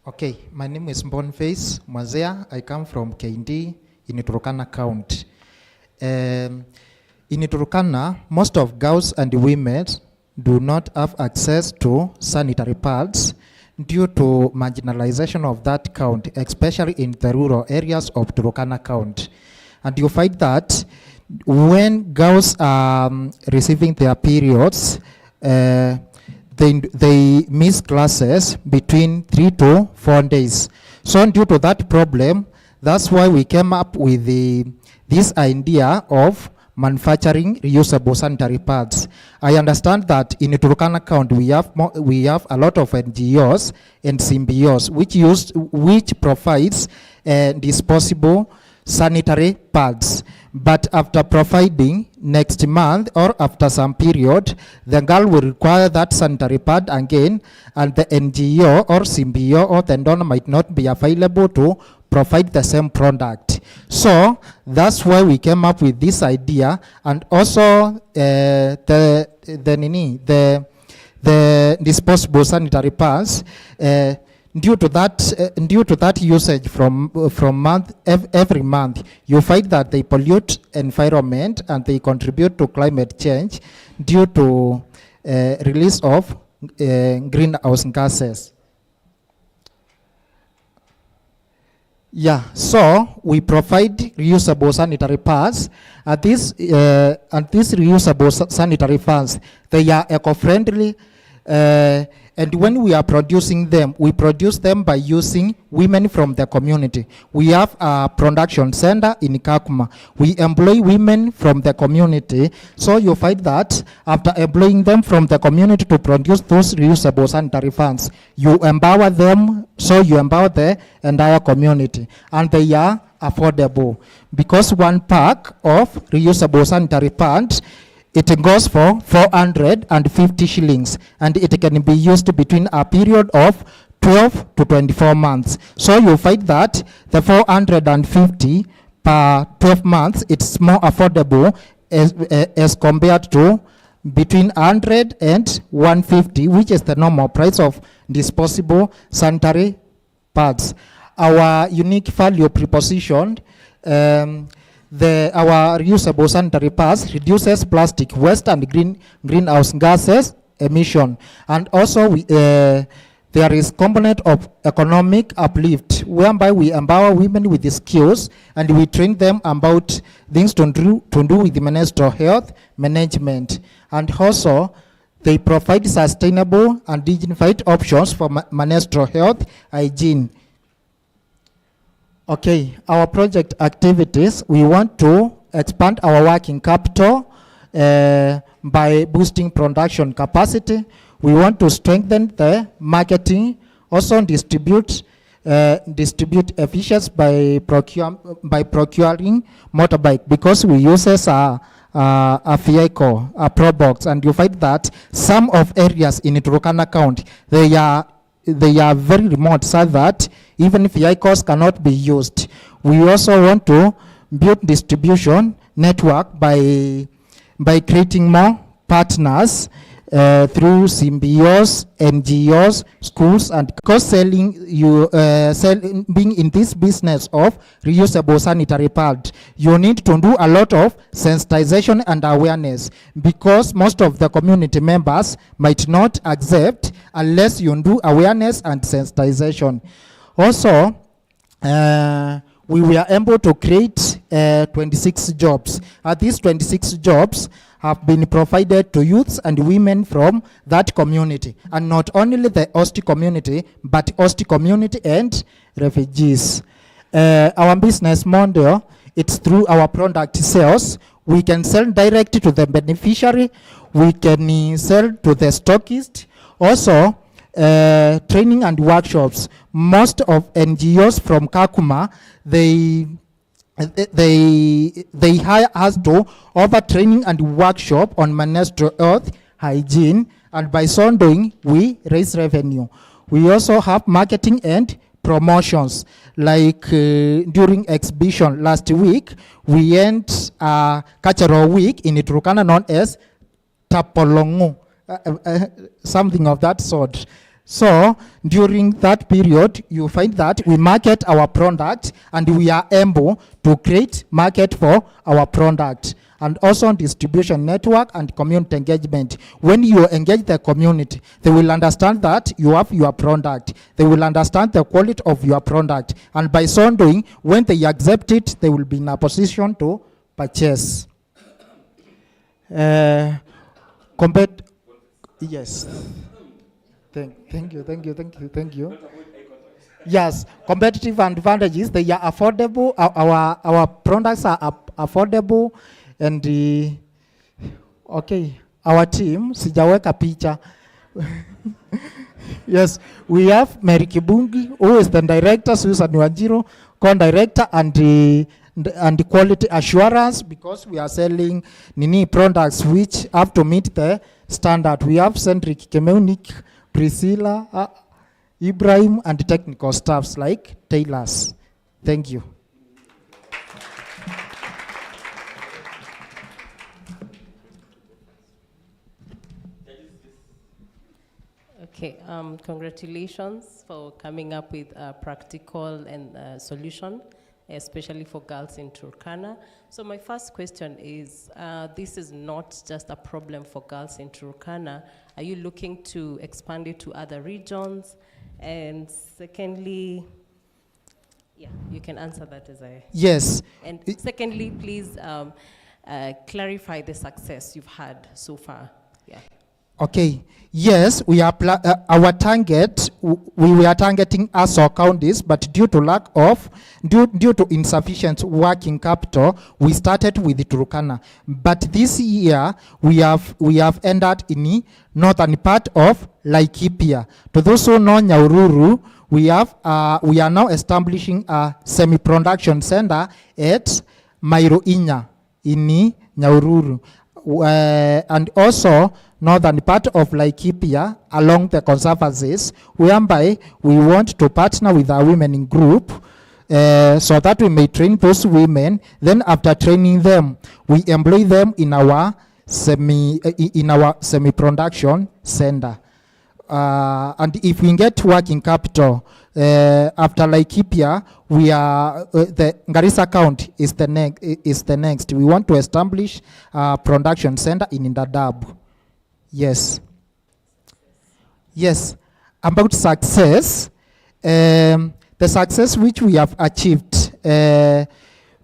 Okay, my name is Boniface Mwazea. I come from KND in Turkana County. In Turkana, most of girls and women do not have access to sanitary pads due to marginalization of that county, especially in the rural areas of Turkana County. And you find that when girls are receiving their periods, they miss classes between 3 to 4 days. So due to that problem, that's why we came up with this idea of manufacturing reusable sanitary pads. I understand that in Turkana County we have a lot of NGOs and CBOs which provides disposable sanitary pads. But after providing next month or after some period, the girl will require that sanitary pad again, and the NGO or CBO or the donor might not be available to provide the same product. So that's why we came up with this idea, and also the disposable sanitary pads. Due to that usage from every month, you find that they pollute environment and they contribute to climate change due to release of greenhouse gases. Yeah, so we provide reusable sanitary pads. These reusable sanitary pads, they are eco-friendly. And when we are producing them, we produce them by using women from the community. We have a production center in Kakuma. We employ women from the community. So you find that after employing them from the community to produce those reusable sanitary pads, you empower them, so you empower the entire community. And they are affordable. Because one pack of reusable sanitary pads, it goes for 450 shillings, and it can be used between a period of 12 to 24 months. So you find that the 450 per 12 months, it's more affordable as compared to between 100 and 150, which is the normal price of disposable sanitary pads. Our unique value proposition, our reusable sanitary pads reduces plastic waste and greenhouse gases emission. And also there is component of economic uplift, whereby we empower women with the skills and we train them about things to do with the menstrual health management. And also they provide sustainable and dignified options for menstrual health hygiene. Okay, our project activities, we want to expand our working capital by boosting production capacity. We want to strengthen the marketing, also distribute efficiency by procuring motorbike, because we use a vehicle, a Probox, and you find that some of areas in Turkana County, they are very remote, so that even vehicles cannot be used. We also want to build distribution network by by creating more partners through symbios, NGOs, schools, and being in this business of reusable sanitary pad, you need to do a lot of sensitization and awareness, because most of the community members might not accept unless you do awareness and sensitization. Also, we were able to create 26 jobs. These 26 jobs have been provided to youths and women from that community, and not only the Osti community, but Osti community and refugees. Our business model, it's through our product sales. We can sell directly to the beneficiary, we can sell to the stockist. Also, training and workshops. Most of NGOs from Kakuma, they hire us to offer training and workshop on menstrual health, hygiene, and by so doing, we raise revenue. We also have marketing and promotions, like during exhibition last week, we end cultural week in Turkana known as Tapolongo, something of that sort. So during that period, you find that we market our product and we are able to create market for our product, and also distribution network and community engagement. When you engage the community, they will understand that you have your product. They will understand the quality of your product, and by so doing, when they accept it, they will be in a position to purchase. Yes. Thank you. Yes, competitive advantages, they are affordable. Our products are affordable, and okay, our team, sijaweka picha. Yes, we have Mary Kibungi, who is the director, Susan Wanjiru, co-director, and the quality assurance, because we are selling products which have to meet the standard. We have Cedric Kemeunik, Priscilla, Ibrahim, and technical staffs like tailors. Thank you. Okay, congratulations for coming up with a practical and solution, especially for girls in Turkana. So my first question is, this is not just a problem for girls in Turkana. Are you looking to expand it to other regions? And secondly, yeah, you can answer that as I... Yes. And secondly, please clarify the success you've had so far. Yeah. Okay. Yes, we are our target. We were targeting ASO counties, but due to insufficient working capital, we started with Turkana. But this year we have ended in the northern part of Laikipia. To those who know Nyahururu, we are now establishing a semi-production center at Mairoinya in Nyahururu. And also northern part of Laikipia along the conservancies, whereby we want to partner with our women in group so that we may train those women. Then after training them, we employ them in our semi-production center. And if we get working capital after Laikipia, we are the Garissa County is the next. We want to establish a production center in Dadaab. Yes. Yes. About success, the success which we have achieved.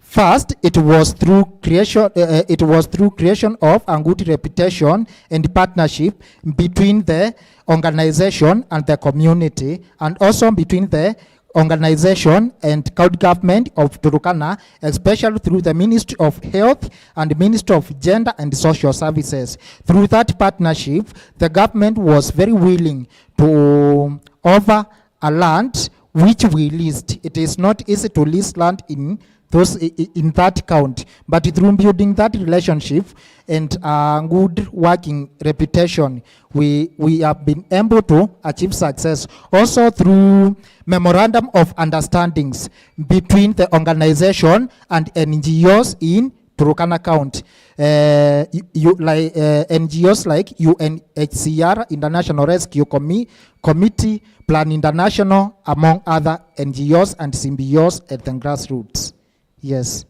First, it was through creation of a good reputation and partnership between the organization and the community, and also between the organization and county government of Turkana, especially through the Ministry of Health and Ministry of Gender and Social Services. Through that partnership, the government was very willing to offer a land which we leased. It is not easy to lease land in that count, but through building that relationship and a good working reputation, we have been able to achieve success. Also through memorandum of understandings between the organization and NGOs in Turkana County. Like NGOs like UNHCR, International Rescue Committee, Plan International, among other NGOs and symbiotes at the grassroots. Yes.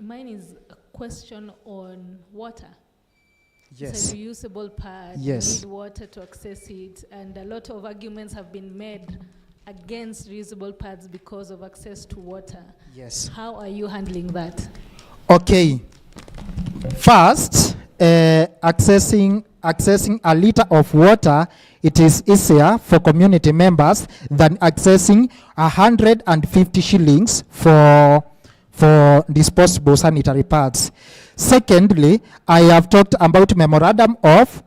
Mine is a question on water. Yes. It's a reusable pad. Yes. You need water to access it, and a lot of arguments have been made against reusable pads because of access to water. Yes. How are you handling that? Okay. First, accessing a liter of water, it is easier for community members than accessing 150 shillings for disposable sanitary pads. Secondly, I have talked about memorandum of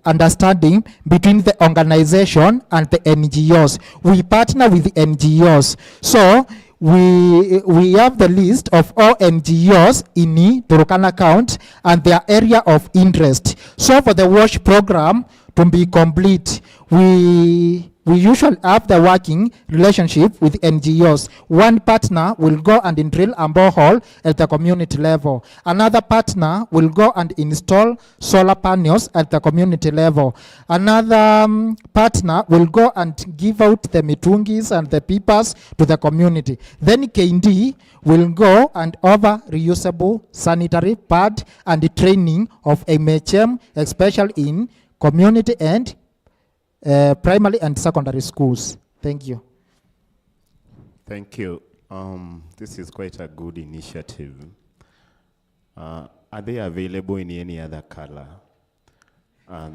understanding between the organization and the NGOs. We partner with the NGOs. So we have the list of all NGOs in Turkana County and their area of interest. So for the WASH program to be complete, we usually have the working relationship with NGOs. One partner will go and drill a borehole at the community level. Another partner will go and install solar panels at the community level. Another partner will go and give out the mitungis and the pipas to the community. Then KND will go and offer reusable sanitary pad and the training of MHM, especially in community and primary and secondary schools. Thank you. Thank you. This is quite a good initiative. Are they available in any other color? Are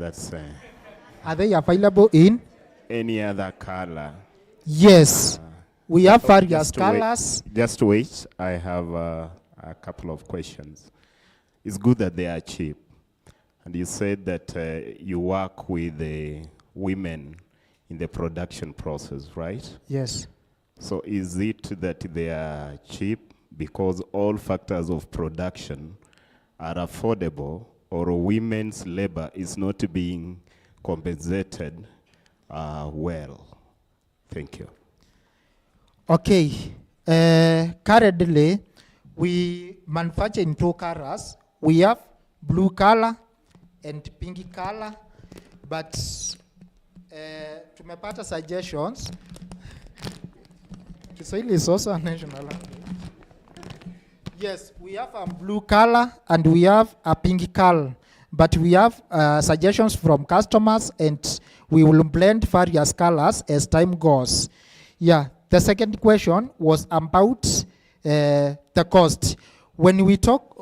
they available in any other color? Yes. We have various just colors. Just wait. I have a couple of questions. It's good that they are cheap. And you said that you work with the women in the production process, right? Yes. So is it that they are cheap because all factors of production are affordable, or women's labor is not being compensated well? Thank you. Okay. Currently, we manufacture in two colors. We have blue color and pink color, but tumepata suggestions. Kiswahili is also a national language. Yes, we have a blue color and we have a pink color, but we have suggestions from customers and we will blend various colors as time goes. Yeah, the second question was about the cost. When we talk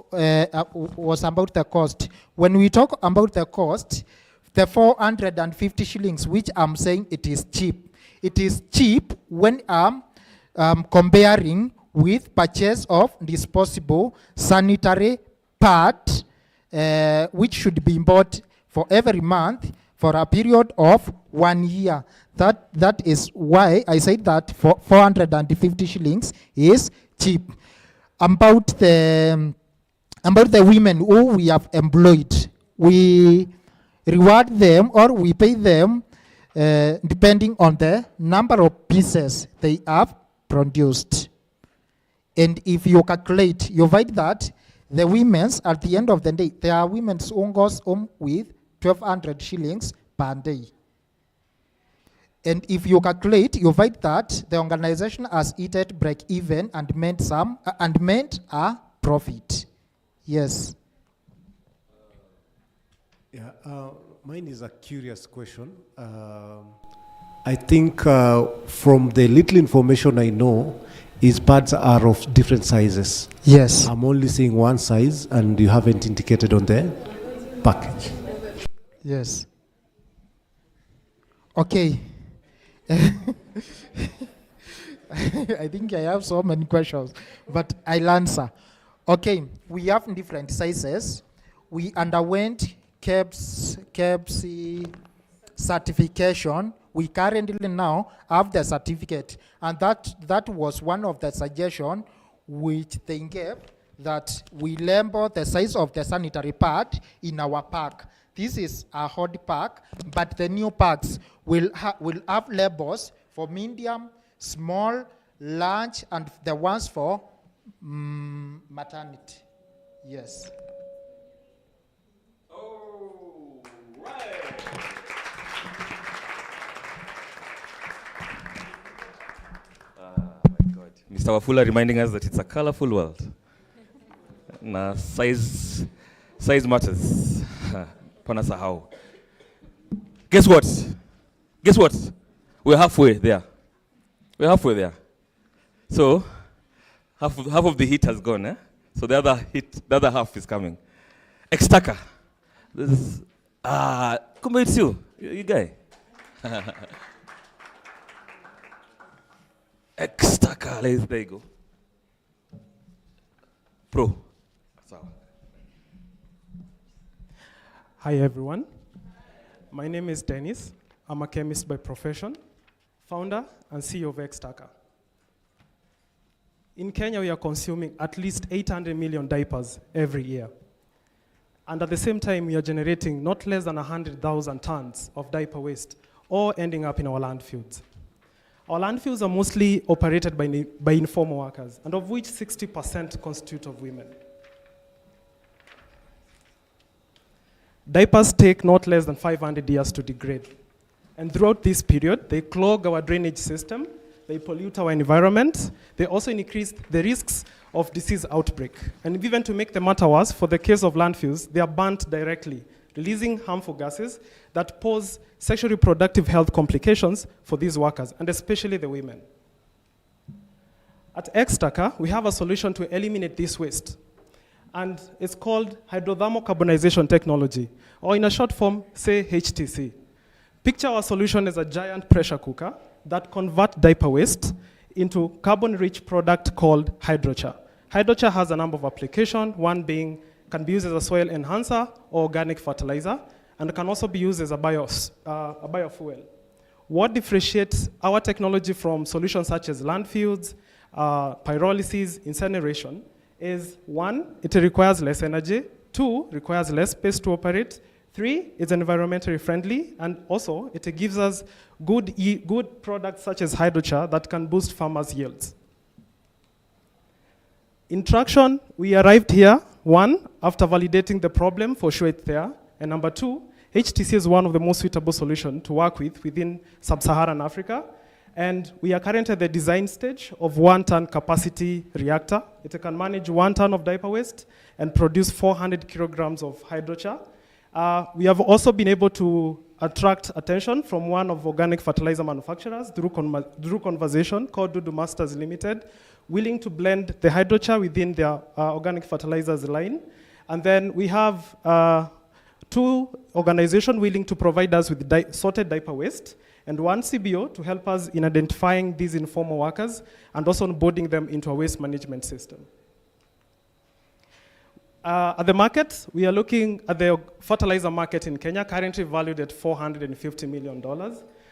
was about the cost. When we talk about the cost, the 450 shillings, which I'm saying it is cheap. It is cheap when I'm comparing with purchase of disposable sanitary pad, which should be bought for every month for a period of 1 year. That is why I said that 450 shillings is cheap. About the women who we have employed, we reward them or we pay them depending on the number of pieces they have produced. And if you calculate, you find that the women's at the end of the day, there are women's who goes home with 1,200 shillings per day. And if you calculate, you find that the organization has hit at break even and made a profit. Yes. Yeah, mine is a curious question. I think from the little information I know, is pads are of different sizes. Yes. I'm only seeing one size and you haven't indicated on the package. Yes. Okay. I think I have so many questions, but I'll answer. Okay, we have different sizes. We underwent KEBS certification. We currently now have the certificate, and that was one of the suggestions which they gave, that we label the size of the sanitary pad in our pack. This is a hot pack, but the new packs will have labels for medium, small, large, and the ones for Maternity. Yes. Mr. Wafula reminding us that it's a colorful world. Na size matters. Panasahau. Guess what? Guess what? We're halfway there. We're halfway there. So half of the heat has gone, eh? So the other half is coming. Extaka. This is come it's you guy. Extaka, there you go. Pro. Hi everyone. My name is Dennis. I'm a chemist by profession, founder and CEO of Extaka. In Kenya, we are consuming at least 800 million diapers every year. And at the same time, we are generating not less than 100,000 tons of diaper waste, all ending up in our landfills. Our landfills are mostly operated by informal workers, and of which 60% constitute of women. Diapers take not less than 500 years to degrade. And throughout this period, they clog our drainage system, they pollute our environment, they also increase the risks of disease outbreak. And even to make the matter worse, for the case of landfills, they are burnt directly, releasing harmful gases that pose sexual reproductive health complications for these workers, and especially the women. At Extaka, we have a solution to eliminate this waste. And it's called hydrothermal carbonization technology, or in a short form, say HTC. Picture our solution as a giant pressure cooker that converts diaper waste into carbon-rich product called hydrochar. Hydrochar has a number of applications, one being can be used as a soil enhancer or organic fertilizer, and can also be used as a biofuel. What differentiates our technology from solutions such as landfills, pyrolysis, incineration, is 1, it requires less energy, 2, requires less space to operate, 3, it's environmentally friendly, and also it gives us good products such as hydrochar that can boost farmers' yields. In traction, we arrived here, 1, after validating the problem, for sure it's there, and number 2, HTC is one of the most suitable solutions to work with within sub-Saharan Africa. And we are currently at the design stage of 1-ton capacity reactor. It can manage 1 ton of diaper waste and produce 400 kilograms of hydrochar. We have also been able to attract attention from one of organic fertilizer manufacturers through conversation called Dudu Masters Limited, willing to blend the hydrochar within their organic fertilizers line. And then we have 2 organizations willing to provide us with sorted diaper waste, and 1 CBO to help us in identifying these informal workers and also onboarding them into a waste management system. At the market, we are looking at the fertilizer market in Kenya, currently valued at $450 million,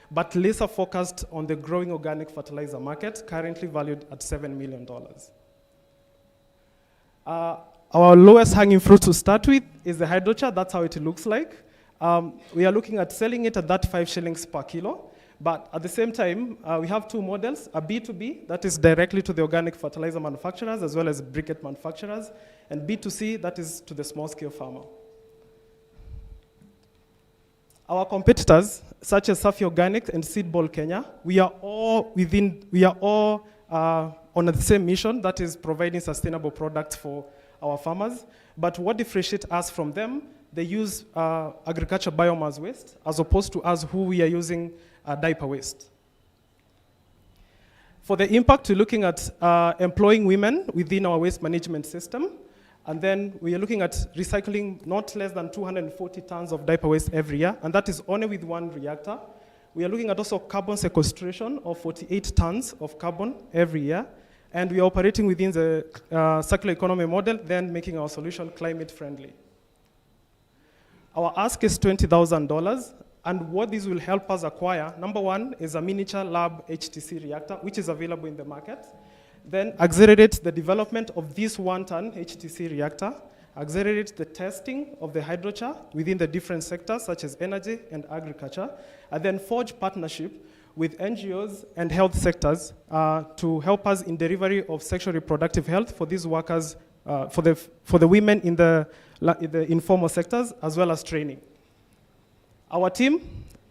but laser focused on the growing organic fertilizer market, currently valued at $7 million. Our lowest hanging fruit to start with is the hydrochar. That's how it looks like. We are looking at selling it at that 5 shillings per kilo. But at the same time, we have 2 models, a B2B, that is directly to the organic fertilizer manufacturers as well as briquette manufacturers, and B2C, that is to the small scale farmer. Our competitors, such as Safi Organic and Seedball Kenya, we are all on the same mission, that is providing sustainable products for our farmers. But what differentiates us from them, they use agriculture biomass waste as opposed to us who we are using diaper waste. For the impact, we're looking at employing women within our waste management system. And then we are looking at recycling not less than 240 tons of diaper waste every year, and that is only with 1 reactor. We are looking at also carbon sequestration of 48 tons of carbon every year. And we are operating within the circular economy model, then making our solution climate friendly. Our ask is $20,000, and what this will help us acquire, number 1 is a miniature lab HTC reactor, which is available in the market. Then accelerate the development of this 1-ton HTC reactor, accelerate the testing of the hydrochar within the different sectors, such as energy and agriculture, and then forge partnership with NGOs and health sectors to help us in delivery of sexual reproductive health for these workers, for the women in the informal sectors, as well as training. Our team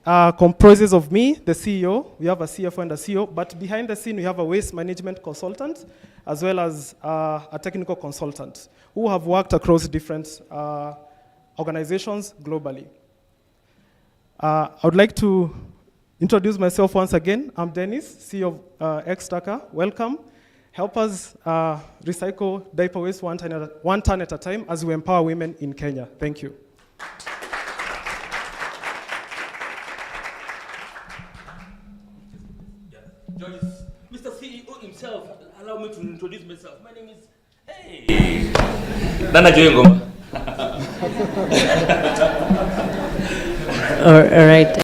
comprises of me, the CEO, we have a CFO and a CEO, but behind the scene we have a waste management consultant, as well as a technical consultant, who have worked across different organizations globally. I would like to introduce myself once again. I'm Dennis, CEO of Xtaka. Welcome. Help us recycle diaper waste one ton at a time as we empower women in Kenya. Thank you. Joyce, Mr. CEO himself, allow me to introduce myself. My name is, hey, Nana Joyengoma. All right.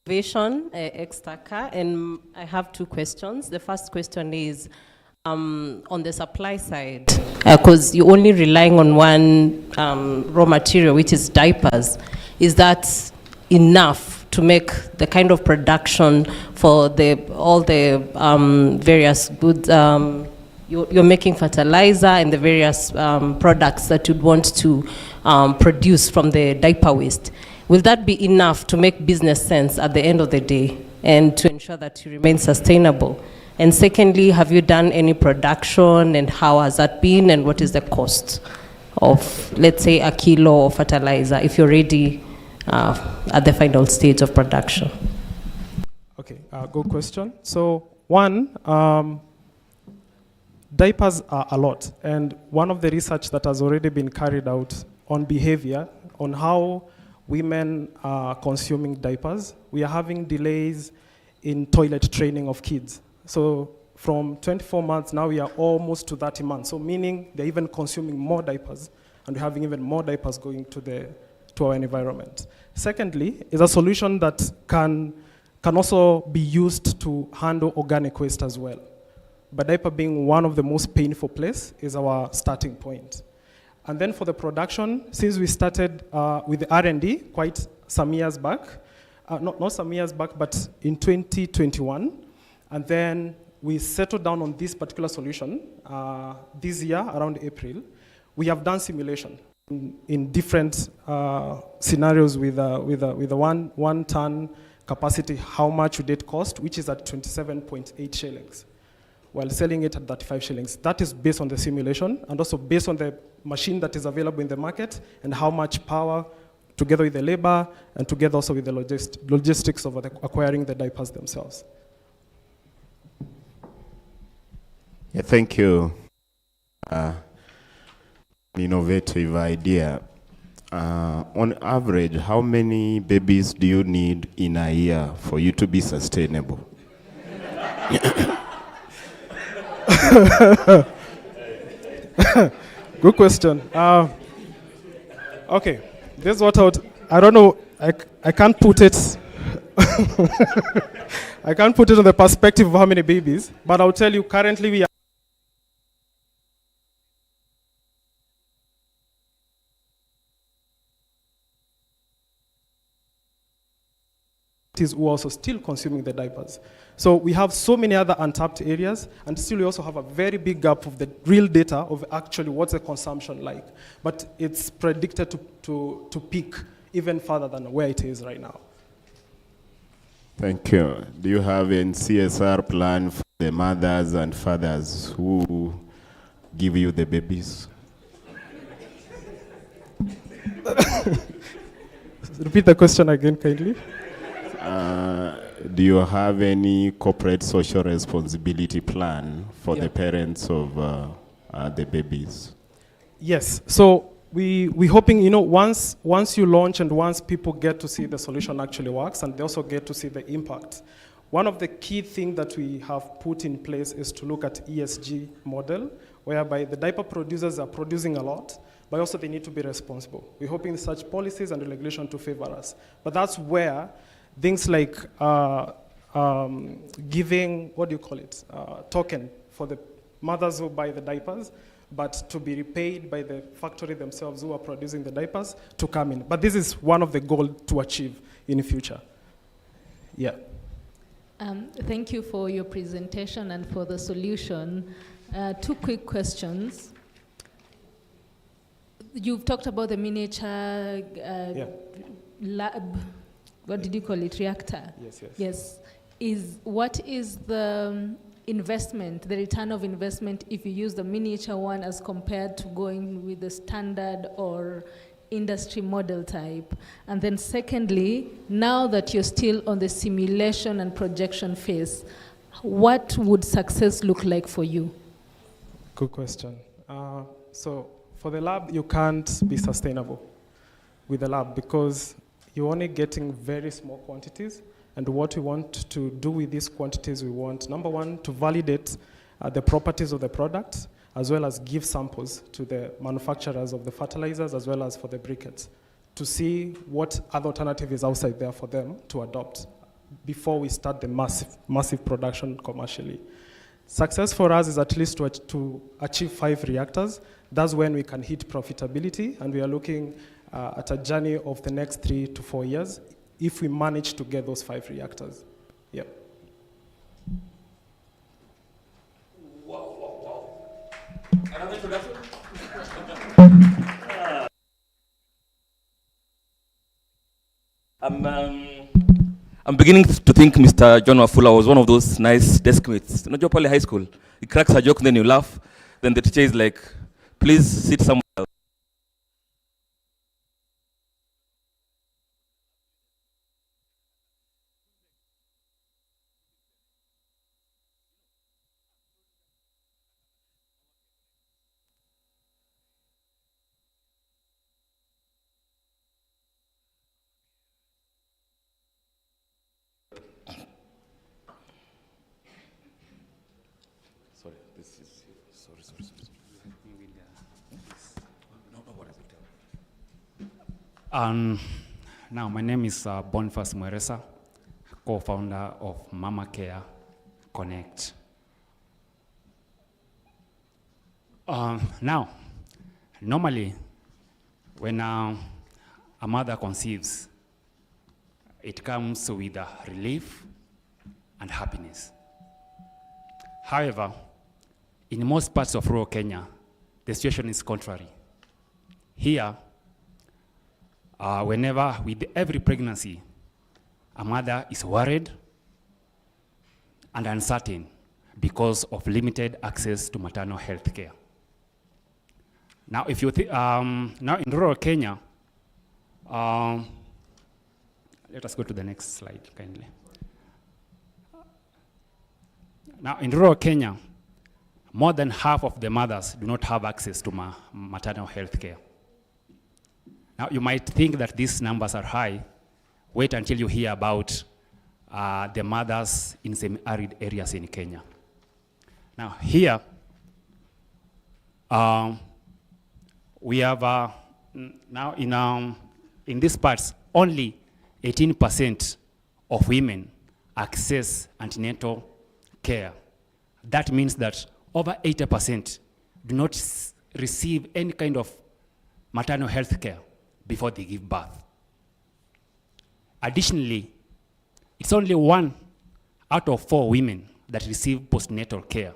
Innovation, Xtaka, and I have two questions. The first question is, on the supply side, because you're only relying on one raw material, which is diapers. Is that enough to make the kind of production for all the various goods? You're making fertilizer and the various products that you'd want to produce from the diaper waste. Will that be enough to make business sense at the end of the day and to ensure that you remain sustainable? And secondly, have you done any production, and how has that been, and what is the cost of, let's say, a kilo of fertilizer if you're ready at the final stage of production? Okay, good question. So one, diapers are a lot, and one of the research that has already been carried out on behavior, on how women are consuming diapers, we are having delays in toilet training of kids. So from 24 months, now we are almost to 30 months. So meaning they're even consuming more diapers, and we're having even more diapers going to our environment. Secondly, is a solution that can also be used to handle organic waste as well. But diaper being one of the most painful places is our starting point. And then for the production, since we started with the R&D quite some years back, not some years back, but in 2021, and then we settled down on this particular solution this year, around April. We have done simulation in different scenarios with a one ton capacity, how much would it cost, which is at 27.8 shillings, while selling it at 35 shillings. That is based on the simulation, and also based on the machine that is available in the market, and how much power, together with the labor, and together also with the logistics of acquiring the diapers themselves. Yeah, thank you. Innovative idea. On average, how many babies do you need in a year for you to be sustainable? Good question. Okay, this is what I don't know, I can't put it, I can't put it on the perspective of how many babies, but I'll tell you currently we are who are also still consuming the diapers. So we have so many other untapped areas, and still we also have a very big gap of the real data of actually what's the consumption like. But it's predicted to peak even further than where it is right now. Thank you. Do you have a CSR plan for the mothers and fathers who give you the babies? Repeat the question again, kindly. Do you have any corporate social responsibility plan for the parents of the babies? Yes. So we're hoping, once you launch and once people get to see the solution actually works, and they also get to see the impact, one of the key things that we have put in place is to look at ESG model, whereby the diaper producers are producing a lot, but also they need to be responsible. We're hoping such policies and regulation to favor us. But that's where things like giving, token for the mothers who buy the diapers, but to be repaid by the factory themselves who are producing the diapers to come in. But this is one of the goals to achieve in the future. Yeah. Thank you for your presentation and for the solution. 2 quick questions. You've talked about the miniature lab, what did you call it, reactor? Yes. What is the investment, the return of investment if you use the miniature one as compared to going with the standard or industry model type? And then secondly, now that you're still on the simulation and projection phase, what would success look like for you? Good question. So for the lab, you can't be sustainable with the lab because you're only getting very small quantities. And what we want to do with these quantities, we want, number one, to validate the properties of the product, as well as give samples to the manufacturers of the fertilizers, as well as for the briquettes, to see what other alternative is outside there for them to adopt before we start the massive production commercially. Success for us is at least to achieve 5 reactors. That's when we can hit profitability, and we are looking at a journey of the next 3 to 4 years if we manage to get those 5 reactors. Yeah. Wow. Another introduction? I'm beginning to think Mr. John Wafula was one of those nice desk mates. You know, Jopali High School. He cracks a joke, then you laugh. Then the teacher is like, please sit somewhere else. Now, my name is Boniface Mweresa, co-founder of Mama Care Connect. Now, normally, when a mother conceives, it comes with relief and happiness. However, in most parts of rural Kenya, the situation is contrary. Here, with every pregnancy, a mother is worried and uncertain because of limited access to maternal health care. Now, if you now in rural Kenya, let us go to the next slide, kindly. Now, in rural Kenya, more than half of the mothers do not have access to maternal health care. Now, you might think that these numbers are high. Wait until you hear about the mothers in semi-arid areas in Kenya. Now, here, we have, now in these parts, only 18% of women access antenatal care. That means that over 80% do not receive any kind of maternal health care before they give birth. Additionally, it's only 1 out of 4 women that receive postnatal care.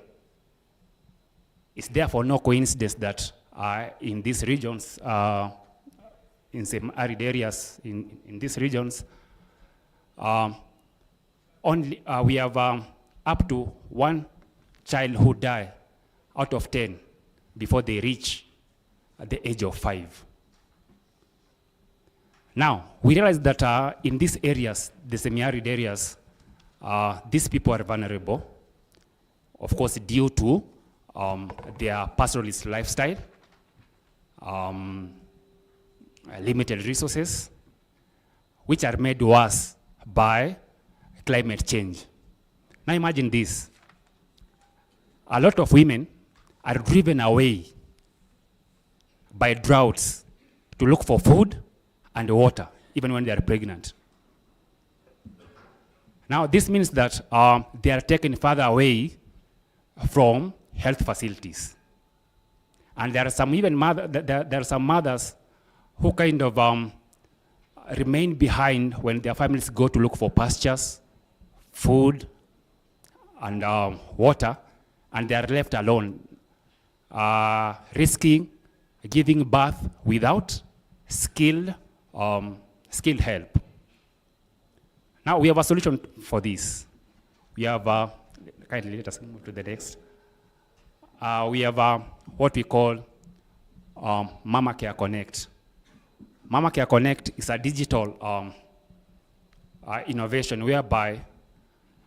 It's therefore no coincidence that in these regions, in some arid areas, in these regions, we have up to 1 child who die out of 10 before they reach the age of 5. Now, we realize that in these areas, the semi-arid areas, these people are vulnerable, of course, due to their pastoralist lifestyle, limited resources, which are made worse by climate change. Now imagine this. A lot of women are driven away by droughts to look for food and water, even when they are pregnant. Now, this means that they are taken further away from health facilities. And there are some even there are some mothers who kind of remain behind when their families go to look for pastures, food, and water, and they are left alone, risking giving birth without skilled help. Now we have a solution for this. We have, kindly let us move to the next. We have what we call Mama Care Connect. Mama Care Connect is a digital innovation whereby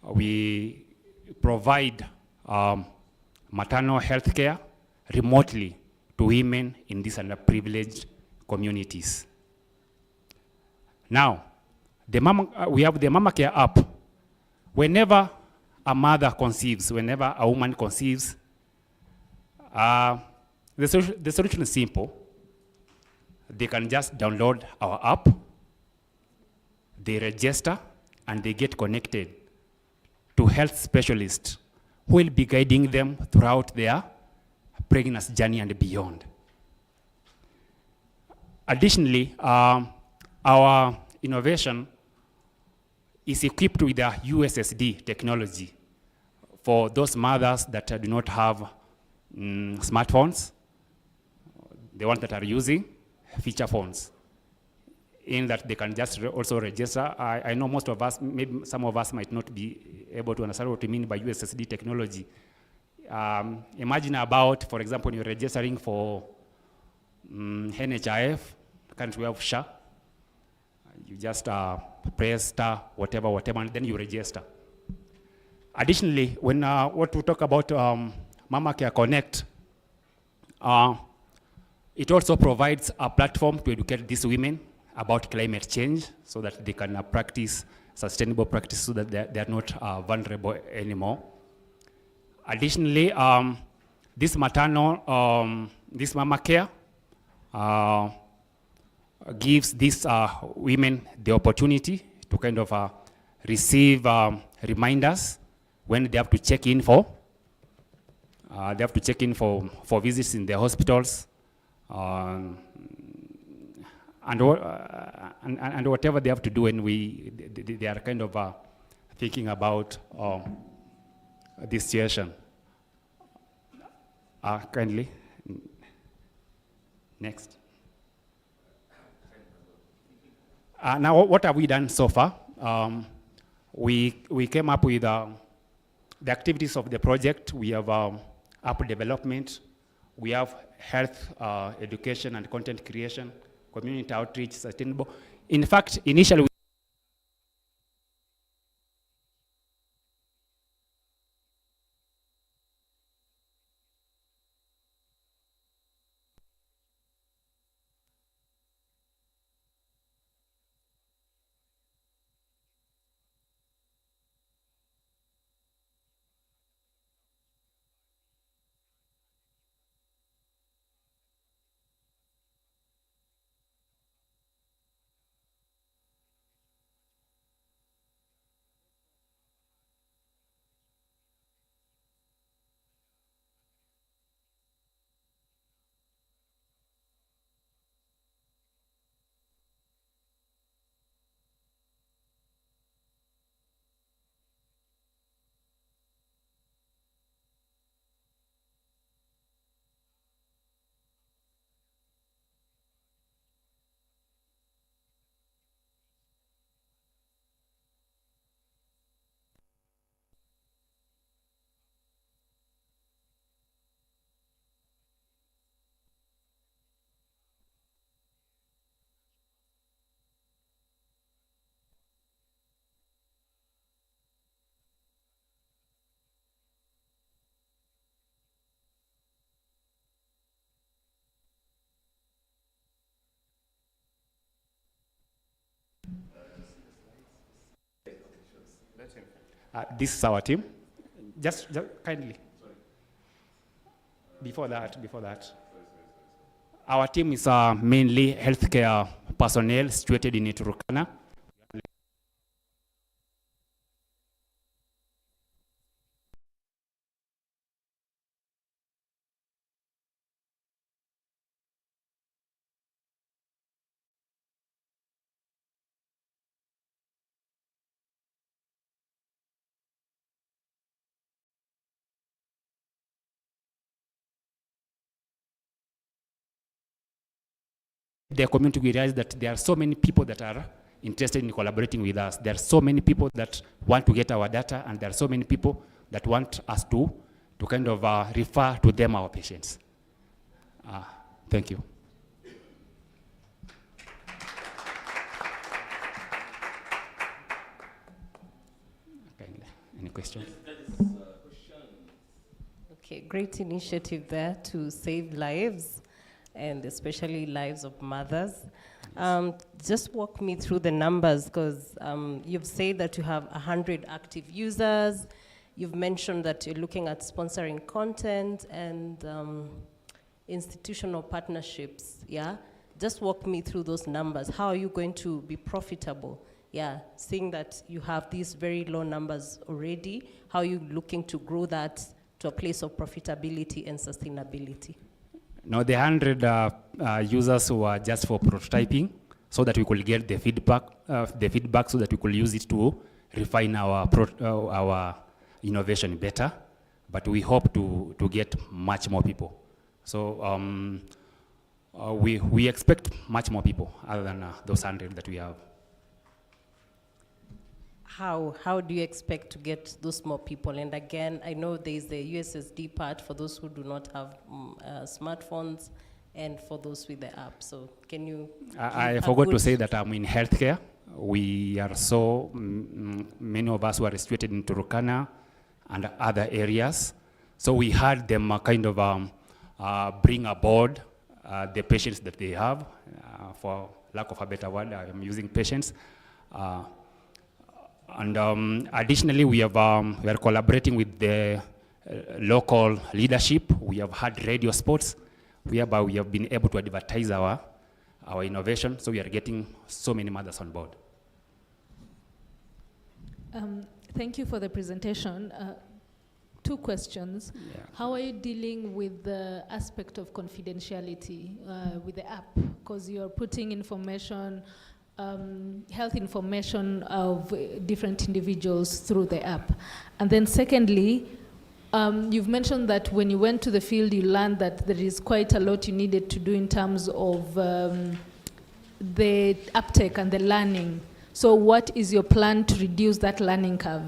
we provide maternal health care remotely to women in these underprivileged communities. Now, we have the Mama Care app. Whenever a mother conceives, whenever a woman conceives, the solution is simple. They can just download our app, they register, and they get connected to health specialists who will be guiding them throughout their pregnancy journey and beyond. Additionally, our innovation is equipped with a USSD technology for those mothers that do not have smartphones, the ones that are using feature phones, in that they can just also register. I know most of us, maybe some of us might not be able to understand what we mean by USSD technology. Imagine about, for example, when you're registering for NHIF, currently we have SHA, you just press star, whatever, and then you register. Additionally, when what we talk about Mama Care Connect, it also provides a platform to educate these women about climate change so that they can practice sustainable practice so that they are not vulnerable anymore. Additionally, this maternal, this Mama Care gives these women the opportunity to kind of receive reminders when they have to check in for visits in the hospitals, and whatever they have to do when they are kind of thinking about this situation. Kindly, next. Now, what have we done so far? We came up with the activities of the project. We have app development. We have health education and content creation, community outreach, sustainable. In fact, initially, this is our team. Just kindly. Before that. Our team is mainly healthcare personnel situated in Turkana. the community, we realize that there are so many people that are interested in collaborating with us. There are so many people that want to get our data, and there are so many people that want us to kind of refer to them our patients. Thank you. Okay, any questions? Okay, great initiative there to save lives, and especially lives of mothers. Just walk me through the numbers, because you've said that you have 100 active users. You've mentioned that you're looking at sponsoring content and institutional partnerships, yeah? Just walk me through those numbers. How are you going to be profitable? Yeah, seeing that you have these very low numbers already, how are you looking to grow that to a place of profitability and sustainability? Now, the 100 users were just for prototyping, so that we could get the feedback, so that we could use it to refine our innovation better. But we hope to get much more people. So we expect much more people other than those 100 that we have. How do you expect to get those more people? And again, I know there's the USSD part for those who do not have smartphones, and for those with the app. So can you? I forgot to say that I'm in healthcare. We are so many of us who are situated in Turkana and other areas. So we had them kind of bring aboard the patients that they have. For lack of a better word, I'm using patients. And additionally, we are collaborating with the local leadership. We have had radio spots whereby we have been able to advertise our innovation. So we are getting so many mothers on board. Thank you for the presentation. 2 questions. Yeah. How are you dealing with the aspect of confidentiality with the app? Because you're putting information, health information of different individuals through the app. And then secondly, you've mentioned that when you went to the field, you learned that there is quite a lot you needed to do in terms of the uptake and the learning. So what is your plan to reduce that learning curve?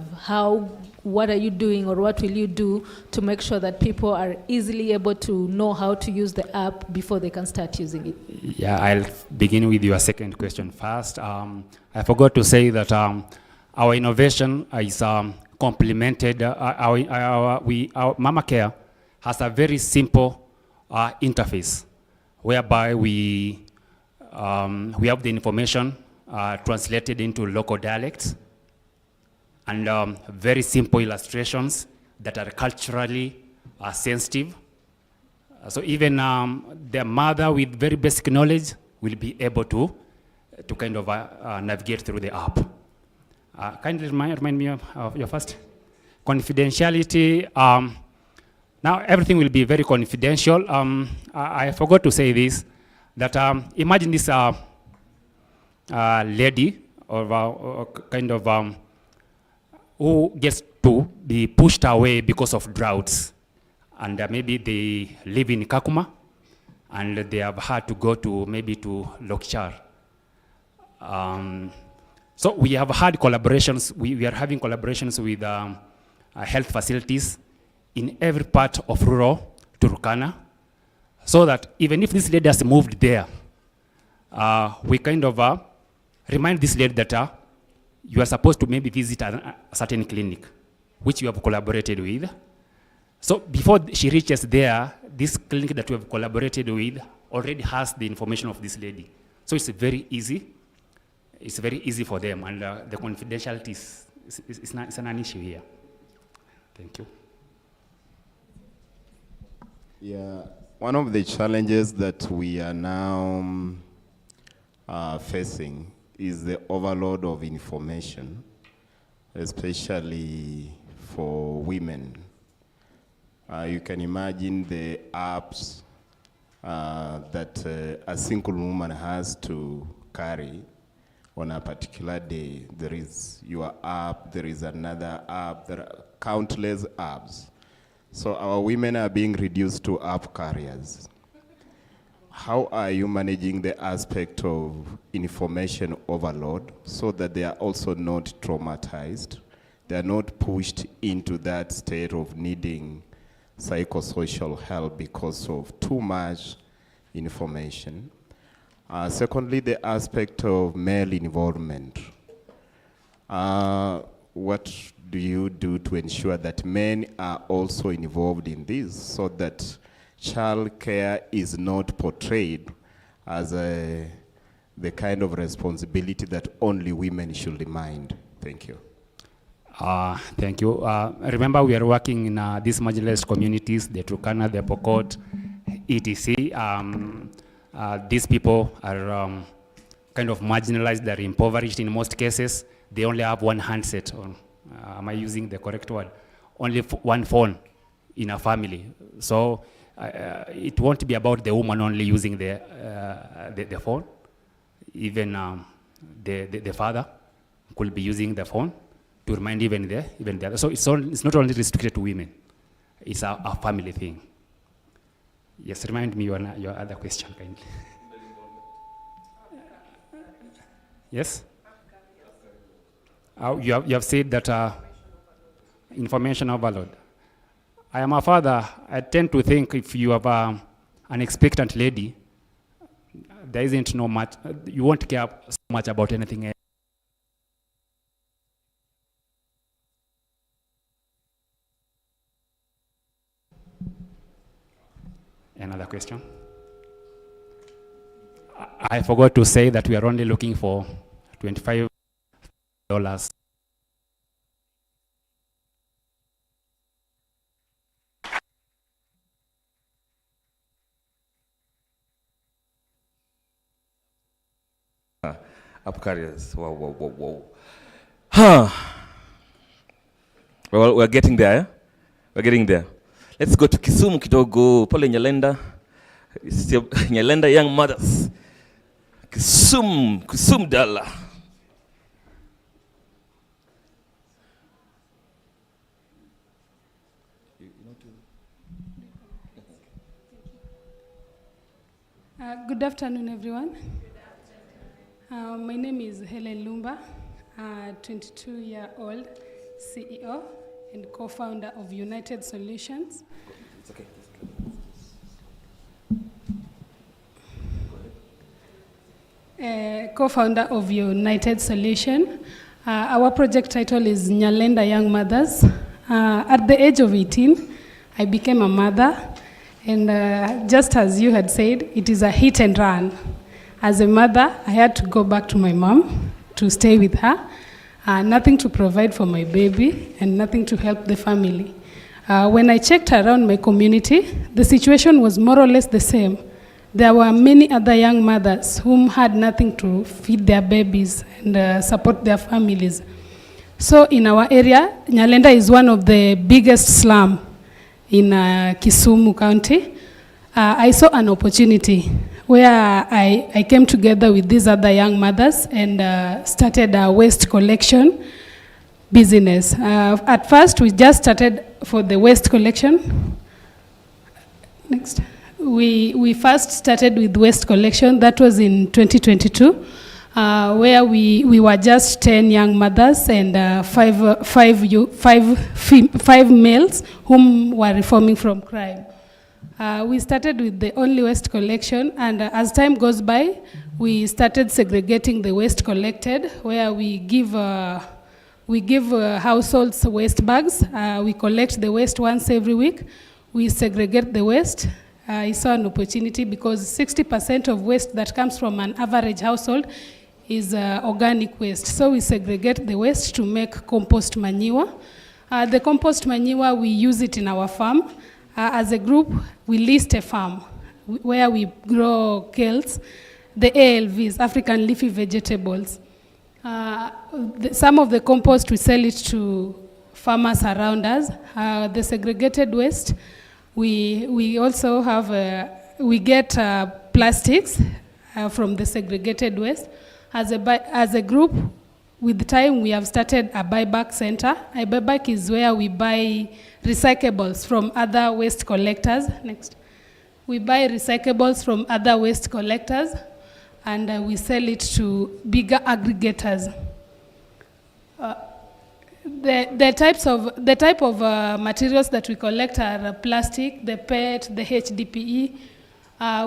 What are you doing, or what will you do to make sure that people are easily able to know how to use the app before they can start using it? Yeah, I'll begin with your second question first. I forgot to say that our innovation is complemented. Our Mama Care has a very simple interface, whereby we have the information translated into local dialects, and very simple illustrations that are culturally sensitive. So even the mother with very basic knowledge will be able to kind of navigate through the app. Kindly remind me of your first. Confidentiality. Now everything will be very confidential. I forgot to say this, that imagine this lady or kind of who gets to be pushed away because of droughts, and maybe they live in Kakuma and they have had to go to maybe to Lokchar. So we have had collaborations. We are having collaborations with health facilities in every part of rural Turkana, so that even if this lady has moved there, we kind of remind this lady that you are supposed to maybe visit a certain clinic, which you have collaborated with. So before she reaches there, this clinic that we have collaborated with already has the information of this lady. So it's very easy. It's very easy for them, and the confidentiality is not an issue here. Thank you. Yeah, one of the challenges that we are now facing is the overload of information, especially for women. You can imagine the apps that a single woman has to carry on a particular day. There is your app, there is another app, there are countless apps. So our women are being reduced to app carriers. how are you managing the aspect of information overload so that they are also not traumatized? They are not pushed into that state of needing psychosocial help because of too much information. Secondly, the aspect of male involvement. What do you do to ensure that men are also involved in this so that child care is not portrayed as the kind of responsibility that only women should demand? Thank you. Thank you. Remember, we are working in these marginalized communities, the Turkana, the Pokot, etc. These people are kind of marginalized, they're impoverished in most cases. They only have one handset, or am I using the correct word? Only one phone in a family. So it won't be about the woman only using the phone. Even the father could be using the phone to remind even the other. So it's not only restricted to women. It's a family thing. Yes, remind me your other question, kindly. Yes? You have said that information overload. I am a father. I tend to think if you have an expectant lady, there isn't no much, you won't care so much about anything else. Another question? I forgot to say that we are only looking for $25. Up carriers. Wow. Huh. Well, we're getting there. Eh? We're getting there. Let's go to Kisumu kidogo, pale Nyalenda. Nyalenda Young Mothers. Kisumu Dala. Good afternoon, everyone. My name is Helen Lumba, 22-year-old CEO and co-founder of United Solutions. It's okay. Co-founder of United Solution. Our project title is Nyalenda Young Mothers. At the age of 18, I became a mother, and just as you had said, it is a hit and run. As a mother, I had to go back to my mom to stay with her. Nothing to provide for my baby and nothing to help the family. When I checked around my community, the situation was more or less the same. There were many other young mothers whom had nothing to feed their babies and support their families. So in our area, Nyalenda is one of the biggest slums in Kisumu County. I saw an opportunity where I came together with these other young mothers and started a waste collection business. At first, we just started for the waste collection. Next. We first started with waste collection. That was in 2022, where we were just 10 young mothers and five males whom were reforming from crime. We started with the only waste collection, and as time goes by, we started segregating the waste collected, where we give households waste bags. We collect the waste once every week. We segregate the waste. I saw an opportunity because 60% of waste that comes from an average household is organic waste. So we segregate the waste to make compost manure. The compost manure, we use it in our farm. As a group, we list a farm where we grow kales, the ALVs, African leafy vegetables. Some of the compost, we sell it to farmers around us. The segregated waste, we also have, we get plastics from the segregated waste. As a group, with time, we have started a buyback center. A buyback is where we buy recyclables from other waste collectors. Next. We buy recyclables from other waste collectors, and we sell it to bigger aggregators. The type of materials that we collect are plastic, the PET, the HDPE.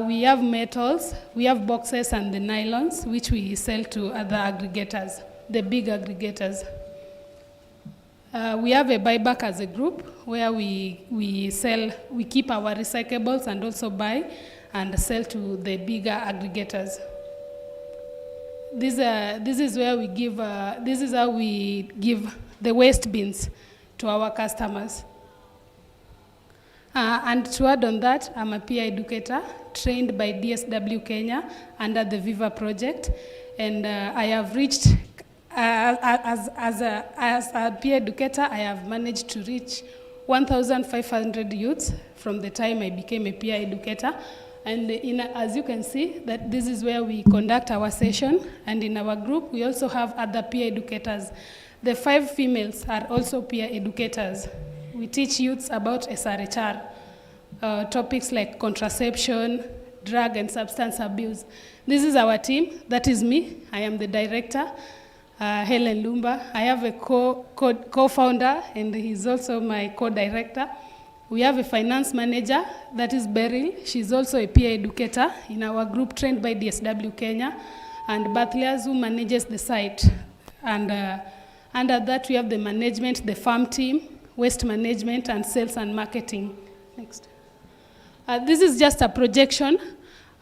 We have metals, we have boxes and the nylons, which we sell to other aggregators, the big aggregators. We have a buyback as a group where we keep our recyclables and also buy and sell to the bigger aggregators. This is where we give, this is how we give the waste bins to our customers. And to add on that, I'm a peer educator trained by DSW Kenya under the Viva project, and I have reached, as a peer educator, I have managed to reach 1,500 youths from the time I became a peer educator. And as you can see, that this is where we conduct our session, and in our group, we also have other peer educators. The 5 females are also peer educators. We teach youths about SRHR, topics like contraception, drug and substance abuse. This is our team. That is me. I am the director, Helen Lumba. I have a co-founder, and he's also my co-director. We have a finance manager, that is Beryl. She's also a peer educator in our group trained by DSW Kenya, and Bathlias, who manages the site. And under that, we have the management, the farm team, waste management, and sales and marketing. Next. This is just a projection.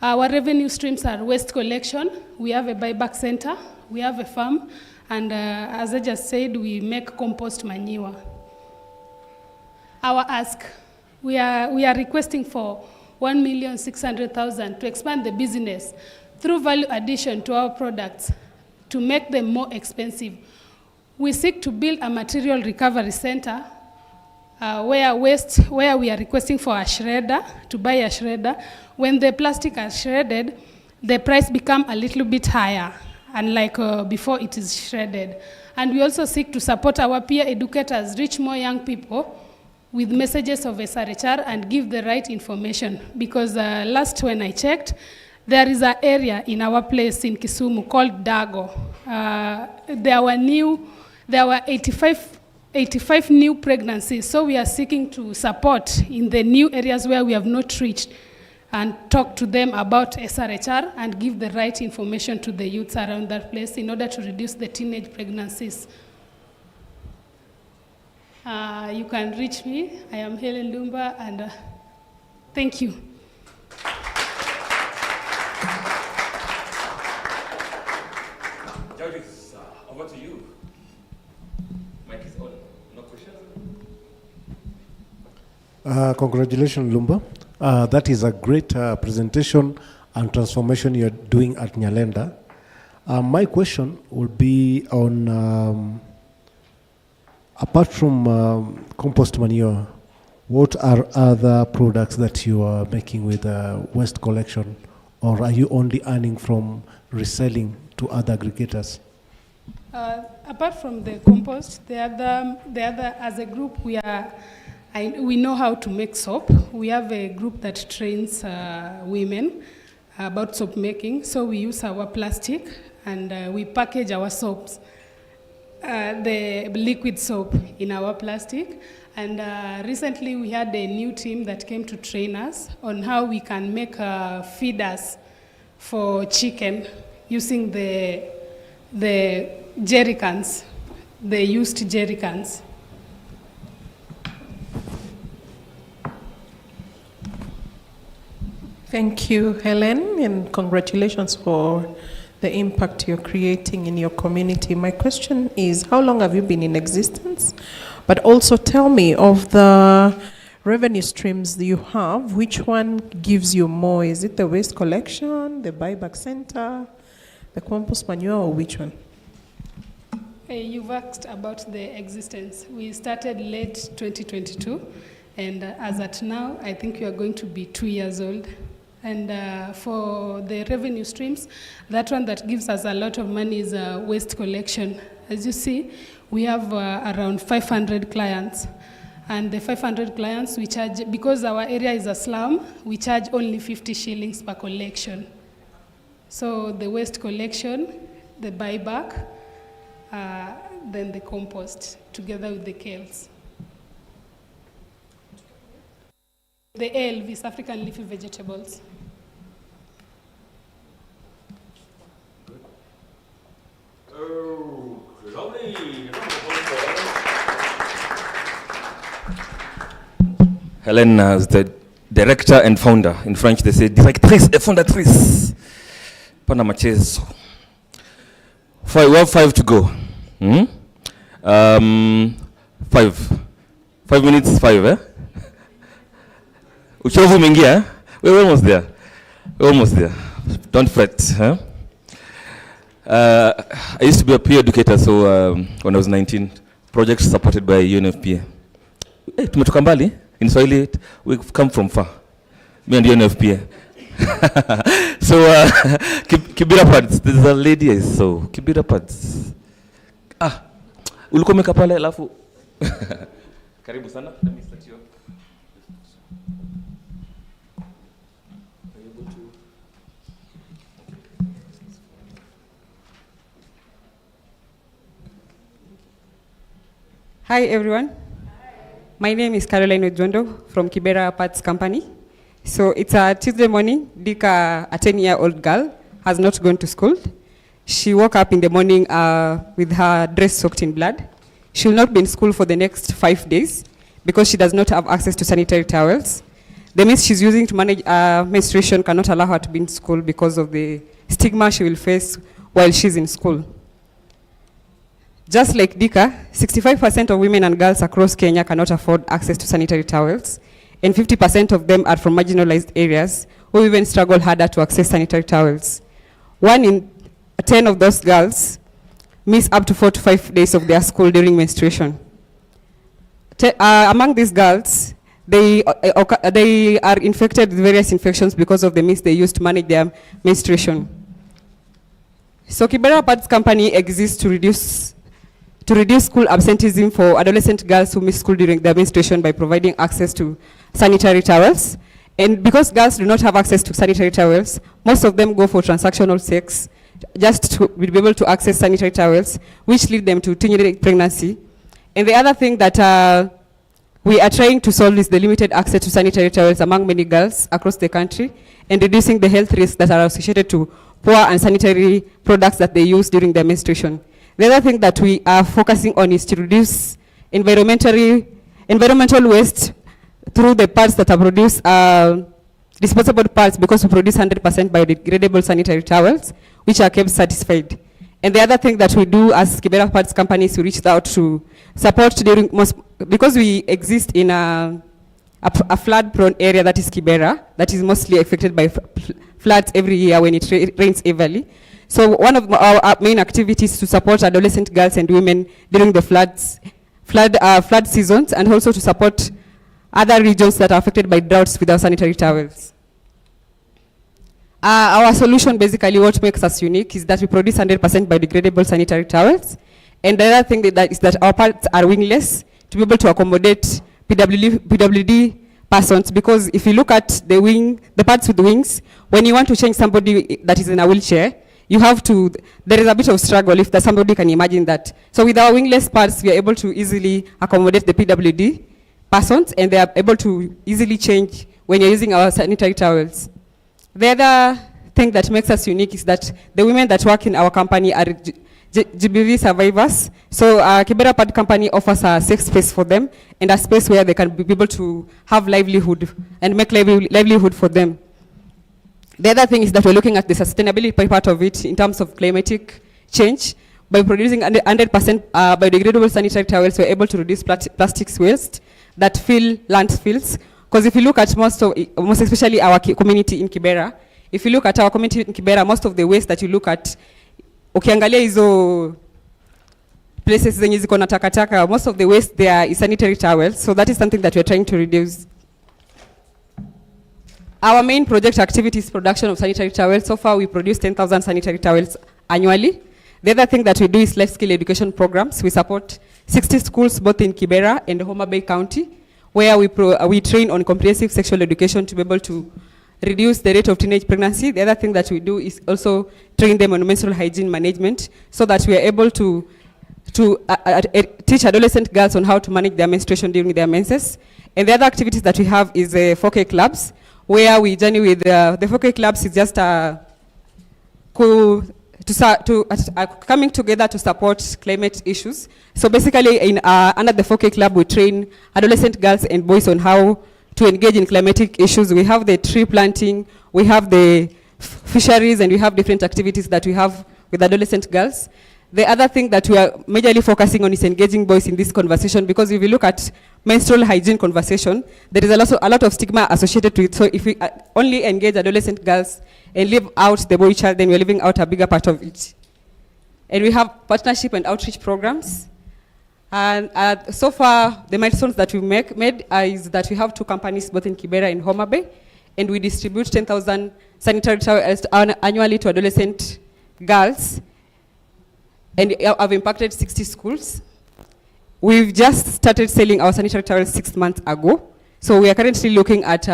Our revenue streams are waste collection. We have a buyback center. We have a farm. And as I just said, we make compost manure. Our ask, we are requesting for 1,600,000 to expand the business through value addition to our products to make them more expensive. We seek to build a material recovery center where we are requesting for a shredder, to buy a shredder. When the plastic is shredded, the price becomes a little bit higher, unlike before it is shredded. And we also seek to support our peer educators, reach more young people with messages of SRHR and give the right information. Because last when I checked, there is an area in our place in Kisumu called Dago. There were 85 new pregnancies, so we are seeking to support in the new areas where we have not reached and talk to them about SRHR and give the right information to the youths around that place in order to reduce the teenage pregnancies. You can reach me. I am Helen Lumba, and thank you. Judges, over to you. Mic is on. No questions? Congratulations, Lumba. That is a great presentation and transformation you're doing at Nyalenda. My question will be on, apart from compost manure, what are other products that you are making with waste collection? Or are you only earning from reselling to other aggregators? Apart from the compost, the other, as a group, we know how to make soap. We have a group that trains women about soap making. So we use our plastic and we package our soaps, the liquid soap in our plastic. And recently we had a new team that came to train us on how we can make feeders for chicken using the jerry cans, the used jerry cans. Thank you, Helen, and congratulations for the impact you're creating in your community. My question is, how long have you been in existence? But also tell me, of the revenue streams that you have, which one gives you more? Is it the waste collection, the buyback center, the compost manure, or which one? You've asked about the existence. We started late 2022, and as at now, I think we are going to be 2 years old. And for the revenue streams, that one that gives us a lot of money is waste collection. As you see, we have around 500 clients. And the 500 clients, we charge, because our area is a slum, we charge only 50 shillings per collection. So the waste collection, the buyback, then the compost, together with the kales. The ALVs, African leafy vegetables. Oh, lovely. Hélène is the director and founder. In French, they say directrice et fondatrice. Pana machezo. We have 5 to go. 5 minutes, 5, eh? Uchovu mingia, we're almost there. We're almost there. Don't fret. Huh? I used to be a peer educator, so when I was 19, projects supported by UNFPA. Hey, tumetoka mbali. In Swahili, we've come from far. Me and UNFPA. So, Kibera pads. There's a lady I saw. Kibera pads. Ulikuwa umeka pale alafu. Karibu sana. Let me start you up. Hi everyone. My name is Caroline Ojondo from Kibera Parts Company. So it's a Tuesday morning. Dika, a 10-year-old girl, has not gone to school. She woke up in the morning with her dress soaked in blood. She will not be in school for the next 5 days because she does not have access to sanitary towels. The means she's using to manage menstruation cannot allow her to be in school because of the stigma she will face while she's in school. Just like Dika, 65% of women and girls across Kenya cannot afford access to sanitary towels, and 50% of them are from marginalized areas who even struggle harder to access sanitary towels. 1 in 10 of those girls miss up to 4 to 5 days of their school during menstruation. Among these girls, they are infected with various infections because of the means they use to manage their menstruation. So Kibera Pads Company exists to reduce school absenteeism for adolescent girls who miss school during their menstruation by providing access to sanitary towels. And because girls do not have access to sanitary towels, most of them go for transactional sex just to be able to access sanitary towels, which lead them to teenage pregnancy. And the other thing that we are trying to solve is the limited access to sanitary towels among many girls across the country and reducing the health risks that are associated to poor and sanitary products that they use during their menstruation. The other thing that we are focusing on is to reduce environmental waste through the parts that are produced, disposable parts, because we produce 100% biodegradable sanitary towels, which are kept certified. And the other thing that we do as Kibera Parts Company is we reached out to support during because we exist in a flood-prone area that is Kibera, that is mostly affected by floods every year when it rains heavily. So one of our main activities is to support adolescent girls and women during the flood seasons, and also to support other regions that are affected by droughts without sanitary towels. Our solution, basically what makes us unique, is that we produce 100% biodegradable sanitary towels. And the other thing is that our parts are wingless to be able to accommodate PWD persons, because if you look at the parts with wings, when you want to change somebody that is in a wheelchair, you have to, there is a bit of struggle if somebody can imagine that. So with our wingless parts, we are able to easily accommodate the PWD persons, and they are able to easily change when you're using our sanitary towels. The other thing that makes us unique is that the women that work in our company are GBV survivors. So Kibera Pad Company offers a safe space for them and a space where they can be able to have livelihood and make livelihood for them. The other thing is that we're looking at the sustainability part of it in terms of climatic change. By producing 100% biodegradable sanitary towels, we're able to reduce plastics waste that fill landfills. Because if you look at most especially our community in Kibera, if you look at our community in Kibera, most of the waste that you look at, ukiangalia hizo places zenye ziko na takataka, most of the waste there is sanitary towels. So that is something that we're trying to reduce. Our main project activity is production of sanitary towels. So far, we produce 10,000 sanitary towels annually. The other thing that we do is life skill education programs. We support 60 schools both in Kibera and Homa Bay County, where we train on comprehensive sexual education to be able to reduce the rate of teenage pregnancy. The other thing that we do is also train them on menstrual hygiene management so that we are able to teach adolescent girls on how to manage their menstruation during their menses. And the other activities that we have is 4K clubs, where we journey with the 4K clubs is just coming together to support climate issues. So basically, under the 4K club, we train adolescent girls and boys on how to engage in climatic issues. We have the tree planting, we have the fisheries, and we have different activities that we have with adolescent girls. The other thing that we are majorly focusing on is engaging boys in this conversation, because if you look at menstrual hygiene conversation, there is a lot of stigma associated to it. So if we only engage adolescent girls and leave out the boy child, then we're leaving out a bigger part of it. And we have partnership and outreach programs. And so far, the milestones that we made is that we have 2 companies, both in Kibera and Homa Bay, and we distribute 10,000 sanitary towels annually to adolescent girls. And I've impacted 60 schools. We've just started selling our sanitary towels 6 months ago. So we are currently looking at,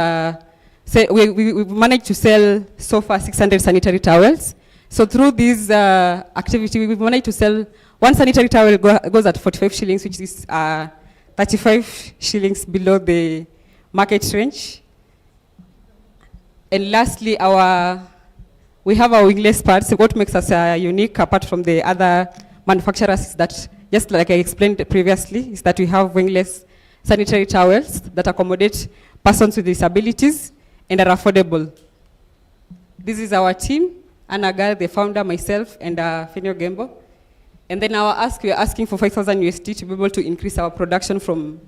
we've managed to sell so far 600 sanitary towels. So through this activity, we've managed to sell 1 sanitary towel goes at 45 shillings, which is 35 shillings below the market range. And lastly, we have our wingless parts. So what makes us unique apart from the other manufacturers is that, just like I explained previously, is that we have wingless sanitary towels that accommodate persons with disabilities and are affordable. This is our team, Anna Gal, the founder, myself, and Finio Gembo. And then we're asking for 5,000 USD to be able to increase our production from,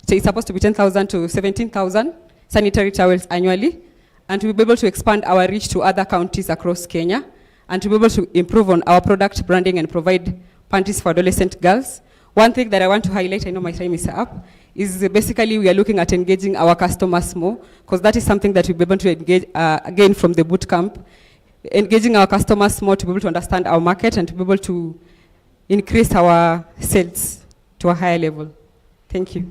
say, it's supposed to be 10,000 to 17,000 sanitary towels annually, and to be able to expand our reach to other counties across Kenya, and to be able to improve on our product branding and provide panties for adolescent girls. One thing that I want to highlight, I know my time is up, is basically we are looking at engaging our customers more, because that is something that we'll be able to engage, again, from the boot camp, engaging our customers more to be able to understand our market and to be able to increase our sales to a higher level. Thank you.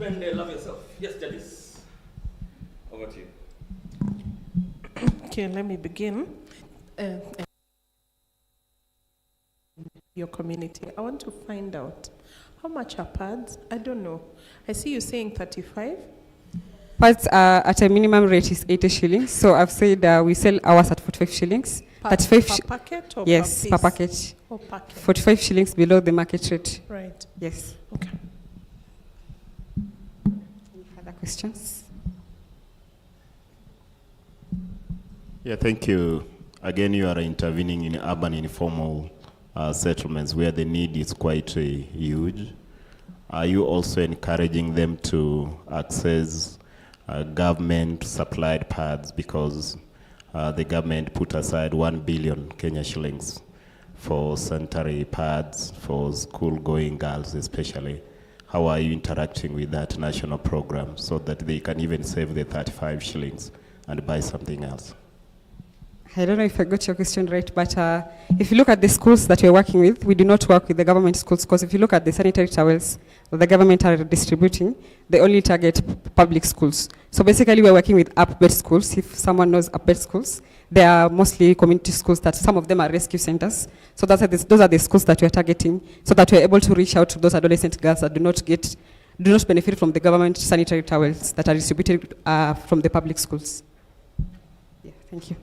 Love yourself. Yes, Janice. Over to you. Okay, let me begin. Your community. I want to find out how much are pads? I don't know. I see you saying 35. Pads at a minimum rate is 80 shillings. So I've said we sell ours at 45 shillings. Per packet or yes, per per piece? package. Oh, packet. 45 shillings below the market rate. Right. Yes. Okay. Any further questions? Yeah, thank you. Again, you are intervening in urban informal settlements where the need is quite huge. Are you also encouraging them to access government-supplied pads, because the government put aside 1 billion Kenya shillings for sanitary pads for school-going girls especially? How are you interacting with that national program so that they can even save the 35 shillings and buy something else? I don't know if I got your question right, but if you look at the schools that we're working with, we do not work with the government schools, because if you look at the sanitary towels that the government are distributing, they only target public schools. So basically we're working with UPBET schools. If someone knows UPBET schools, they are mostly community schools that some of them are rescue centers. So those are the schools that we're targeting, so that we're able to reach out to those adolescent girls that do not benefit from the government sanitary towels that are distributed from the public schools. Yeah, thank you.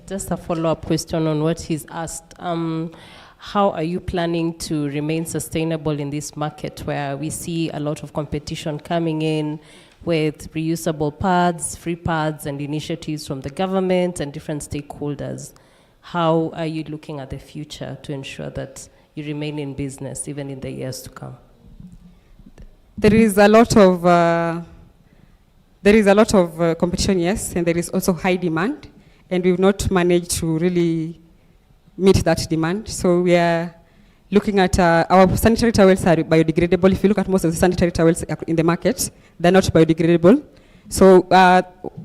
Just a follow-up question on what he's asked. How are you planning to remain sustainable in this market where we see a lot of competition coming in with reusable pads, free pads, and initiatives from the government and different stakeholders? How are you looking at the future to ensure that you remain in business even in the years to come? There is a lot of competition, yes, and there is also high demand. And we've not managed to really meet that demand. So we are looking at our sanitary towels are biodegradable. If you look at most of the sanitary towels in the market, they're not biodegradable. So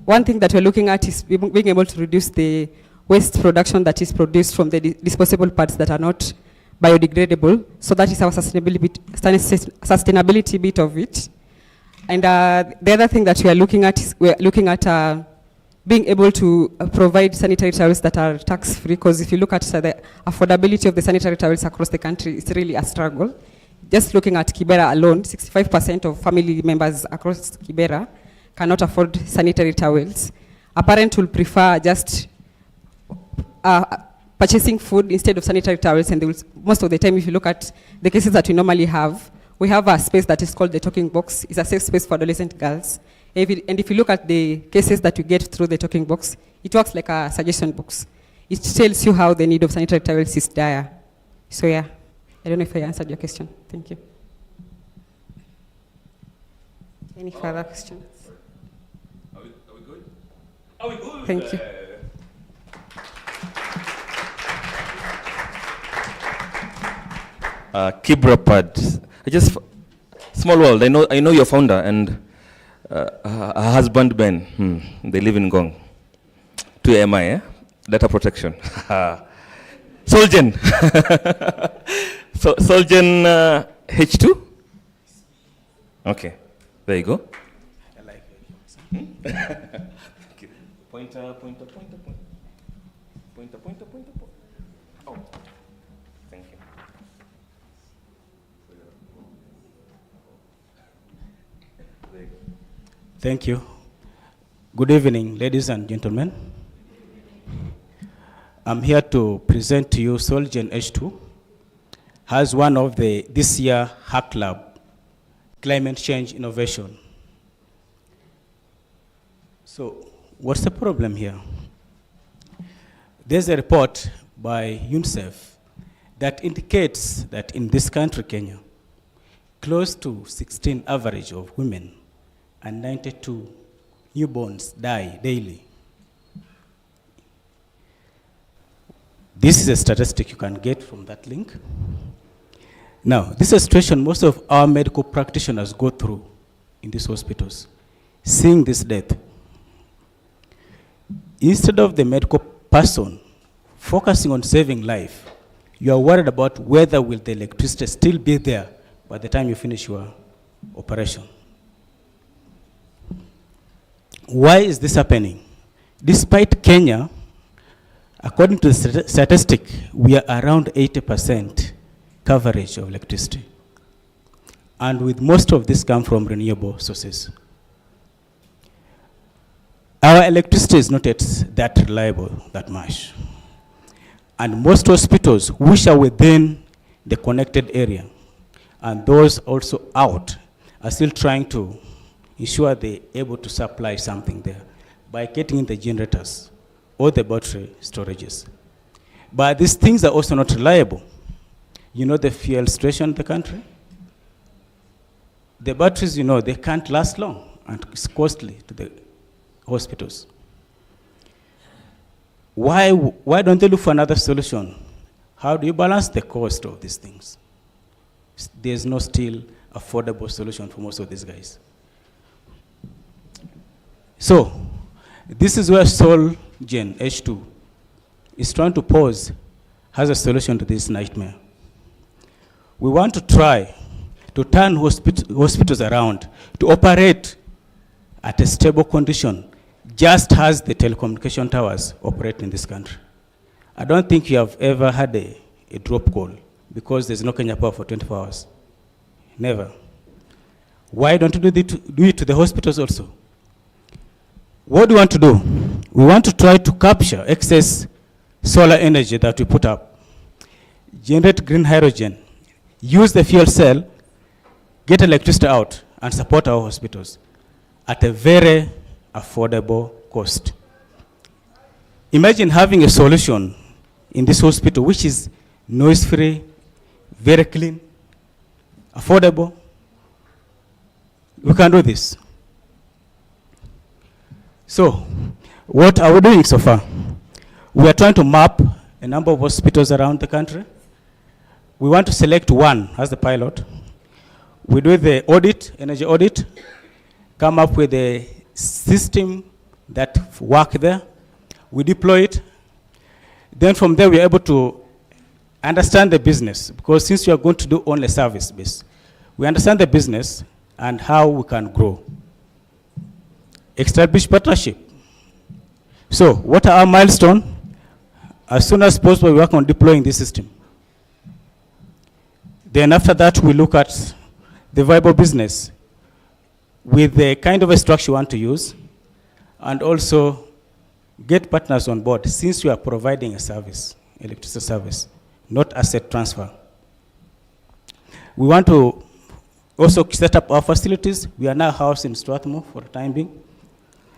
one thing that we're looking at is being able to reduce the waste production that is produced from the disposable parts that are not biodegradable. So that is our sustainability bit of it. And the other thing that we are looking at is we're looking at being able to provide sanitary towels that are tax-free, because if you look at the affordability of the sanitary towels across the country, it's really a struggle. Just looking at Kibera alone, 65% of family members across Kibera cannot afford sanitary towels. A parent will prefer just purchasing food instead of sanitary towels, and they will, most of the time, if you look at the cases that we normally have, we have a space that is called the talking box. It's a safe space for adolescent girls. And if you look at the cases that you get through the talking box, it works like a suggestion box. It tells you how the need of sanitary towels is dire. So yeah, I don't know if I answered your question. Thank you. Any further questions? Are we good? Are we good? Thank you. Kibrapad. Small world. I know your founder and her husband Ben. They live in Ngong. 2MI, data protection. Solgen. Solgen H2? Okay. There you go. I like it. Pointer. Oh, thank you. Thank you. Good evening, ladies and gentlemen. I'm here to present to you Solgen H2 as one of this year Hack Lab Climate Change Innovation. So what's the problem here? There's a report by UNICEF that indicates that in this country, Kenya, close to 16 average of women and 92 newborns die daily. This is a statistic you can get from that link. Now, this is a situation most of our medical practitioners go through in these hospitals, seeing this death. Instead of the medical person focusing on saving life, you are worried about whether will the electricity still be there by the time you finish your operation. Why is this happening? Despite Kenya, according to the statistic, we are around 80% coverage of electricity. And with most of this come from renewable sources. Our electricity is not that reliable that much. And most hospitals which are within the connected area and those also out are still trying to ensure they're able to supply something there by getting in the generators or the battery storages. But these things are also not reliable. You know the fuel situation in the country? The batteries, you know, they can't last long and it's costly to the hospitals. Why don't they look for another solution? How do you balance the cost of these things? There's no still affordable solution for most of these guys. So, this is where Solgen H2 is trying to pose as a solution to this nightmare. We want to try to turn hospitals around to operate at a stable condition, just as the telecommunication towers operate in this country. I don't think you have ever had a drop call because there's no Kenya Power for 24 hours. Never. Why don't you do it to the hospitals also? What do we want to do? We want to try to capture excess solar energy that we put up, generate green hydrogen, use the fuel cell, get electricity out, and support our hospitals at a very affordable cost. Imagine having a solution in this hospital which is noise-free, very clean, affordable. We can do this. So, what are we doing so far? We are trying to map a number of hospitals around the country. We want to select one as the pilot. We do the audit, energy audit, come up with a system that work there. We deploy it. Then from there, we are able to understand the business, because since we are going to do only service based, we understand the business and how we can grow. Establish partnership. So what are our milestones? As soon as possible, we work on deploying this system. Then after that, we look at the viable business with the kind of a structure we want to use, and also get partners on board, since we are providing a service, electricity service, not asset transfer. We want to also set up our facilities. We are now housed in Strathmore for the time being.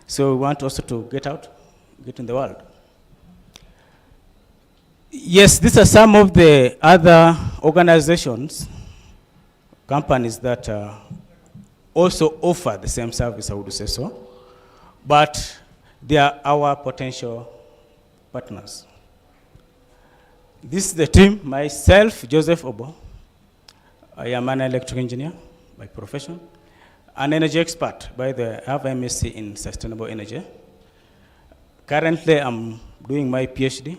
So we want also to get out, get in the world. Yes, these are some of the other organizations, companies that also offer the same service, I would say so. But they are our potential partners. This is the team. Myself, Joseph Obo. I am an electrical engineer by profession, an energy expert. By the way, I have MSc in sustainable energy. Currently, I'm doing my PhD.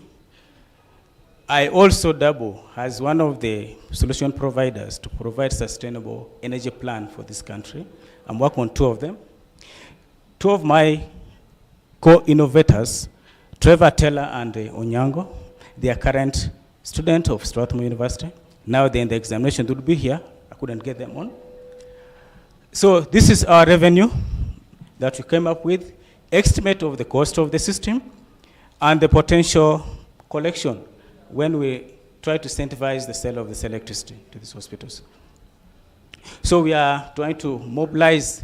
I also double as one of the solution providers to provide sustainable energy plan for this country. I'm working on 2 of them. 2 of my co-innovators, Trevor Taylor and Onyango, they are current students of Strathmore University. Now they're in the examination, they would be here. I couldn't get them on. So this is our revenue that we came up with, estimate of the cost of the system, and the potential collection when we try to incentivize the sale of this electricity to these hospitals. So we are trying to mobilize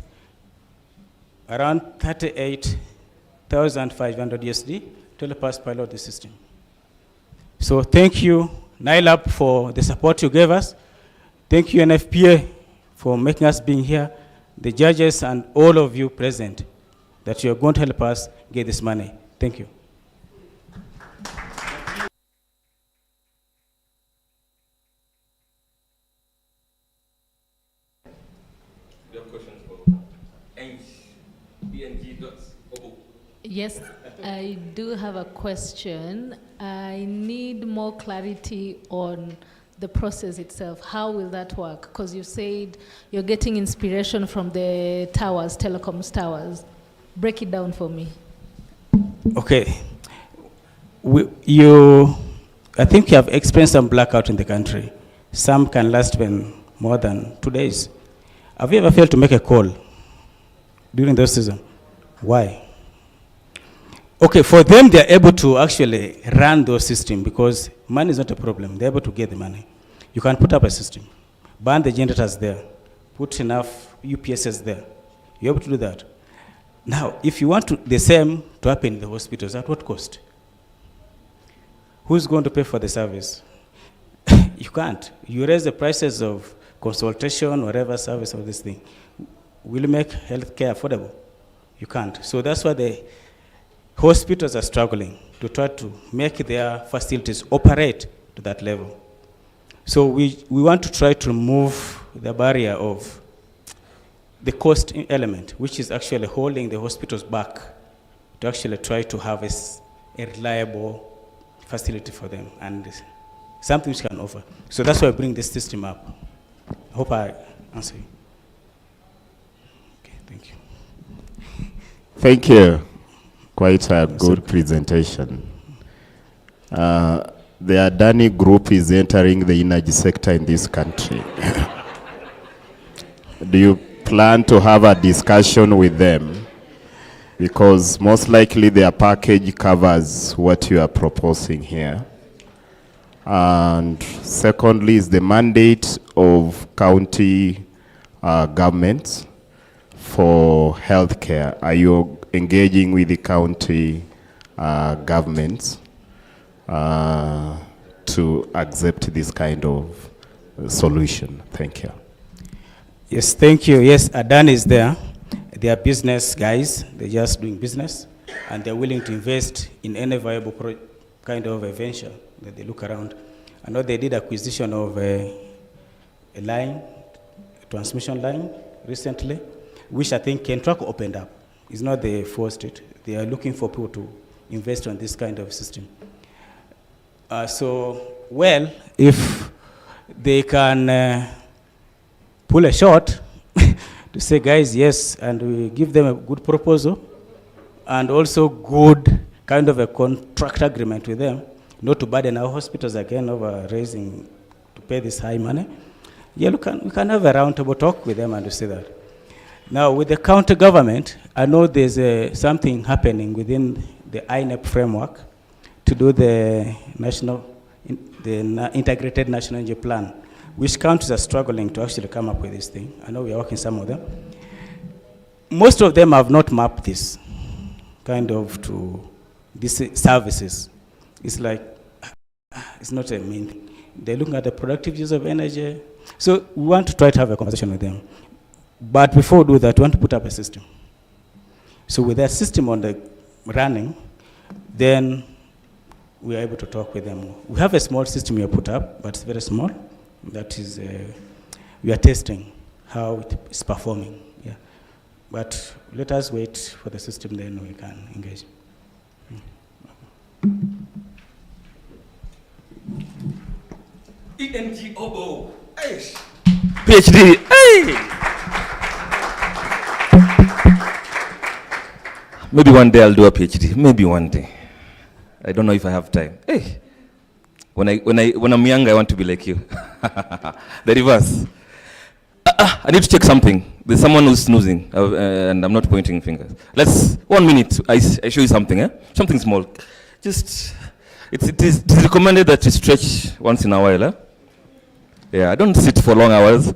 around 38,500 USD to help us pilot the system. So thank you, NILAB, for the support you gave us. Thank you, NFPA, for making us being here, the judges and all of you present, that you are going to help us get this money. Thank you. Yes, I do have a question. I need more clarity on the process itself. How will that work? Because you said you're getting inspiration from the towers, telecoms towers. Break it down for me. Okay. I think you have experienced some blackout in the country. Some can last even more than 2 days. Have you ever failed to make a call during those seasons? Why? Okay, for them, they're able to actually run those systems because money is not a problem. They're able to get the money. You can put up a system, burn the generators there, put enough UPSs there. You're able to do that. Now, if you want the same to happen in the hospitals, at what cost? Who's going to pay for the service? You can't. You raise the prices of consultation, whatever service of this thing. Will you make healthcare affordable? You can't. So that's why the hospitals are struggling to try to make their facilities operate to that level. So we want to try to remove the barrier of the cost element, which is actually holding the hospitals back to actually try to have a reliable facility for them and something which can offer. So that's why I bring this system up. I hope I answer you. Okay, thank you. Thank you. Quite a good presentation. The Adani Group is entering the energy sector in this country. Do you plan to have a discussion with them? Because most likely their package covers what you are proposing here. And secondly is the mandate of county governments for healthcare. Are you engaging with the county governments to accept this kind of solution? Thank you. Yes, thank you. Yes, Adani is there. They are business guys. They're just doing business, and they're willing to invest in any viable kind of a venture that they look around. I know they did acquisition of a line, a transmission line recently, which I think Kentraco opened up It's not they forced it. They are looking for people to invest on this kind of system. If they can pull a shot to say, guys, yes, and we give them a good proposal and also good kind of a contract agreement with them, not to burden our hospitals again over raising to pay this high money. Yeah, we can have a roundtable talk with them and to say that. Now, with the county government, I know there's something happening within the INEP framework to do the integrated national energy plan, which counties are struggling to actually come up with this thing. I know we are working some of them. Most of them have not mapped this kind of to these services. It's like, it's not a main thing. They're looking at the productive use of energy. So we want to try to have a conversation with them. But before we do that, we want to put up a system. So with that system on the running, then we are able to talk with them. We have a small system we have put up, but it's very small. That is, we are testing how it is performing. Yeah. But let us wait for the system, then we can engage. ENGOO. PhD. Hey! Maybe one day I'll do a PhD. Maybe one day. I don't know if I have time. Hey! When I'm young, I want to be like you. The reverse. I need to check something. There's someone who's snoozing, and I'm not pointing fingers. 1 minute. I show you something. Something small. Just, it is recommended that you stretch once in a while. Yeah, don't sit for long hours.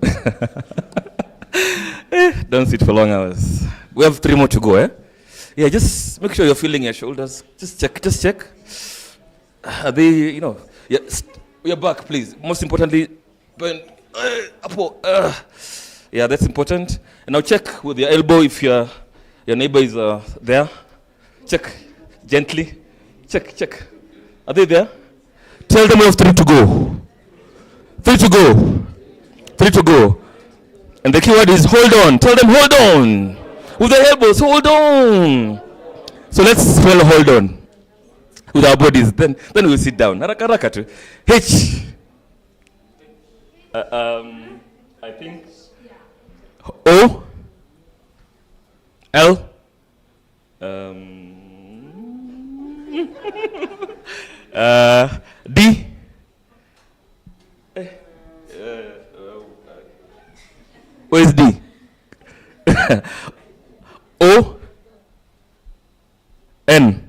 Don't sit for long hours. We have 3 more to go. Yeah, just make sure you're feeling your shoulders. Just check. Are they, yeah, your back, please. Most importantly, bend up. Yeah, that's important. And now check with your elbow if your neighbor is there. Check gently. Check. Are they there? Tell them we have 3 to go. 3 to go. And the keyword is hold on. Tell them hold on. With the elbows, hold on. So let's spell hold on with our bodies. Then we'll sit down. Haraka. H. I think O. L. D. Where is D? O. N.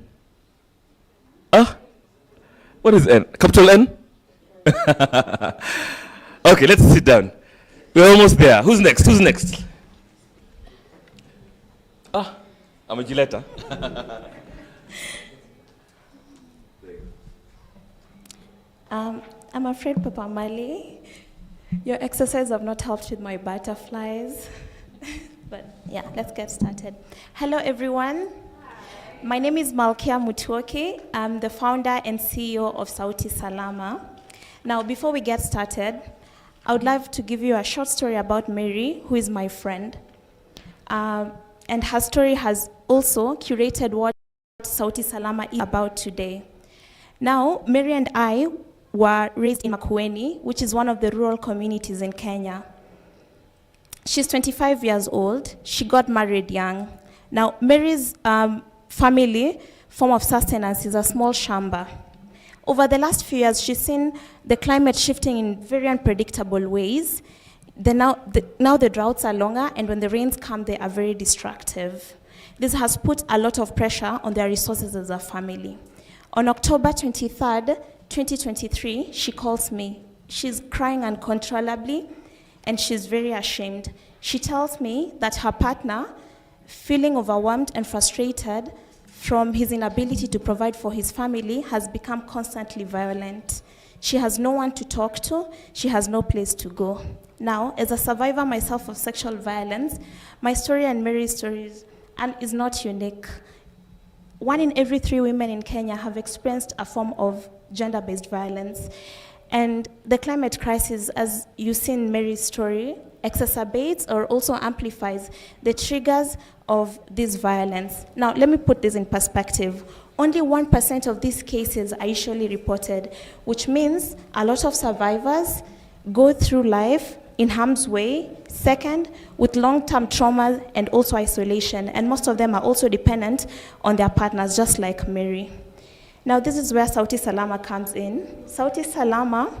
What is N? Capital N? Okay, let's sit down. We're almost there. Who's next? I'm a Gilletta. I'm afraid, Papa Mali, your exercise have not helped with my butterflies. But yeah, let's get started. Hello, everyone. My name is Malkia Mutuoki. I'm the founder and CEO of Sauti Salama. Now, before we get started, I would like to give you a short story about Mary, who is my friend. And her story has also curated what Sauti Salama is about today. Now, Mary and I were raised in Makueni, which is one of the rural communities in Kenya. She's 25 years old. She got married young. Now, Mary's family form of sustenance is a small shamba. Over the last few years, she's seen the climate shifting in very unpredictable ways. Now the droughts are longer, and when the rains come, they are very destructive. This has put a lot of pressure on their resources as a family. On October 23rd, 2023, she calls me. She's crying uncontrollably, and she's very ashamed. She tells me that her partner, feeling overwhelmed and frustrated from his inability to provide for his family, has become constantly violent. She has no one to talk to. She has no place to go. Now, as a survivor myself of sexual violence, my story and Mary's story is not unique. 1 in every 3 women in Kenya have experienced a form of gender-based violence. And the climate crisis, as you see in Mary's story, exacerbates or also amplifies the triggers of this violence. Now, let me put this in perspective. Only 1% of these cases are usually reported, which means a lot of survivors go through life in harm's way, second, with long-term trauma and also isolation, and most of them are also dependent on their partners, just like Mary. Now, this is where Sauti Salama comes in. Sauti Salama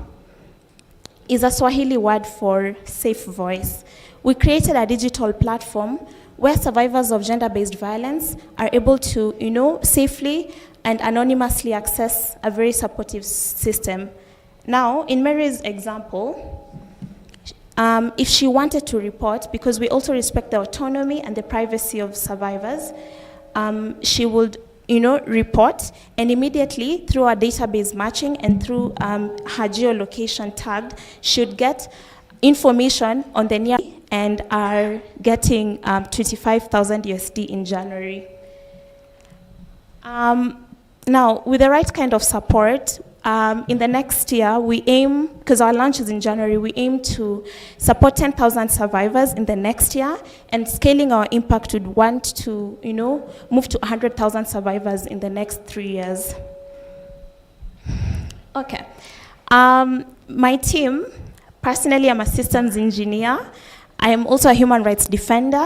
is a Swahili word for safe voice. We created a digital platform where survivors of gender-based violence are able to, safely and anonymously access a very supportive system. Now, in Mary's example, if she wanted to report, because we also respect the autonomy and the privacy of survivors, she would report, and immediately through our database matching and through her geolocation tagged, should get information on the near and are getting 25,000 USD in January. Now, with the right kind of support, in the next year, we aim, because our launch is in January, we aim to support 10,000 survivors in the next year, and scaling our impact would want to, move to 100,000 survivors in the next 3 years. Okay. My team, personally, I'm a systems engineer. I am also a human rights defender,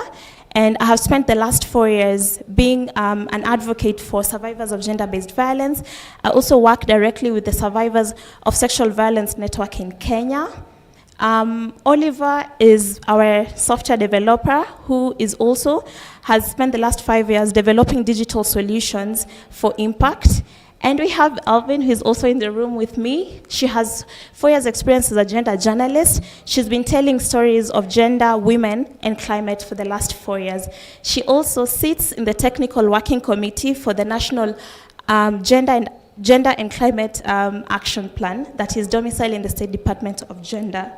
and I have spent the last 4 years being an advocate for survivors of gender-based violence. I also work directly with the Survivors of Sexual Violence Network in Kenya. Oliver is our software developer who has spent the last 5 years developing digital solutions for impact. And we have Alvin, who is also in the room with me. She has 4 years' experience as a gender journalist. She's been telling stories of gender, women, and climate for the last 4 years. She also sits in the technical working committee for the National Gender and Climate Action Plan that is domiciled in the State Department of Gender.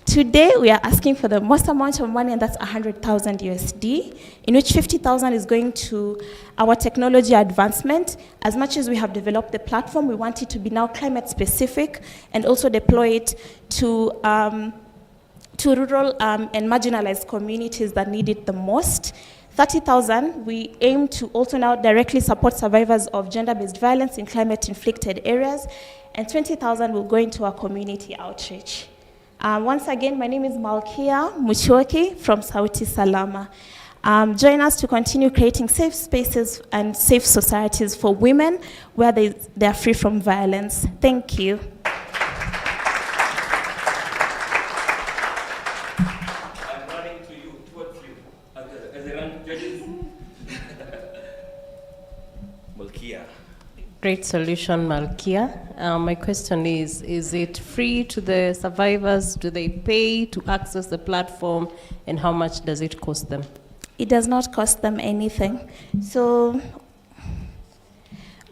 Today, we are asking for the most amount of money, and that's 100,000 USD, in which 50,000 is going to our technology advancement. As much as we have developed the platform, we want it to be now climate specific and also deploy it to rural and marginalized communities that need it the most. 30,000, we aim to also now directly support survivors of gender-based violence in climate-inflicted areas, and 20,000 will go into our community outreach. Once again, my name is Malkia Muchoki from Sauti Salama. Join us to continue creating safe spaces and safe societies for women where they are free from violence. Thank you. I'm running to you, towards you, as a rank judges. Malkia. Great solution, Malkia. My question is it free to the survivors? Do they pay to access the platform? And how much does it cost them? It does not cost them anything. So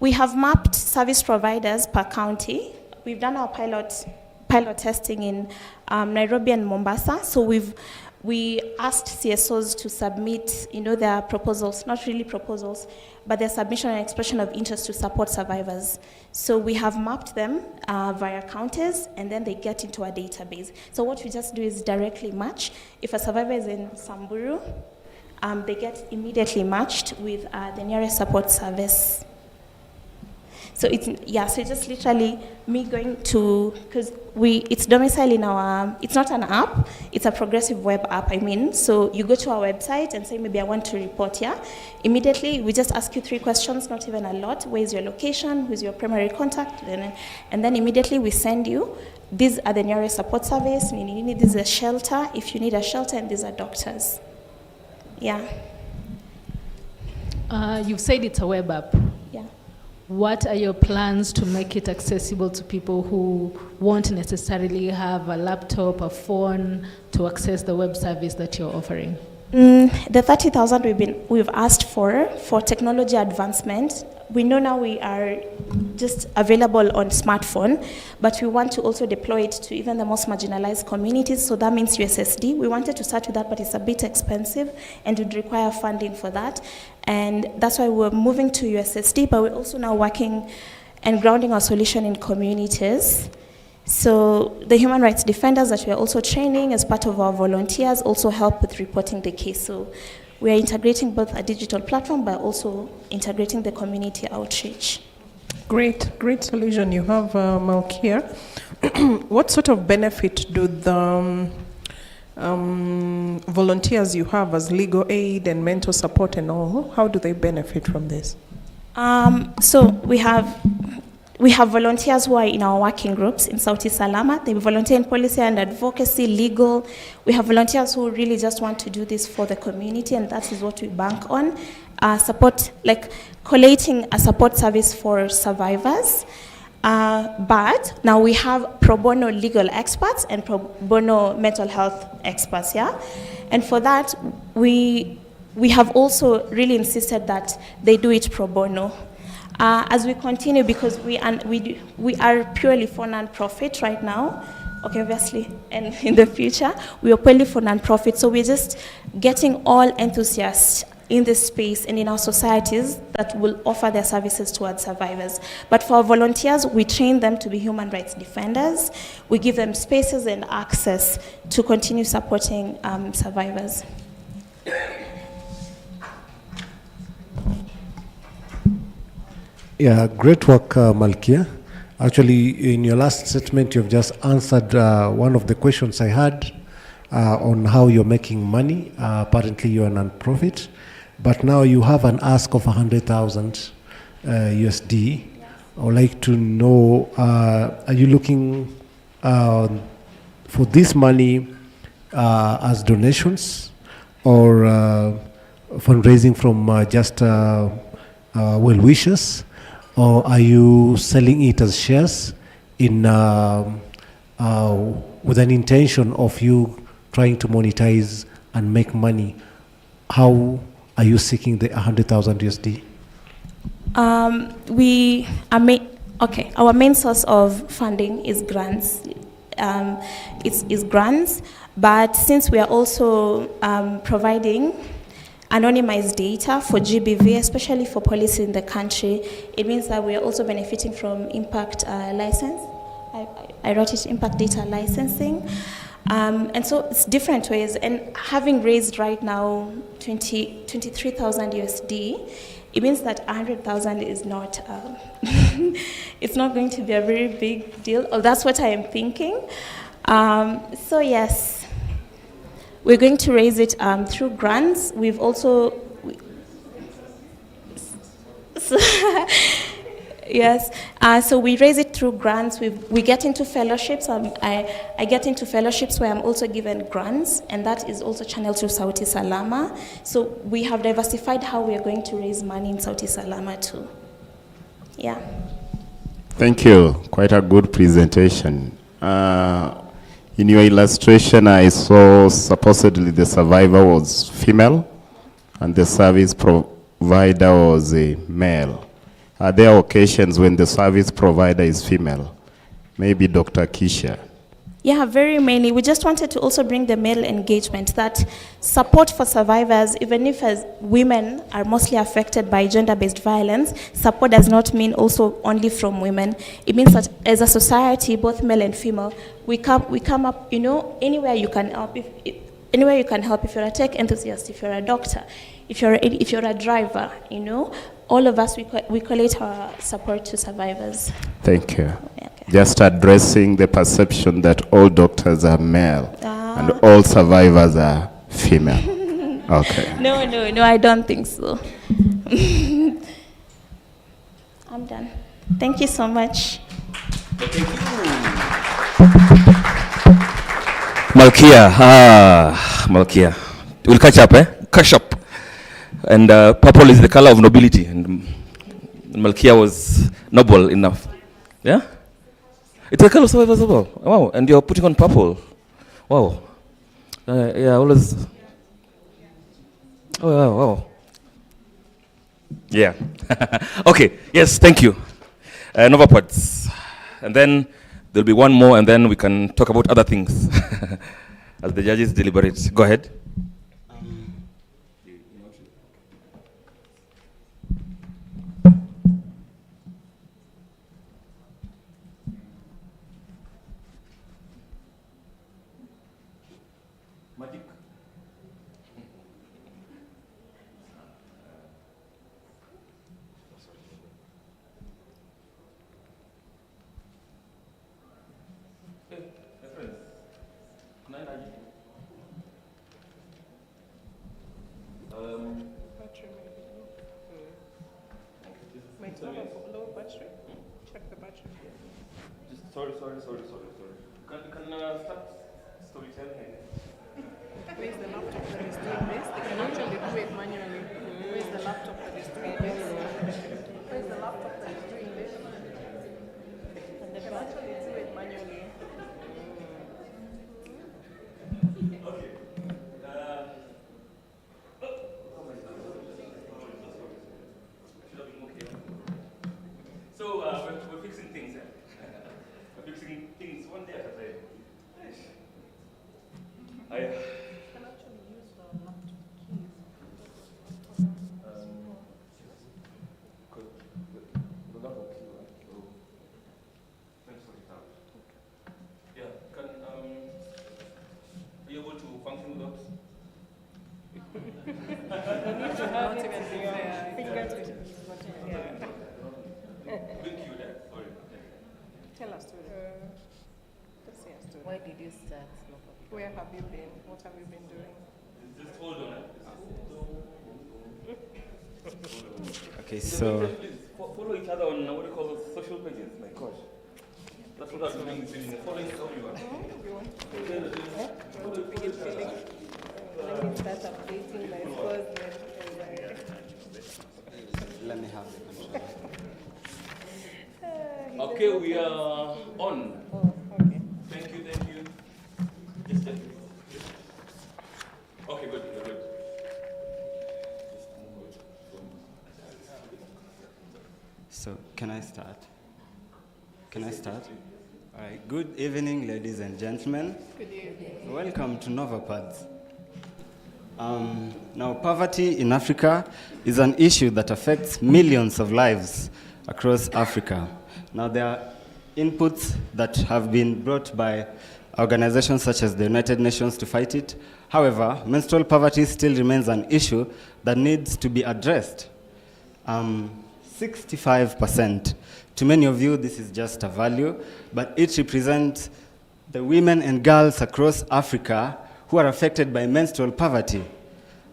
we have mapped service providers per county. We've done our pilot testing in Nairobi and Mombasa. So we asked CSOs to submit, their proposals, not really proposals, but their submission and expression of interest to support survivors. So we have mapped them via counties, and then they get into our database. So what we just do is directly match. If a survivor is in Samburu, they get immediately matched with the nearest support service. So it's just literally me going to, because it's domiciled in it's not an app, it's a progressive web app, So you go to our website and say, maybe I want to report here. Immediately, we just ask you 3 questions, not even a lot. Where is your location? Who's your primary contact? And then immediately we send you, these are the nearest support service. This is a shelter, if you need a shelter, and these are doctors. Yeah. You've said it's a web app. Yeah. What are your plans to make it accessible to people who won't necessarily have a laptop, a phone, to access the web service that you're offering? The 30,000 we've asked for technology advancement. We know now we are just available on smartphone, but we want to also deploy it to even the most marginalized communities. So that means USSD. We wanted to start with that, but it's a bit expensive and would require funding for that. And that's why we're moving to USSD, but we're also now working and grounding our solution in communities. So the human rights defenders that we are also training as part of our volunteers also help with reporting the case. So we are integrating both a digital platform but also integrating the community outreach. Great solution you have, Malkia. What sort of benefit do the volunteers you have as legal aid and mental support and all, how do they benefit from this? So we have volunteers who are in our working groups in Sauti Salama. They volunteer in policy and advocacy, legal. We have volunteers who really just want to do this for the community, and that is what we bank on. Support, like collating a support service for survivors. But now we have pro bono legal experts and pro bono mental health experts, yeah? And for that, we have also really insisted that they do it pro bono. As we continue, because we are purely for non-profit right now, okay, obviously, and in the future, we are purely for non-profit, so we're just getting all enthusiasts in this space and in our societies that will offer their services towards survivors. But for our volunteers, we train them to be human rights defenders. We give them spaces and access to continue supporting survivors. Yeah, great work, Malkia. Actually, in your last statement, you've just answered one of the questions I had on how you're making money. Apparently, you're a non-profit, but now you have an ask of 100,000 USD. I would like to know, are you looking for this money as donations or fundraising from just well-wishers? Or are you selling it as shares in with an intention of you trying to monetize and make money? How are you seeking the 100,000 USD? Our main source of funding is grants. It's grants, but since we are also providing anonymized data for GBV, especially for police in the country, it means that we are also benefiting from impact license. I wrote it impact data licensing. And so it's different ways. And having raised right now 23,000 USD, it means that 100,000 is not, it's not going to be a very big deal. Oh, that's what I am thinking. So yes. We're going to raise it through grants. We've also, yes. So we raise it through grants. We get into fellowships. I get into fellowships where I'm also given grants, and that is also channeled through Sauti Salama. So we have diversified how we are going to raise money in Sauti Salama too. Yeah. Thank you. Quite a good presentation. In your illustration, I saw supposedly the survivor was female and the service provider was a male. Are there occasions when the service provider is female? Maybe Dr. Kisha. Yeah, very many. We just wanted to also bring the male engagement, that support for survivors, even if as women are mostly affected by gender-based violence, support does not mean also only from women. It means that as a society, both male and female, we come up, you know, anywhere you can help. Anywhere you can help, if you're a tech enthusiast, if you're a doctor, if you're a driver, you know, all of us, we collate our support to survivors. Thank you. Just addressing the perception that all doctors are male and all survivors are female. Okay. No, I don't think so. I'm done. Thank you so much. Thank you. Malkia, Malkia. We'll catch up, eh? Catch up. And purple is the color of nobility, and Malkia was noble enough. Yeah? It's a color of survivors as well. Wow, and you're putting on purple. Wow. Yeah, always. Oh, wow, wow. Yeah. Okay, yes, thank you. Novapods. And then there'll be one more, and then we can talk about other things as the judges deliberate. Go ahead. Low battery. Check the battery. Sorry. Can start storytelling? Where's the laptop that is doing this? They can actually do it manually. Where's the laptop that is doing this? Where's the laptop that is doing this? And they can actually do it manually. Okay. So we're fixing things. We're fixing things one day at a time. I can actually use the laptop keys. Yeah, can are you able to function without? You need to have it in your fingertips. Thank you, sorry. Tell us story. Let's see a story. Why did you start? Where have you been? What have you been doing? Just hold on. Okay, so Please follow each other on what do you call those social pages? My gosh. That's what I'm doing this evening. Follow each other. You want to begin feeling? Let me start updating my scores. let me have the control. Okay, we are on. Oh, okay. Thank you. Just take it. Okay, good. So, can I start? All right. Good evening, ladies and gentlemen. Good evening. Welcome to NovaPads. Now, poverty in Africa is an issue that affects millions of lives across Africa. Now, there are inputs that have been brought by organizations such as the United Nations to fight it. However, menstrual poverty still remains an issue that needs to be addressed. 65%. To many of you, this is just a value, but it represents the women and girls across Africa who are affected by menstrual poverty.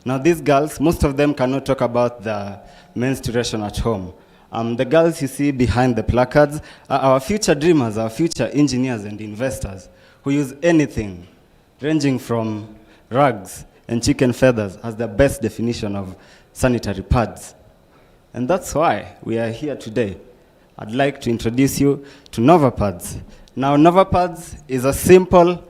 Now, these girls, most of them cannot talk about the menstruation at home. The girls you see behind the placards are our future dreamers, our future engineers and investors who use anything, ranging from rugs and chicken feathers as the best definition of sanitary pads. And that's why we are here today. I'd like to introduce you to NovaPads. Now, NovaPads is a simple,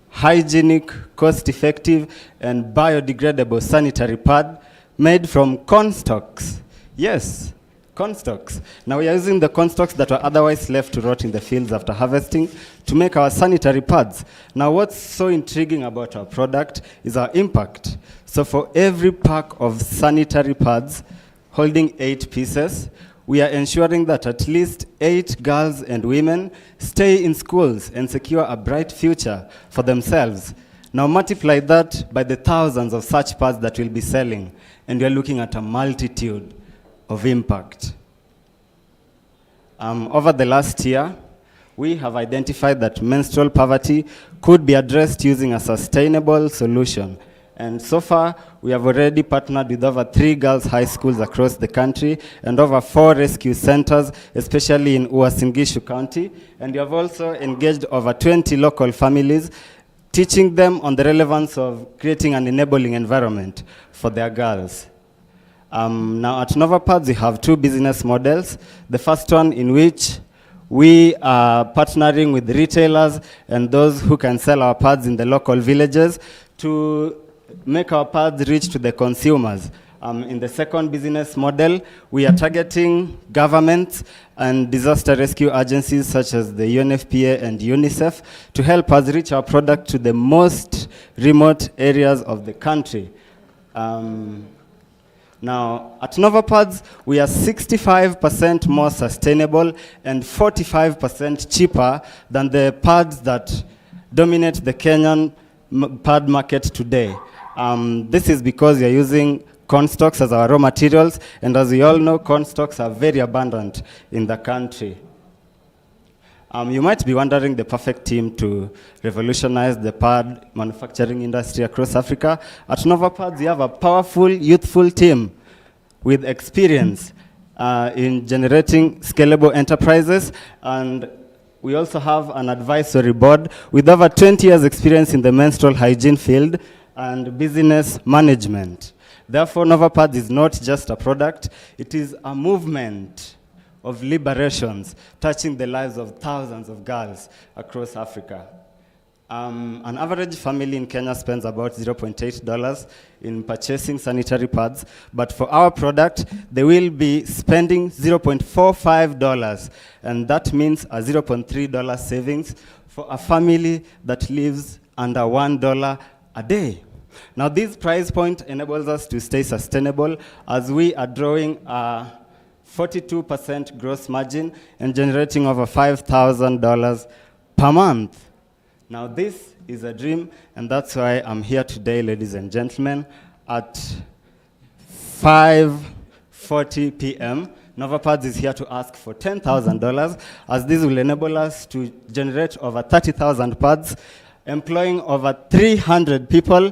hygienic, cost-effective, and biodegradable sanitary pad made from corn stalks. Yes, corn stalks. Now, we are using the corn stalks that were otherwise left to rot in the fields after harvesting to make our sanitary pads. Now, what's so intriguing about our product is our impact. So for every pack of sanitary pads holding 8 pieces, we are ensuring that at least 8 girls and women stay in schools and secure a bright future for themselves. Now multiply that by the thousands of such pads that we'll be selling, and we're looking at a multitude of impact. Over the last year, we have identified that menstrual poverty could be addressed using a sustainable solution. And so far, we have already partnered with over 3 girls' high schools across the country and over 4 rescue centers, especially in Uasin Gishu County. And we have also engaged over 20 local families, teaching them on the relevance of creating an enabling environment for their girls. Now at NovaPads, we have 2 business models. The first one in which we are partnering with retailers and those who can sell our pads in the local villages to make our pads reach to the consumers. In the second business model, we are targeting governments and disaster rescue agencies such as the UNFPA and UNICEF to help us reach our product to the most remote areas of the country. Now, at NovaPads, we are 65% more sustainable and 45% cheaper than the pads that dominate the Kenyan pad market today. This is because we are using corn stalks as our raw materials, and as we all know, corn stalks are very abundant in the country. You might be wondering the perfect team to revolutionize the pad manufacturing industry across Africa. At NovaPads, we have a powerful, youthful team with experience in generating scalable enterprises. And we also have an advisory board with over 20 years experience in the menstrual hygiene field and business management. Therefore, NovaPads is not just a product, it is a movement of liberations touching the lives of thousands of girls across Africa. An average family in Kenya spends about $0.8 in purchasing sanitary pads, but for our product, they will be spending $0.45, and that means a $0.3 savings for a family that lives under $1 a day. Now, this price point enables us to stay sustainable as we are drawing a 42% gross margin and generating over $5,000 per month. Now, this is a dream, and that's why I'm here today, ladies and gentlemen, at 5:40 p.m. NovaPads is here to ask for $10,000, as this will enable us to generate over 30,000 pads, employing over 300 people,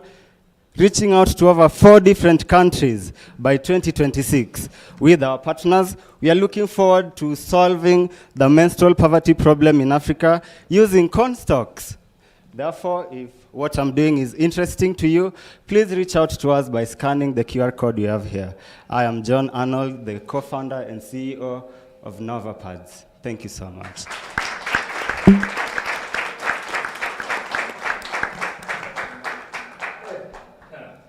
reaching out to over 4 different countries by 2026. With our partners, we are looking forward to solving the menstrual poverty problem in Africa using corn stalks. Therefore, if what I'm doing is interesting to you, please reach out to us by scanning the QR code you have here. I am John Arnold, the co-founder and CEO of NovaPads. Thank you so much.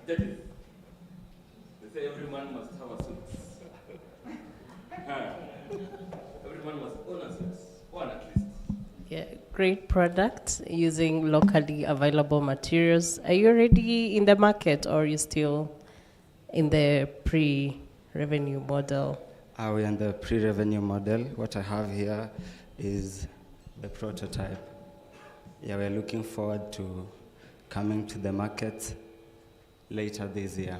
They say every man must have a suit. Every man must own a suit. One at least. Yeah, great product using locally available materials. Are you already in the market, or are you still in the pre-revenue model? Are we in the pre-revenue model? What I have here is the prototype. Yeah, we're looking forward to coming to the market later this year.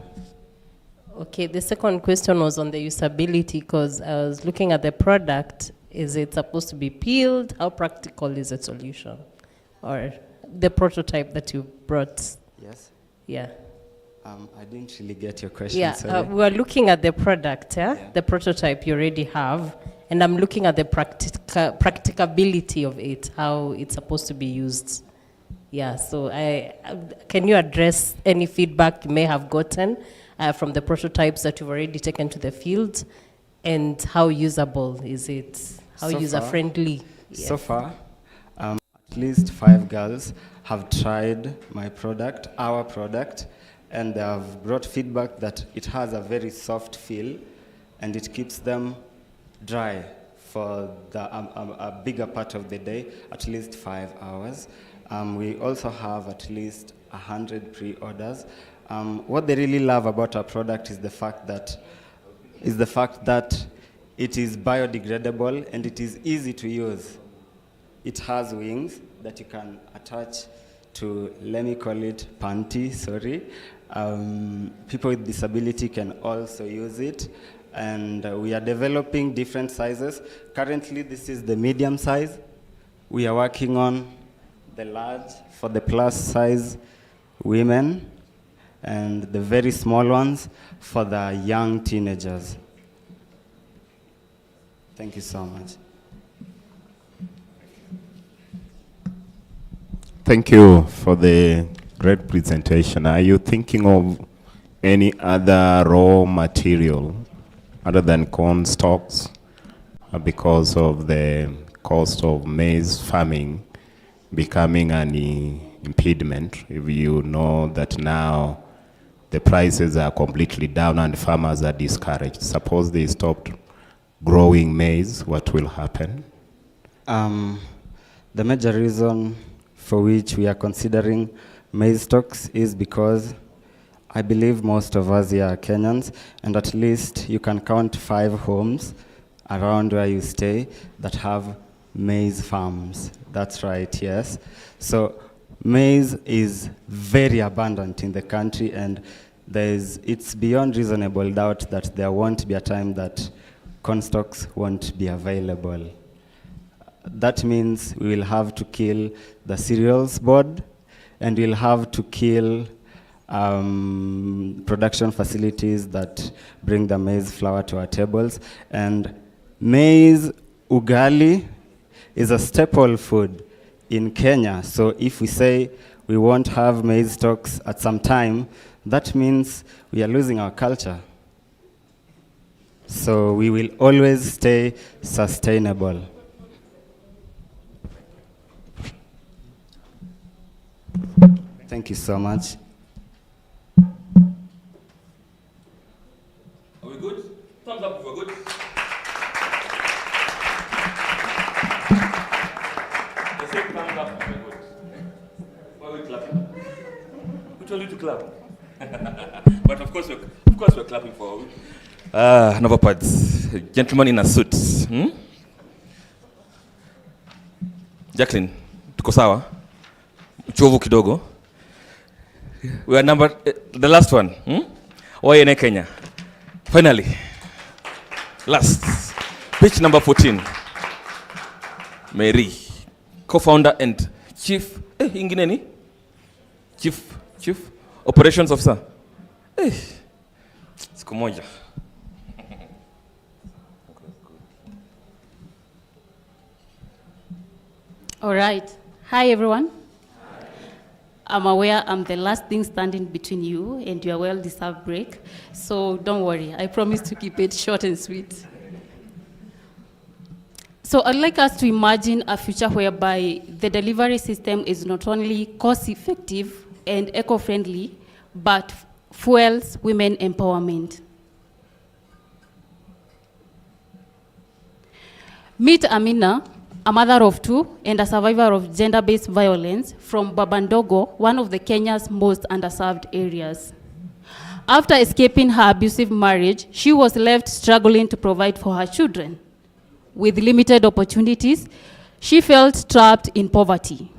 Okay, the second question was on the usability, because I was looking at the product. Is it supposed to be peeled? How practical is the solution? Or the prototype that you brought? Yes. Yeah. I didn't really get your question. Yeah, sorry. we're looking at the product, yeah? The prototype you already have, and I'm looking at the practicability of it, how it's supposed to be used. Yeah, so can you address any feedback you may have gotten from the prototypes that you've already taken to the field, and how usable is it? How user-friendly? So far, at least 5 girls have tried my product, our product, and they have brought feedback that it has a very soft feel, and it keeps them dry for a bigger part of the day, at least 5 hours. We also have at least 100 pre-orders. What they really love about our product is the fact that it is biodegradable and it is easy to use. It has wings that you can attach to, let me call it panty, sorry. People with disability can also use it. And we are developing different sizes. Currently, this is the medium size. We are working on the large for the plus size women, and the very small ones for the young teenagers. Thank you so much. Thank you for the great presentation. Are you thinking of any other raw material other than corn stalks because of the cost of maize farming becoming an impediment? If you know that now the prices are completely down and farmers are discouraged, suppose they stopped growing maize, what will happen? The major reason for which we are considering maize stocks is because I believe most of us here are Kenyans, and at least you can count 5 homes around where you stay that have maize farms. That's right, yes. So maize is very abundant in the country, and it's beyond reasonable doubt that there won't be a time that corn stalks won't be available. That means we will have to kill the cereals board, and we'll have to kill production facilities that bring the maize flour to our tables. And maize ugali is a staple food in Kenya. So if we say we won't have maize stocks at some time, that means we are losing our culture. So we will always stay sustainable. Thank you so much. Are we good? Thumbs up if we're good. They say thumbs up if we're good. Why are we clapping? Who told you to clap? But of course we're clapping for Novapads. Gentleman in a suit. Jacqueline, tuko sawa? Uchovu kidogo. We are the last one. YNA Kenya. Finally. Last. Pitch number 14. Mary, co-founder and chief, ingine ni? Chief operations officer. Siku moja. All right. Hi, everyone. I'm aware I'm the last thing standing between you and your well-deserved break, so don't worry. I promise to keep it short and sweet. So I'd like us to imagine a future whereby the delivery system is not only cost-effective and eco-friendly, but fuels women empowerment. Meet Amina, a mother of two and a survivor of gender-based violence from Babandogo, one of the Kenya's most underserved areas. After escaping her abusive marriage, she was left struggling to provide for her children. With limited opportunities, she felt trapped in poverty.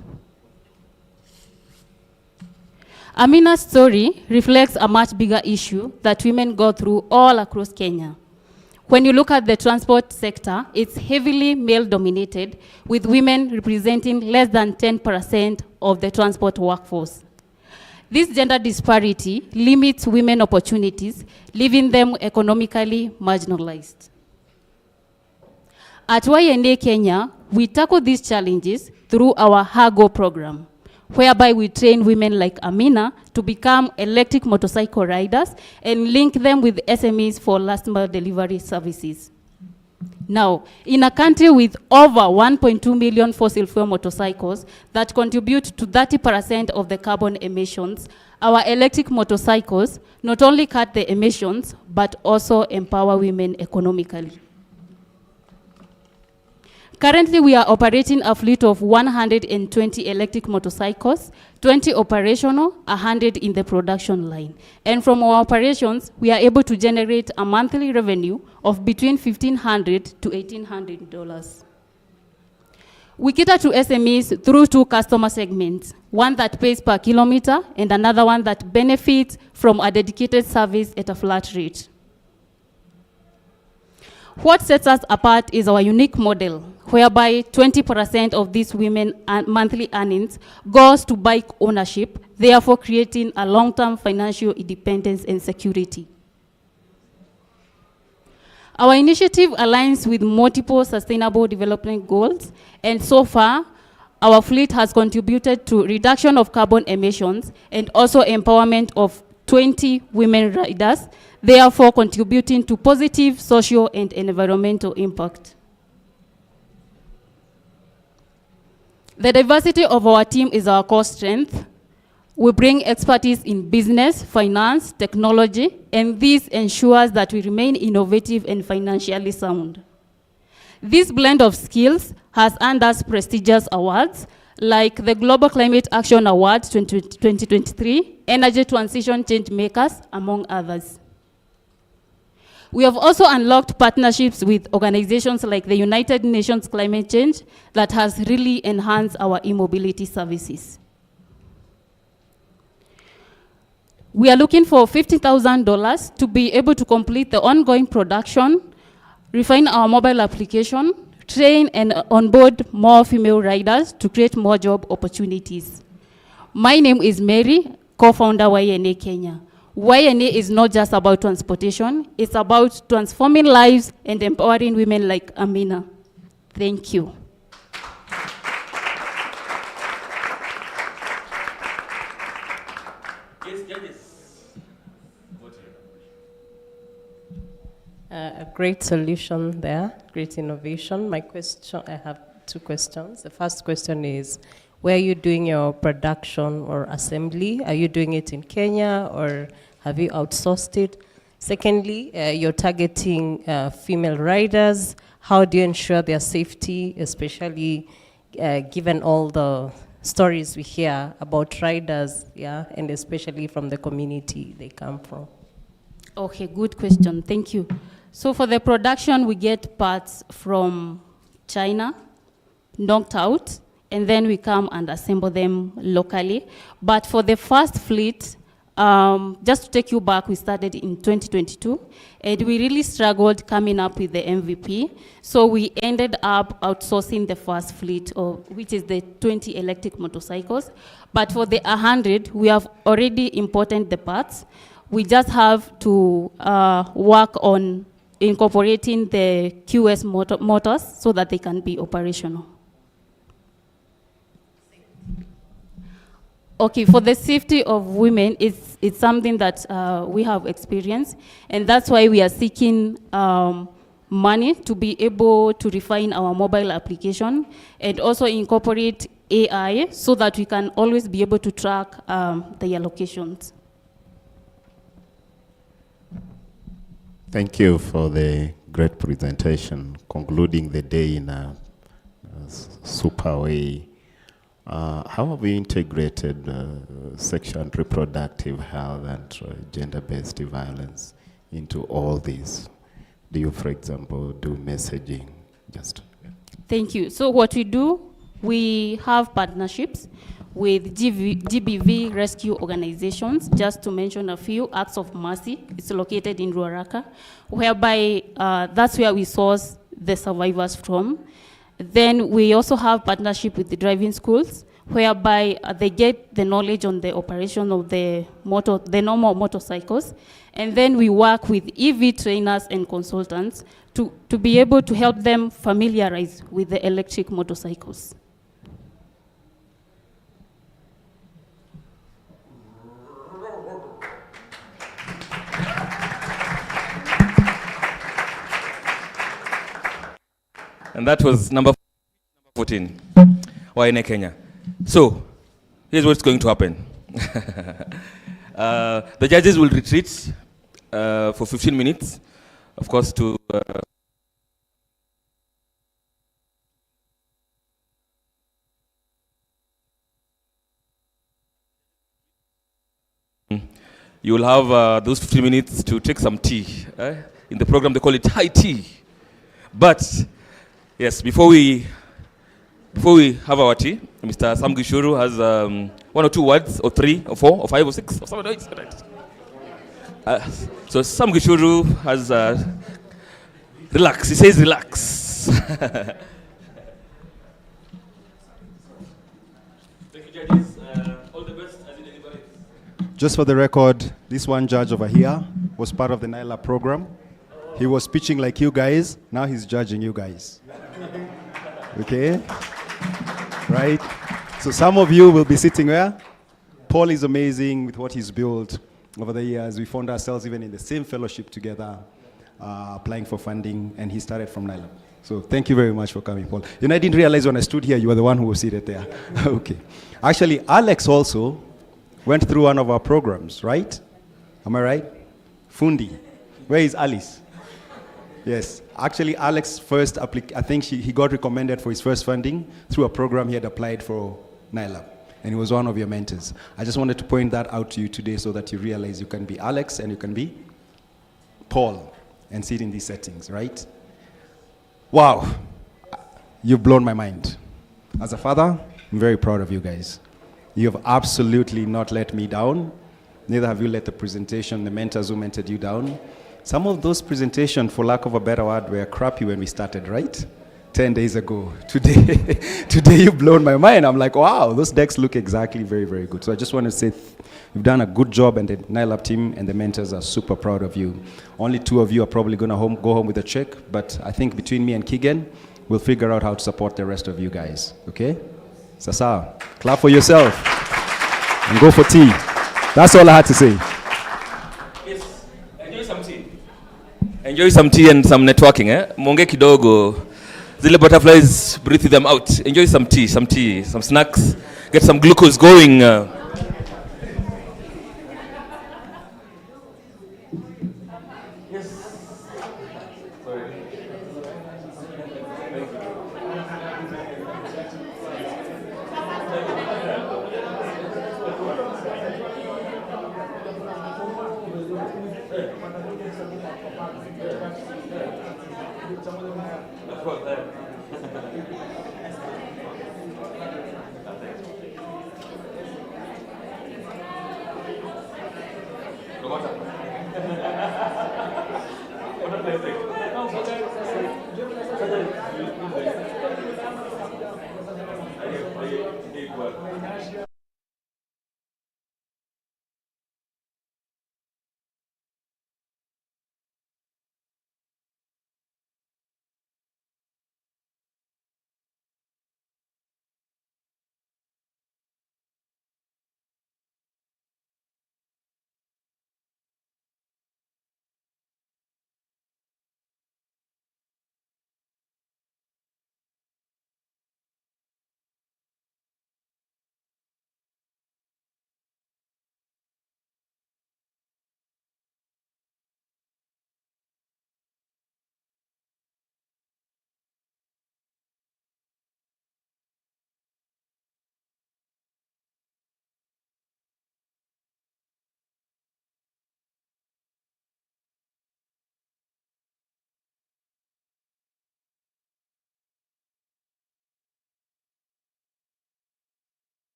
Amina's story reflects a much bigger issue that women go through all across Kenya. When you look at the transport sector, it's heavily male-dominated, with women representing less than 10% of the transport workforce. This gender disparity limits women opportunities, leaving them economically marginalized. At YNA Kenya, we tackle these challenges through our HAGO program, whereby we train women like Amina to become electric motorcycle riders and link them with SMEs for last-mile delivery services. Now, in a country with over 1.2 million fossil fuel motorcycles that contribute to 30% of the carbon emissions, our electric motorcycles not only cut the emissions, but also empower women economically. Currently, we are operating a fleet of 120 electric motorcycles, 20 operational, 100 in the production line. And from our operations, we are able to generate a monthly revenue of between $1,500 to $1,800. We cater to SMEs through two customer segments, one that pays per kilometer and another one that benefits from a dedicated service at a flat rate. What sets us apart is our unique model, whereby 20% of these women monthly earnings goes to bike ownership, therefore creating a long-term financial independence and security. Our initiative aligns with multiple sustainable development goals, and so far, our fleet has contributed to reduction of carbon emissions and also empowerment of 20 women riders, therefore contributing to positive social and environmental impact. The diversity of our team is our core strength. We bring expertise in business, finance, technology, and this ensures that we remain innovative and financially sound. This blend of skills has earned us prestigious awards like the Global Climate Action Award 2023, Energy Transition Change Makers, among others. We have also unlocked partnerships with organizations like the United Nations Climate Change that has really enhanced our e-mobility services. We are looking for $50,000 to be able to complete the ongoing production, refine our mobile application, train and onboard more female riders to create more job opportunities. My name is Mary. co-founder YNA Kenya. YNA is not just about transportation, it's about transforming lives and empowering women like Amina. Thank you. A great solution there, great innovation. My question, I have two questions. The first question is, where are you doing your production or assembly? Are you doing it in Kenya or have you outsourced it? Secondly, you're targeting female riders. How do you ensure their safety, especially given all the stories we hear about riders, yeah, and especially from the community they come from? Okay, good question. Thank you. So for the production, we get parts from China, knocked out, and then we come and assemble them locally. But for the first fleet, just to take you back, we started in 2022, and we really struggled coming up with the MVP. So we ended up outsourcing the first fleet, which is the 20 electric motorcycles. But for the 100, we have already imported the parts. We just have to work on incorporating the QS motors so that they can be operational. Okay, for the safety of women, it's something that we have experienced, and that's why we are seeking money to be able to refine our mobile application and also incorporate AI so that we can always be able to track their locations. Thank you for the great presentation, concluding the day in a super way. How have we integrated sexual and reproductive health and gender-based violence into all this? Do you, for example, do messaging? Thank you. So what we do, we have partnerships with GBV rescue organizations, just to mention a few. Acts of Mercy, it's located in Ruaraka, whereby that's where we source the survivors from. Then we also have partnership with the driving schools, whereby they get the knowledge on the operation of the normal motorcycles. And then we work with EV trainers and consultants to be able to help them familiarize with the electric motorcycles. And that was number 14, YNA Kenya. So, here's what's going to happen. The judges will retreat for 15 minutes, of course, to you will have those 15 minutes to take some tea. In the program, they call it high tea. But yes, before we have our tea, Mr. Sam Gishuru has 1 or 2 words, or 3, or 4, or 5, or 6, or 7, or 8. So Sam Gishuru has relax. He says relax. Thank you, judges. All the best as you deliver it. Just for the record, this one judge over here was part of the NILA program. He was pitching like you guys. Now he's judging you guys. Okay? Right? So some of you will be sitting where? Paul is amazing with what he's built over the years. We found ourselves even in the same fellowship together, applying for funding, and he started from NILA. So thank you very much for coming, Paul. You know, I didn't realize when I stood here, you were the one who was seated there. Okay. Actually, Alex also went through one of our programs, right? Am I right? Fundi. Where is Alice? Yes, actually Alex first, I think he got recommended for his first funding through a program he had applied for NILA, and he was one of your mentors. I just wanted to point that out to you today so that you realize you can be Alex and you can be Paul and sit in these settings, right? Wow, you've blown my mind. As a father, I'm very proud of you guys. You have absolutely not let me down. Neither have you let the presentation, the mentors who mentored you down. Some of those presentations, for lack of a better word, were crappy when we started, right? 10 days ago. Today you've blown my mind. I'm like, wow, those decks look exactly very, very good. So I just want to say You've done a good job, and the NILAB team and the mentors are super proud of you. Only 2 of you are probably going to go home with a check, but I think between me and Keegan, we'll figure out how to support the rest of you guys, okay? Sasa, clap for yourself and go for tea. That's all I had to say. Yes, enjoy some tea. Enjoy some tea and some networking, eh? Monge kidogo. Zile butterflies, breathe them out. Enjoy some tea, some snacks. Get some glucose going.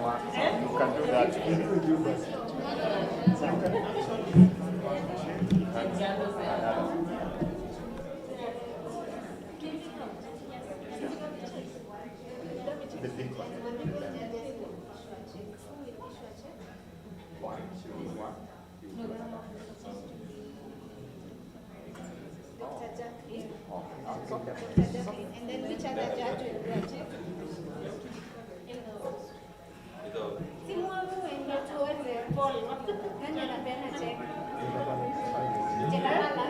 You can do that. And then which other judge will go check? Simuamu endo tuweze Paul. Nani anapeana check? Chekalala.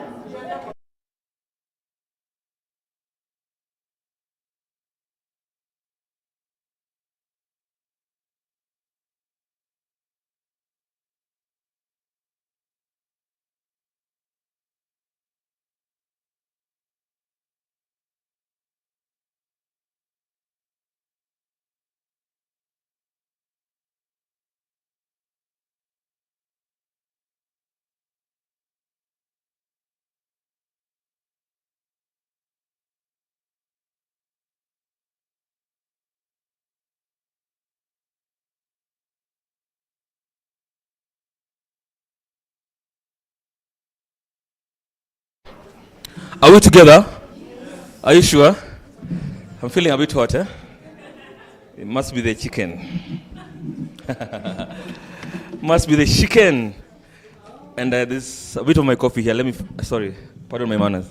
Are we together? Are you sure? I'm feeling a bit hot, eh? It must be the chicken. Must be the chicken. And there's a bit of my coffee here. Let me, sorry, pardon my manners.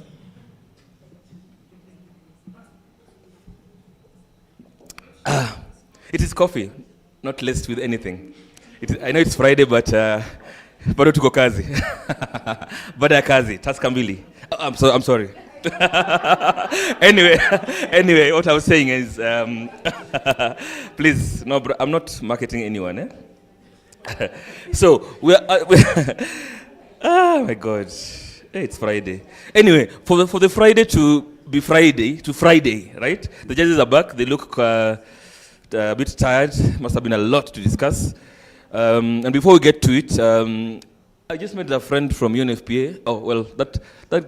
It is coffee, not laced with anything. I know it's Friday, but bado tuko kazi. Bada ya kazi, taska mbili. I'm sorry. Anyway, what I was saying is, please, no, I'm not marketing anyone. Eh? So oh my God, hey, it's Friday. Anyway, for the Friday to be Friday, right? The judges are back. They look a bit tired. Must have been a lot to discuss. And before we get to it, I just met a friend from UNFPA. Oh, well, that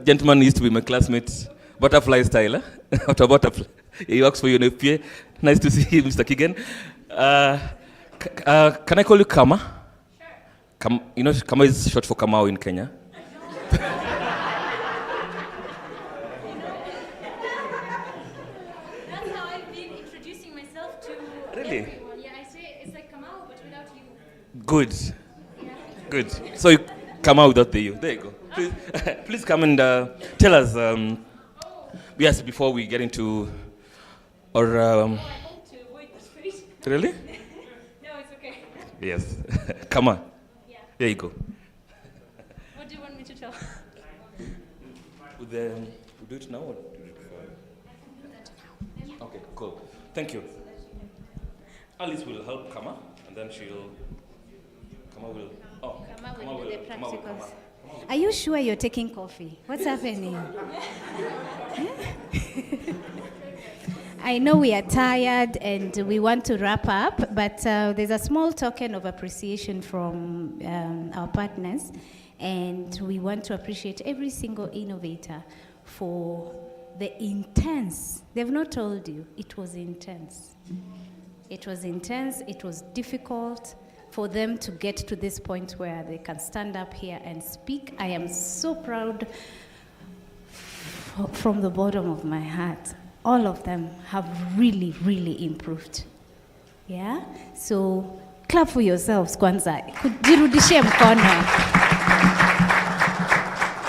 gentleman used to be my classmate, butterfly style. Butterfly. He works for UNFPA. Nice to see you, Mr. Kigen. Can I call you Kama? Sure. You know, Kama is short for Kamau in Kenya. That's how I've been introducing myself to Really? everyone. Yeah, I say it's like Kamau, but without you. Good. Good. So you come out without the you. There you go. Please, please come and tell us. Yes, before we get into, or I hope to avoid this phrase. really? No, it's okay. Yes. Come on. Yeah. There you go. What do you want me to tell? We do it now or do it before? Okay, cool. Thank you. Alice will help Kama, and then Kama will. Oh, Kama will do the practicals. Kama. Are you sure you're taking coffee? What's happening? I know we are tired and we want to wrap up, but there's a small token of appreciation from our partners, and we want to appreciate every single innovator for the intense. They've not told you, it was intense. It was intense, it was difficult for them to get to this point where they can stand up here and speak. I am so proud from the bottom of my heart. All of them have really, really improved. Yeah? So clap for yourselves kwanza. Kujirudishie mkono.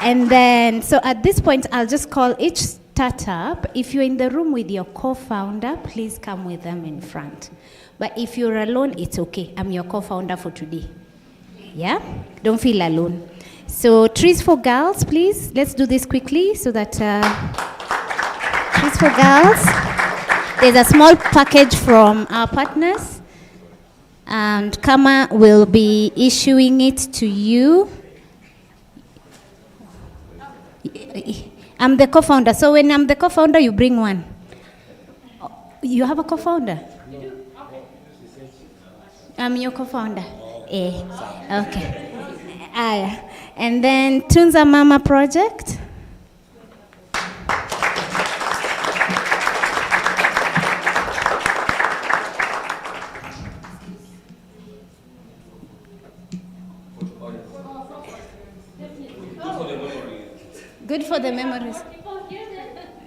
And then, so at this point, I'll just call each startup. If you're in the room with your co-founder, please come with them in front. But if you're alone, it's okay. I'm your co-founder for today. Yeah? Don't feel alone. So Trees for Girls, please. Let's do this quickly so that... Trees for Girls. There's a small package from our partners. And Kama will be issuing it to you. I'm the co-founder. So when I'm the co-founder, you bring one. You have a co-founder? I'm your co-founder. Okay. And then Tunza Mama Project. Good for the memories.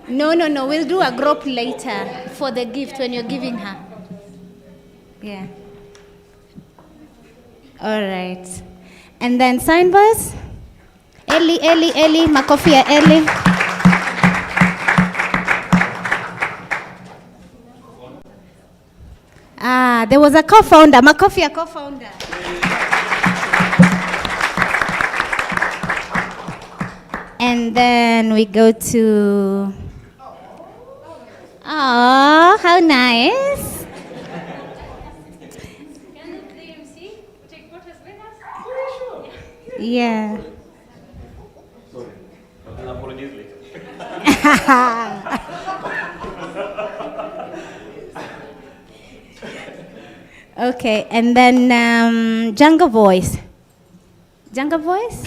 No, no, no. We'll do a group later for the gift when you're giving her. Yeah. All right. And then signbirds. Ellie, makofi ya Ellie. There was a co-founder, makofi ya co-founder. And then we go to, oh, how nice. Yeah. Okay, and then Jungle Voice. Jungle Voice?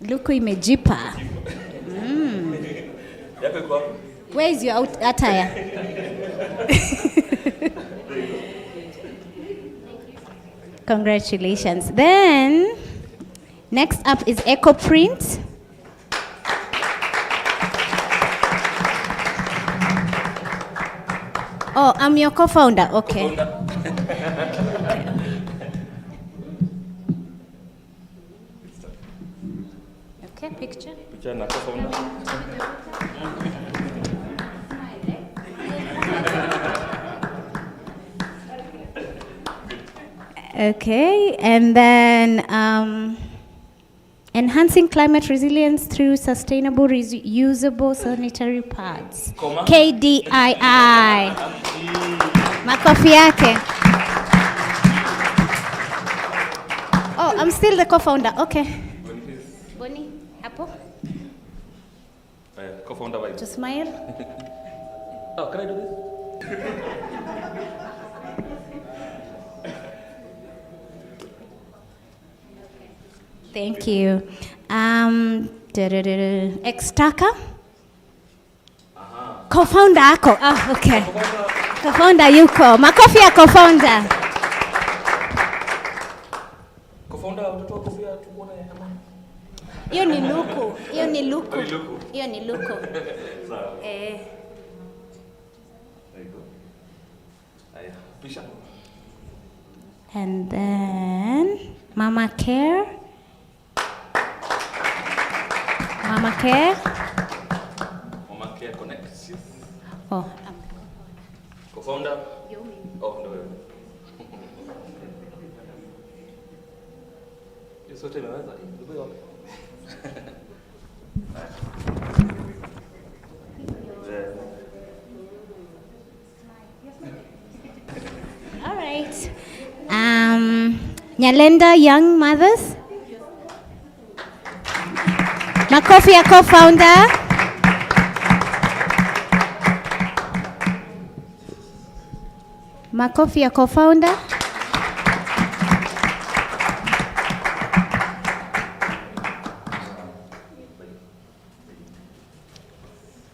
Luku imejipa. Where is your attire? Congratulations. Then, next up is Echo Print. Oh, I'm your co-founder. Okay. Okay, picture. Picture na co-founder. Okay, and then enhancing climate resilience through sustainable reusable sanitary pads. KDII. Makofi yake. Oh, I'm still the co-founder. Okay. Boni, hapo. Co-founder vibe. To smile. Oh, can I do this? Thank you. Extaka? Co-founder ako. Oh, okay. Co-founder yuko. Makofi ya co-founder. Co-founder utatoa kofia tuone ama. Hiyo ni luku. Hiyo ni luku. Hiyo ni luku. Sawa. There you go. Aya, pisha. And then Mama Care. Mama Care. Mama Care Connect. Oh. Co-founder. Oh, no. Sote imeweza. Ndio wapi? All right. Nyalenda Young Mothers. Makofi ya co-founder. Makofi ya co-founder.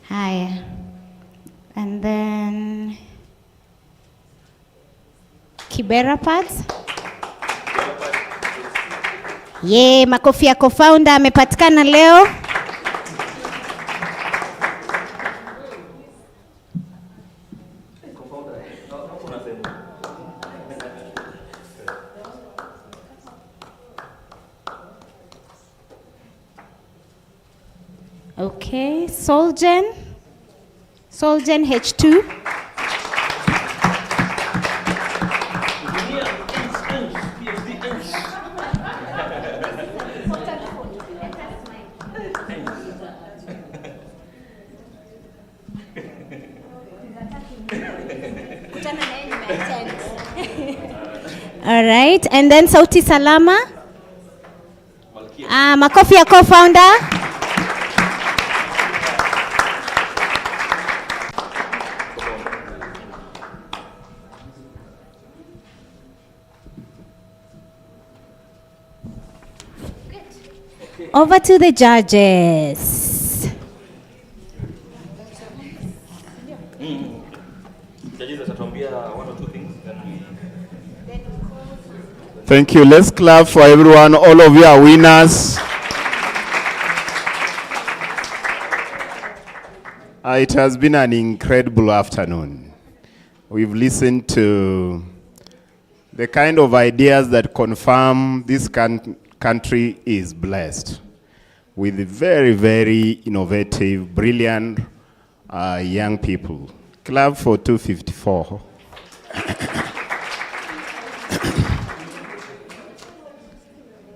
Haya. And then Kibera Pads. Ye, makofi ya co-founder amepatikana leo. Okay, Solgen H2. All right, and then Sauti Salama. Makofi ya co-founder. Over to the judges. Judges atatuambia one or two things, then we... Thank you. Let's clap for everyone. All of you are winners. It has been an incredible afternoon. We've listened to the kind of ideas that confirm this country is blessed with very, very innovative, brilliant young people. Clap for 254.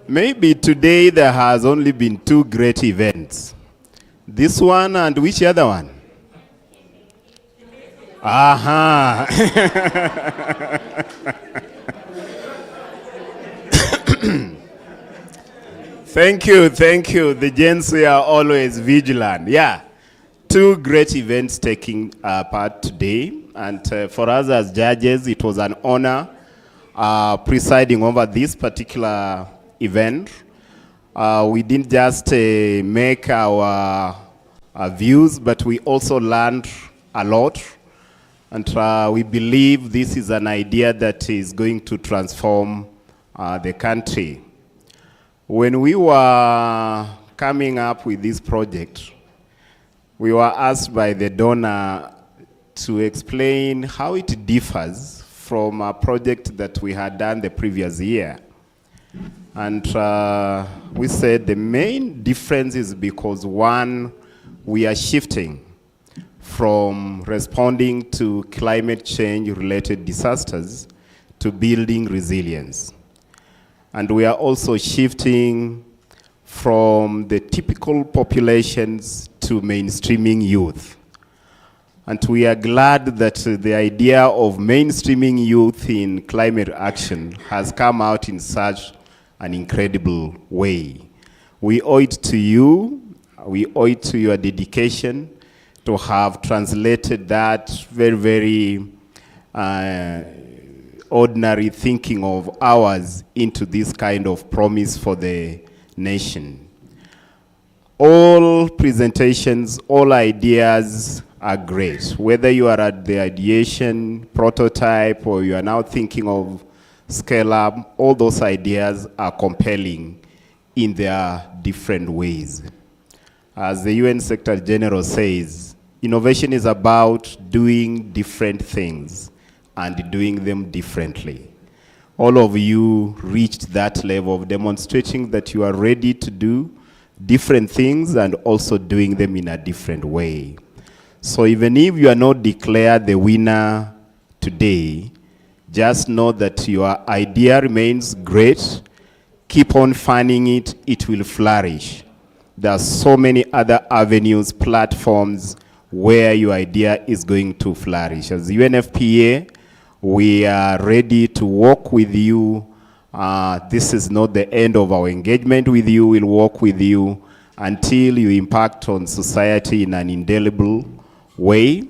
Maybe today there has only been two great events. This one and which other one? Aha. Thank you, thank you. The gents are always vigilant. Yeah, two great events taking part today. And for us as judges, it was an honor presiding over this particular event. We didn't just make our views, but we also learned a lot. And we believe this is an idea that is going to transform the country. When we were coming up with this project, we were asked by the donor to explain how it differs from a project that we had done the previous year. And we said the main difference is because, one, we are shifting from responding to climate change related disasters to building resilience. And we are also shifting from the typical populations to mainstreaming youth. And we are glad that the idea of mainstreaming youth in climate action has come out in such an incredible way. We owe it to you, we owe it to your dedication to have translated that very, very ordinary thinking of ours into this kind of promise for the nation. All presentations, all ideas are great. Whether you are at the ideation prototype or you are now thinking of scale up, all those ideas are compelling in their different ways. As the UN Secretary General says, innovation is about doing different things and doing them differently. All of you reached that level of demonstrating that you are ready to do different things and also doing them in a different way. So even if you are not declared the winner today, just know that your idea remains great. Keep on fanning it, it will flourish. There are so many other avenues, platforms where your idea is going to flourish. As UNFPA, we are ready to work with you. This is not the end of our engagement with you. We'll work with you until you impact on society in an indelible way.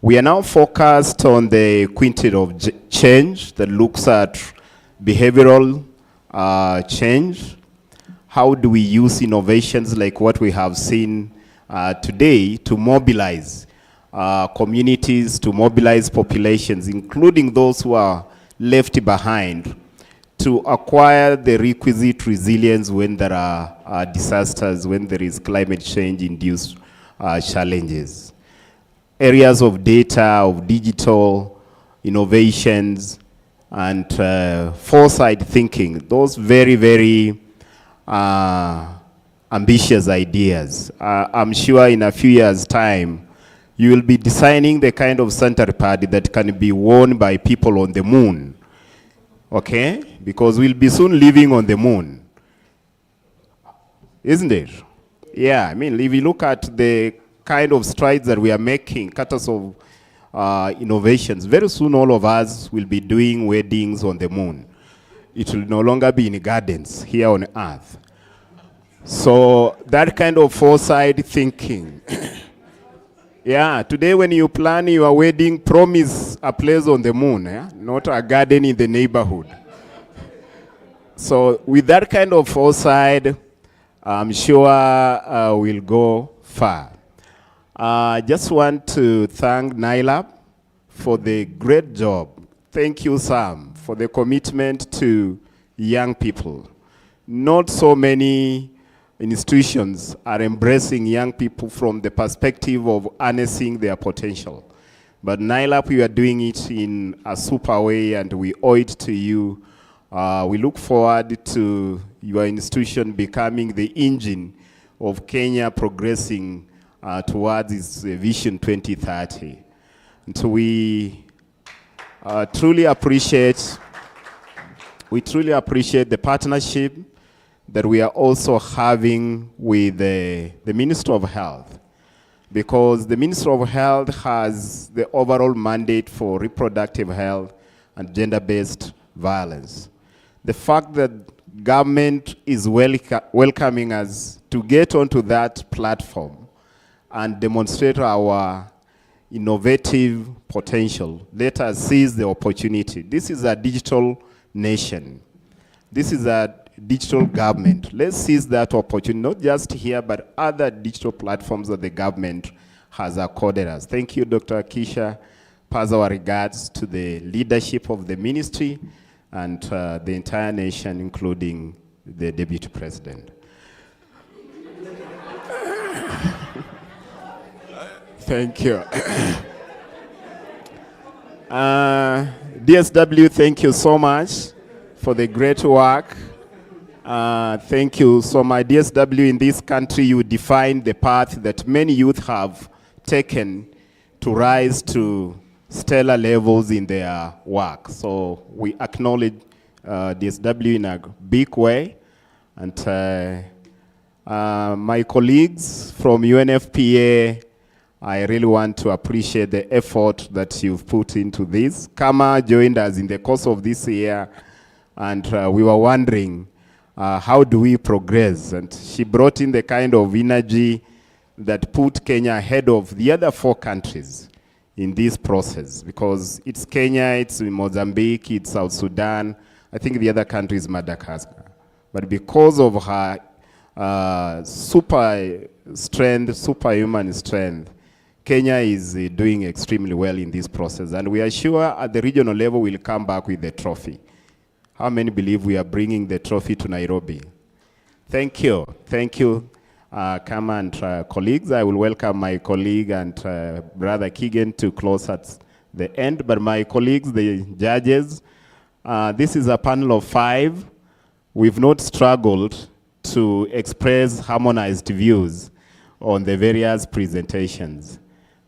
We are now focused on the quintet of change that looks at behavioral change. How do we use innovations like what we have seen today to mobilize communities, to mobilize populations, including those who are left behind, to acquire the requisite resilience when there are disasters, when there is climate change-induced challenges. Areas of data, of digital innovations, and foresight thinking, those very, very ambitious ideas. I'm sure in a few years' time, you will be designing the kind of Santa party that can be worn by people on the moon. Okay? Because we'll be soon living on the moon. Isn't it? Yeah, I mean, if you look at the kind of strides that we are making, cutters of innovations, very soon all of us will be doing weddings on the moon. It will no longer be in gardens here on Earth. So that kind of foresight thinking. Yeah, today when you plan your wedding, promise a place on the moon, not a garden in the neighborhood. So with that kind of foresight, I'm sure we'll go far. I just want to thank NILAB for the great job. Thank you, Sam, for the commitment to young people. Not so many institutions are embracing young people from the perspective of harnessing their potential. But NILAP, we are doing it in a super way, and we owe it to you. We look forward to your institution becoming the engine of Kenya progressing towards its Vision 2030. And so we truly appreciate the partnership that we are also having with the Ministry of Health, because the Ministry of Health has the overall mandate for reproductive health and gender-based violence. The fact that government is welcoming us to get onto that platform and demonstrate our innovative potential, let us seize the opportunity. This is a digital nation. This is a digital government. Let's seize that opportunity, not just here, but other digital platforms that the government has accorded us. Thank you, Dr. Kisha. Pass our regards to the leadership of the ministry and the entire nation, including the Deputy President. Thank you. DSW, thank you so much for the great work. Thank you so much. DSW, in this country, you define the path that many youth have taken to rise to stellar levels in their work. So we acknowledge DSW in a big way. And my colleagues from UNFPA, I really want to appreciate the effort that you've put into this. Kama joined us in the course of this year, and we were wondering, how do we progress? And she brought in the kind of energy that put Kenya ahead of the other 4 countries in this process, because it's Kenya, it's Mozambique, it's South Sudan, I think the other country is Madagascar. But because of her superhuman strength, Kenya is doing extremely well in this process, and we are sure at the regional level we'll come back with the trophy. How many believe we are bringing the trophy to Nairobi? Thank you. Thank you, Kama and colleagues. I will welcome my colleague and Brother Keegan to close at the end. But my colleagues, the judges, this is a panel of 5. We've not struggled to express harmonized views on the various presentations.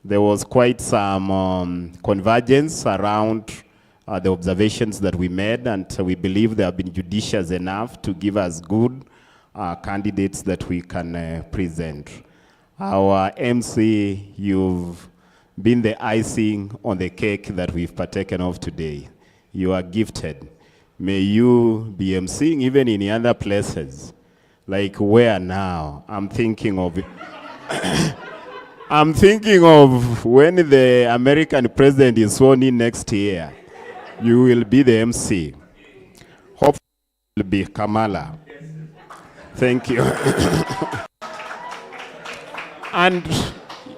There was quite some convergence around the observations that we made, and we believe they have been judicious enough to give us good candidates that we can present. Our MC, you've been the icing on the cake that we've partaken of today. You are gifted. May you be MCing even in other places. Like where now? I'm thinking of I'm thinking of when the American president is sworn in next year. You will be the MC. Hopefully it will be Kamala. Thank you. And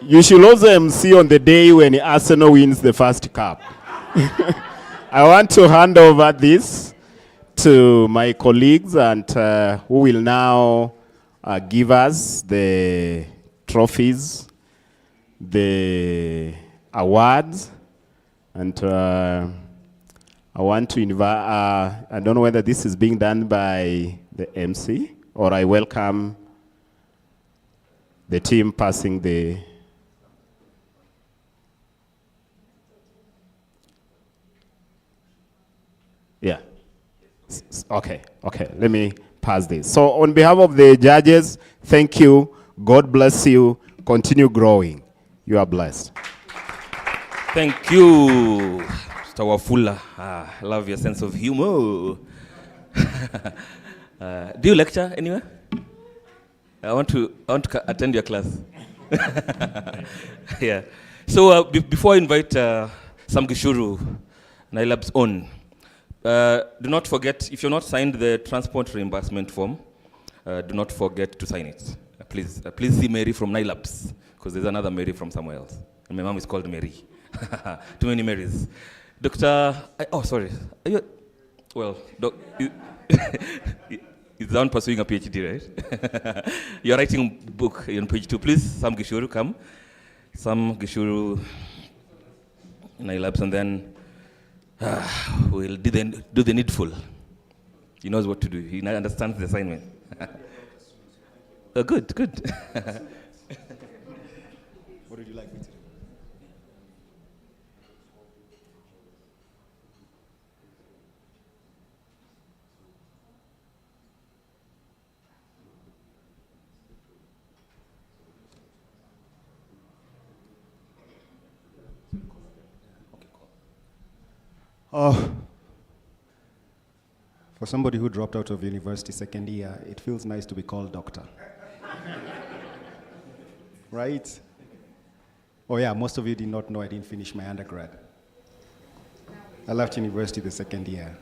you should also MC on the day when Arsenal wins the first cup. I want to hand over this to my colleagues, and who will now give us the trophies, the awards, and I want to invite, I don't know whether this is being done by the MC, or I welcome the team passing the... Yeah. Okay, let me pass this. So on behalf of the judges, thank you. God bless you. Continue growing. You are blessed. Thank you, Mr. Wafula. I love your sense of humor. Do you lecture anywhere? I want to attend your class. Yeah. So before I invite Sam Gishuru, NILAB's own, do not forget, if you're not signed the transport reimbursement form, do not forget to sign it. Please see Mary from NILABs, because there's another Mary from somewhere else. And my mom is called Mary. Too many Marys. Sorry. Is the one pursuing a PhD, right? You're writing a book on page 2. Please, Sam Gishuru, come. Sam Gishuru in our labs, and then we'll do the needful. He knows what to do. He understands the assignment. Good. What would you like me to do? For somebody who dropped out of university second year, it feels nice to be called doctor. Right? Oh yeah, most of you did not know I didn't finish my undergrad. I left university the second year.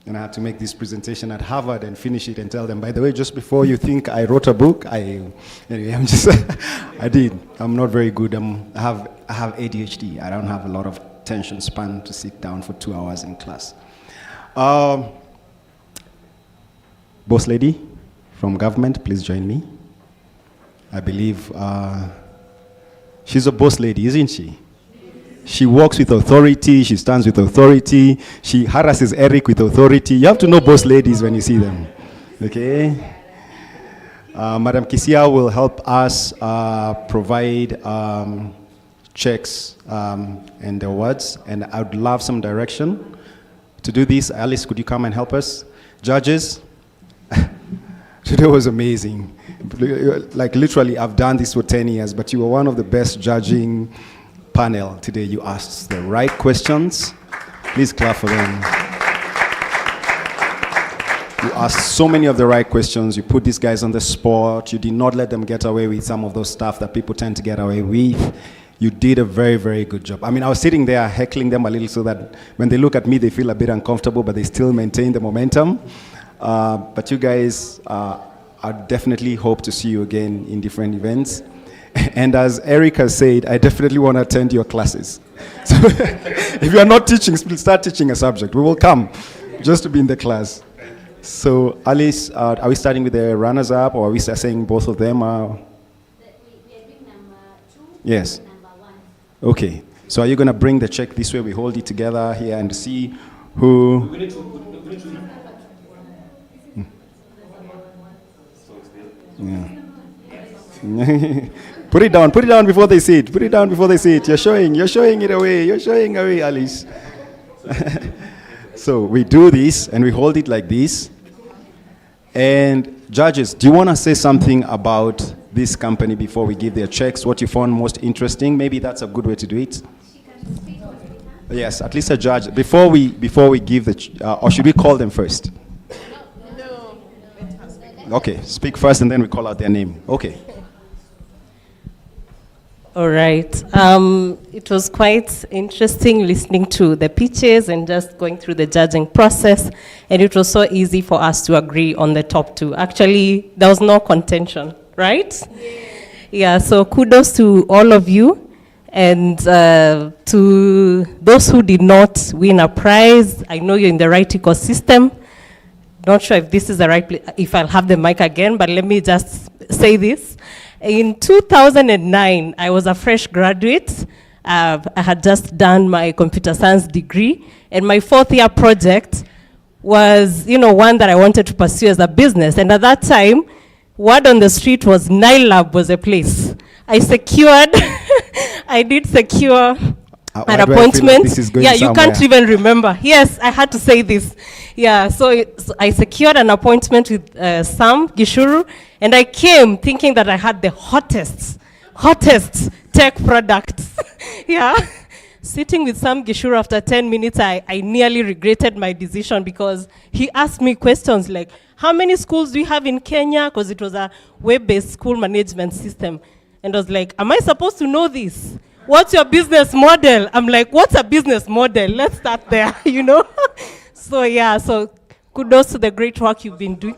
And I had to make this presentation at Harvard and finish it and tell them, by the way, just before you think I wrote a book, I did. I'm not very good. I have ADHD. I don't have a lot of attention span to sit down for 2 hours in class. Boss lady from government, please join me. I believe she's a boss lady, isn't she? She walks with authority, she stands with authority, she harasses Eric with authority. You have to know boss ladies when you see them, okay? Madam Kisia will help us provide checks and awards, and I would love some direction to do this. Alice, could you come and help us? Judges, today was amazing. Like literally, I've done this for 10 years, but you were one of the best judging panel today. You asked the right questions. Please clap for them. You asked so many of the right questions. You put these guys on the spot. You did not let them get away with some of those stuff that people tend to get away with. You did a very, very good job. I mean, I was sitting there heckling them a little so that when they look at me, they feel a bit uncomfortable, but they still maintain the momentum. But you guys, I definitely hope to see you again in different events. And as Eric has said, I definitely want to attend your classes. So if you are not teaching, start teaching a subject. We will come just to be in the class. So Alice, are we starting with the runners-up, or are we saying both of them? Yes. Okay. So are you going to bring the check this way? We hold it together here and see who... Yeah. Put it down before they see it. Put it down before they see it. You're showing it away. You're showing away, Alice. So we do this and we hold it like this. And judges, do you want to say something about this company before we give their checks? What you found most interesting? Maybe that's a good way to do it. Yes, at least a judge. Before we give the, or should we call them first? Okay, speak first and then we call out their name. Okay. All right. It was quite interesting listening to the pitches and just going through the judging process. And it was so easy for us to agree on the top two. Actually, there was no contention, right? Yeah, so kudos to all of you. And to those who did not win a prize, I know you're in the right ecosystem. Not sure if this is the right place, if I'll have the mic again, but let me just say this. In 2009, I was a fresh graduate. I had just done my computer science degree, and my 4th year project was, one that I wanted to pursue as a business. And at that time, word on the street was NILAB was a place. I did secure an appointment. Like you can't even remember. Yes, I had to say this. Yeah, so I secured an appointment with Sam Gishuru, and I came thinking that I had the hottest tech products. Yeah, sitting with Sam Gishuru after 10 minutes, I nearly regretted my decision because he asked me questions like, how many schools do you have in Kenya? Because it was a web-based school management system. And I was like, am I supposed to know this? What's your business model? I'm like, what's a business model? Let's start there, So yeah, so kudos to the great work you've been doing.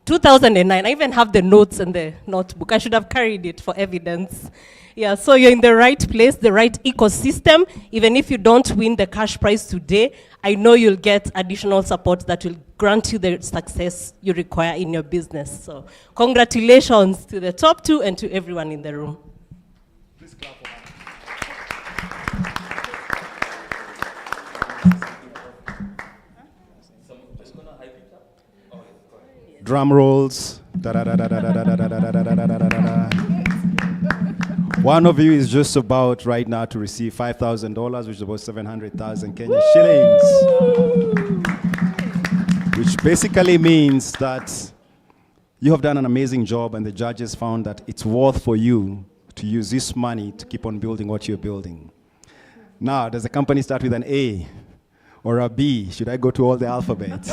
2009. I even have the notes in the notebook. I should have carried it for evidence. Yeah, so you're in the right place, the right ecosystem. Even if you don't win the cash prize today, I know you'll get additional support that will grant you the success you require in your business. So congratulations to the top two and to everyone in the room. Please clap for that. Drum rolls. One of you is just about right now to receive $5,000, which is about 700,000 Kenyan shillings. Which basically means that you have done an amazing job and the judges found that it's worth for you to use this money to keep on building what you're building. Now, does the company start with an A or a B? Should I go to all the alphabet?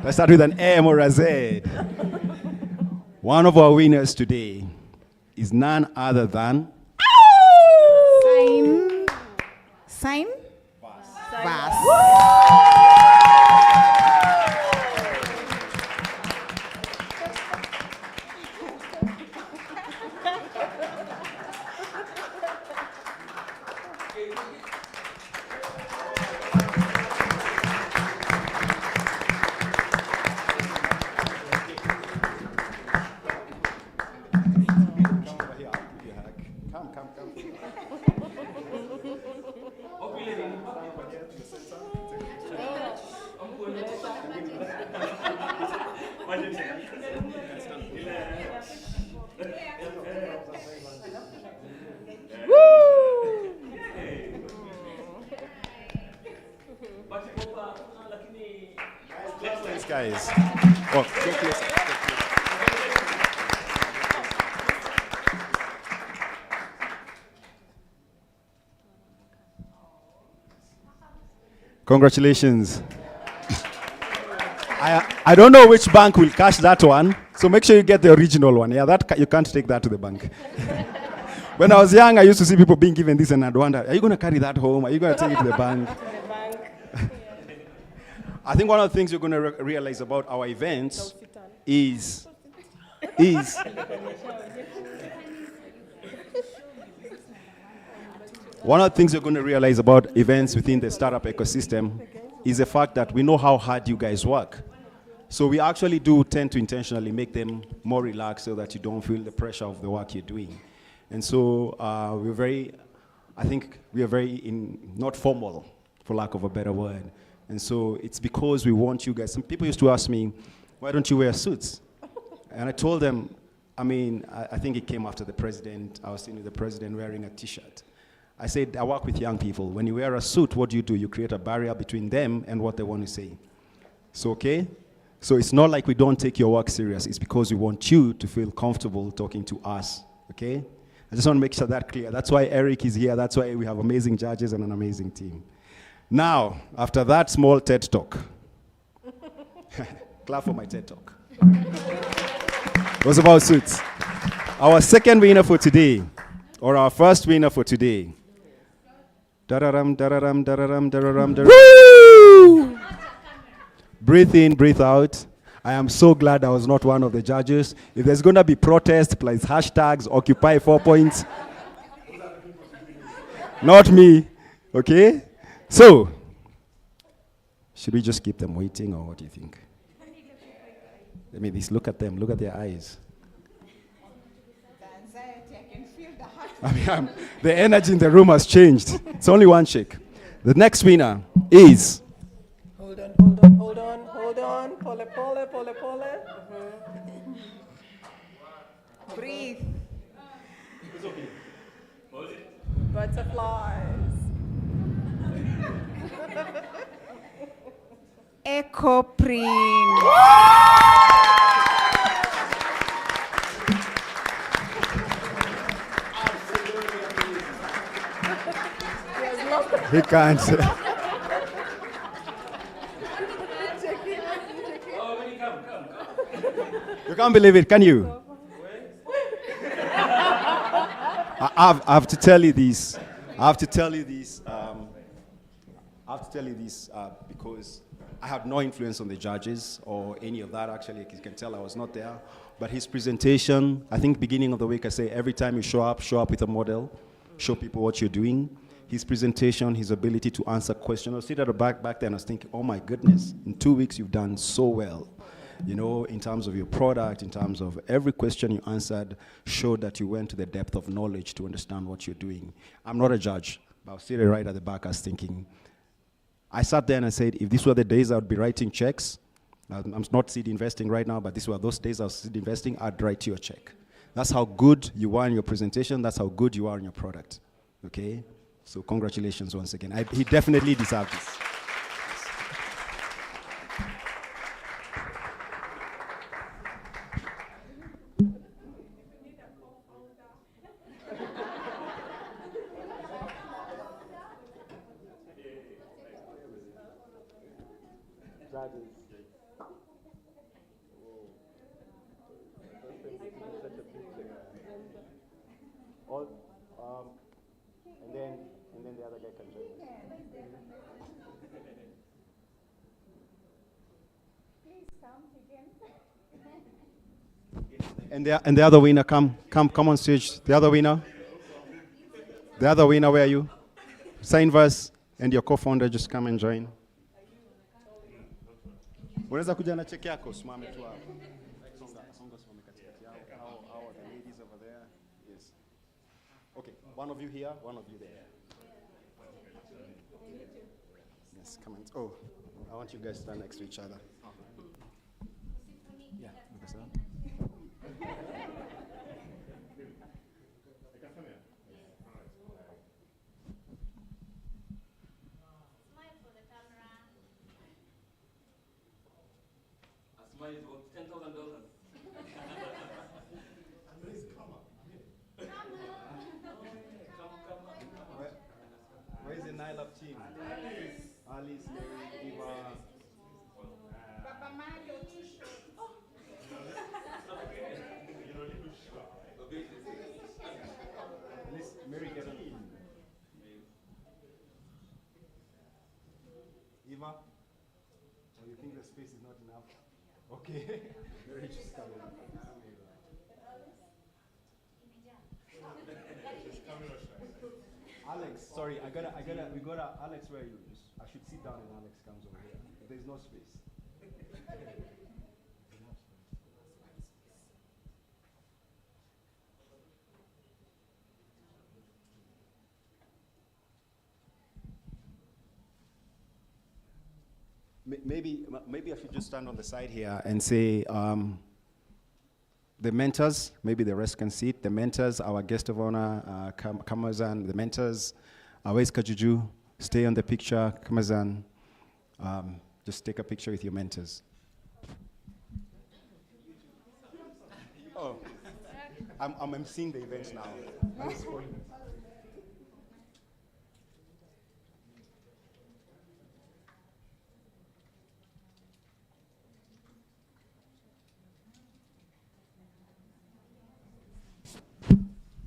Let's start with an M or a Z. One of our winners today is none other than Sign. Vas. Thanks, guys. Oh, go closer. Congratulations. I don't know which bank will cash that one, so make sure you get the original one. Yeah, that you can't take that to the bank. When I was young, I used to see people being given this and I'd wonder, are you going to carry that home? Are you going to take it to the bank? I think one of the things you're going to realize about our events is one of the things you're going to realize about events within the startup ecosystem is the fact that we know how hard you guys work. So we actually do tend to intentionally make them more relaxed so that you don't feel the pressure of the work you're doing. And so we're very, I think we are very not formal, for lack of a better word. And so it's because we want you guys. Some people used to ask me, why don't you wear suits? And I told them, I mean, I think it came after the president. I was sitting with the president wearing a T-shirt. I said, I work with young people. When you wear a suit, what do? You create a barrier between them and what they want to say. So, okay? So it's not like we don't take your work serious. It's because we want you to feel comfortable talking to us, okay? I just want to make sure that clear. That's why Eric is here. That's why we have amazing judges and an amazing team. Now, after that small TED Talk, clap for my TED Talk. It was about suits. Our second winner for today, or our first winner for today. Dararam, dararam, dararam, dararam, dararam. Woo! Breathe in, breathe out. I am so glad I was not one of the judges. If there's going to be protest, please hashtags, Occupy 4 points. Not me, okay? So, should we just keep them waiting, or what do you think? I mean, look at them, look at their eyes. I mean, the energy in the room has changed. It's only one shake. The next winner is... Hold on. Pole. Breathe. Butterflies. Ecoprint. He can't. You can't believe it, can you? I have to tell you this. because I had no influence on the judges or any of that, actually. You can tell I was not there. But his presentation, I think beginning of the week, I say every time you show up with a model, show people what you're doing. His presentation, his ability to answer questions. I was sitting at the back then, I was thinking, oh my goodness, in 2 weeks you've done so well. You know, in terms of your product, in terms of every question you answered, showed that you went to the depth of knowledge to understand what you're doing. I'm not a judge, but I was sitting right at the back, I was thinking, I sat there and I said, if these were the days I would be writing checks, I'm not seed investing right now, but these were those days I was seed investing, I'd write you a check. That's how good you are in your presentation, that's how good you are in your product, okay? So congratulations once again. He definitely deserves this. And then the other guy can join us. Please come again. And the other winner, come on stage. The other winner, where are you? Signverse and your co-founder, just come and join. Unaweza kuja na check yako, simame tu hapo. Songa simame katikati yao. How are the ladies over there? Yes. Okay, one of you here, one of you there. Yes, come on. Oh, I want you guys to stand next to each other. Yeah, because Smile is worth $10,000. Where's the Nylab team? Alice, Mary, Eva. Papa Mario, Alice, Mary, get on. Eva? Oh, you think the space is not enough? Okay. Mary, just come in. Alex, sorry, we gotta, Alex, where are you? I should sit down and Alex comes over here. There's no space. Maybe I should just stand on the side here and say, the mentors, maybe the rest can sit. The mentors, our guest of honor, Kamazan, the mentors, where's Kajuju? Stay on the picture, Kamazan. Just take a picture with your mentors. Oh, I'm emceeing the event now.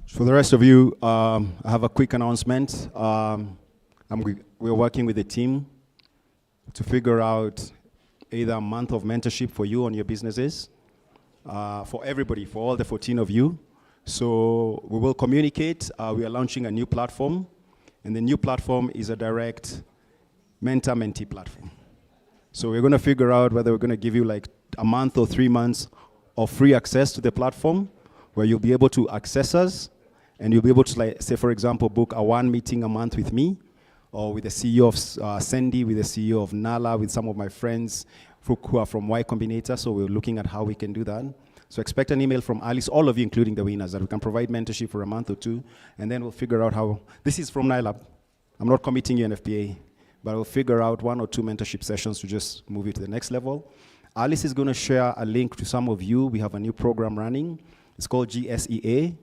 For the rest of you, I have a quick announcement. We're working with the team to figure out either a month of mentorship for you on your businesses, for everybody, for all the 14 of you. So we will communicate. We are launching a new platform, and the new platform is a direct mentor-mentee platform. So we're going to figure out whether we're going to give you like a month or 3 months of free access to the platform, where you'll be able to access us, and you'll be able to, like, say, for example, book a 1 meeting a month with me, or with the CEO of Sandy, with the CEO of Nala, with some of my friends who are from Y Combinator. So we're looking at how we can do that. So expect an email from Alice, all of you, including the winners, that we can provide mentorship for a month or 2, and then we'll figure out how. This is from Nylab. I'm not committing you an FPA, but we'll figure out 1 or 2 mentorship sessions to just move it to the next level. Alice is going to share a link to some of you. We have a new program running. It's called GSEA,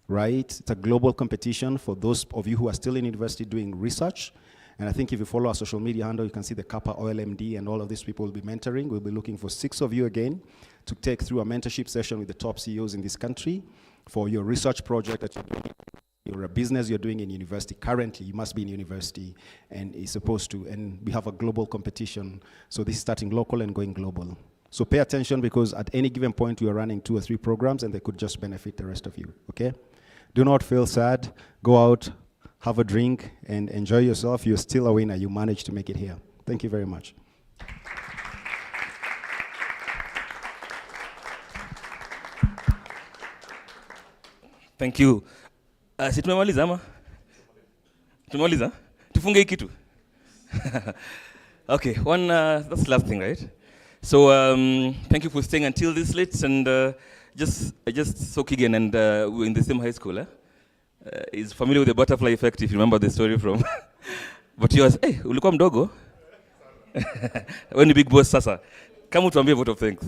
right? It's a global competition for those of you who are still in university doing research. And I think if you follow our social media handle, you can see the Kappa OLMD and all of these people will be mentoring. We'll be looking for 6 of you again to take through a mentorship session with the top CEOs in this country for your research project that you're doing in you're a business you're doing in university, currently you must be in university and is supposed to, and we have a global competition. So this is starting local and going global. So pay attention, because at any given point we are running 2 or 3 programs and they could just benefit the rest of you, okay? Do not feel sad. Go out, have a drink, and enjoy yourself. You're still a winner. You managed to make it here. Thank you very much. Thank you. Si tumemaliza ama? Tumemaliza? Tufunge hii kitu. Okay, that's the last thing, right? So thank you for staying until this late, and just so Kigen, and we're in the same high school. Is familiar with the butterfly effect, if you remember the story from. But yours, hey, ulikuwa mdogo. When the big boss sasa. Kama tuambie vote of thanks.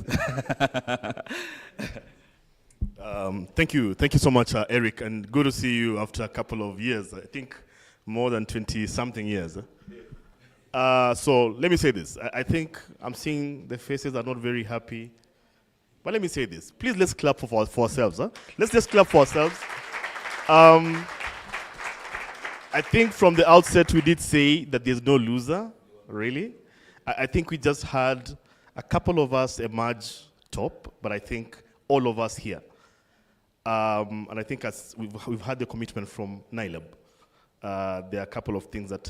Thank you so much, Eric, and good to see you after a couple of years. I think more than 20-something years. So let me say this. I think I'm seeing the faces are not very happy. But let me say this. Please, let's clap for ourselves. Let's just clap for ourselves. I think from the outset we did say that there's no loser, really. I think we just had a couple of us emerge top, but I think all of us here. And I think as we've had the commitment from NILAB, there are a couple of things that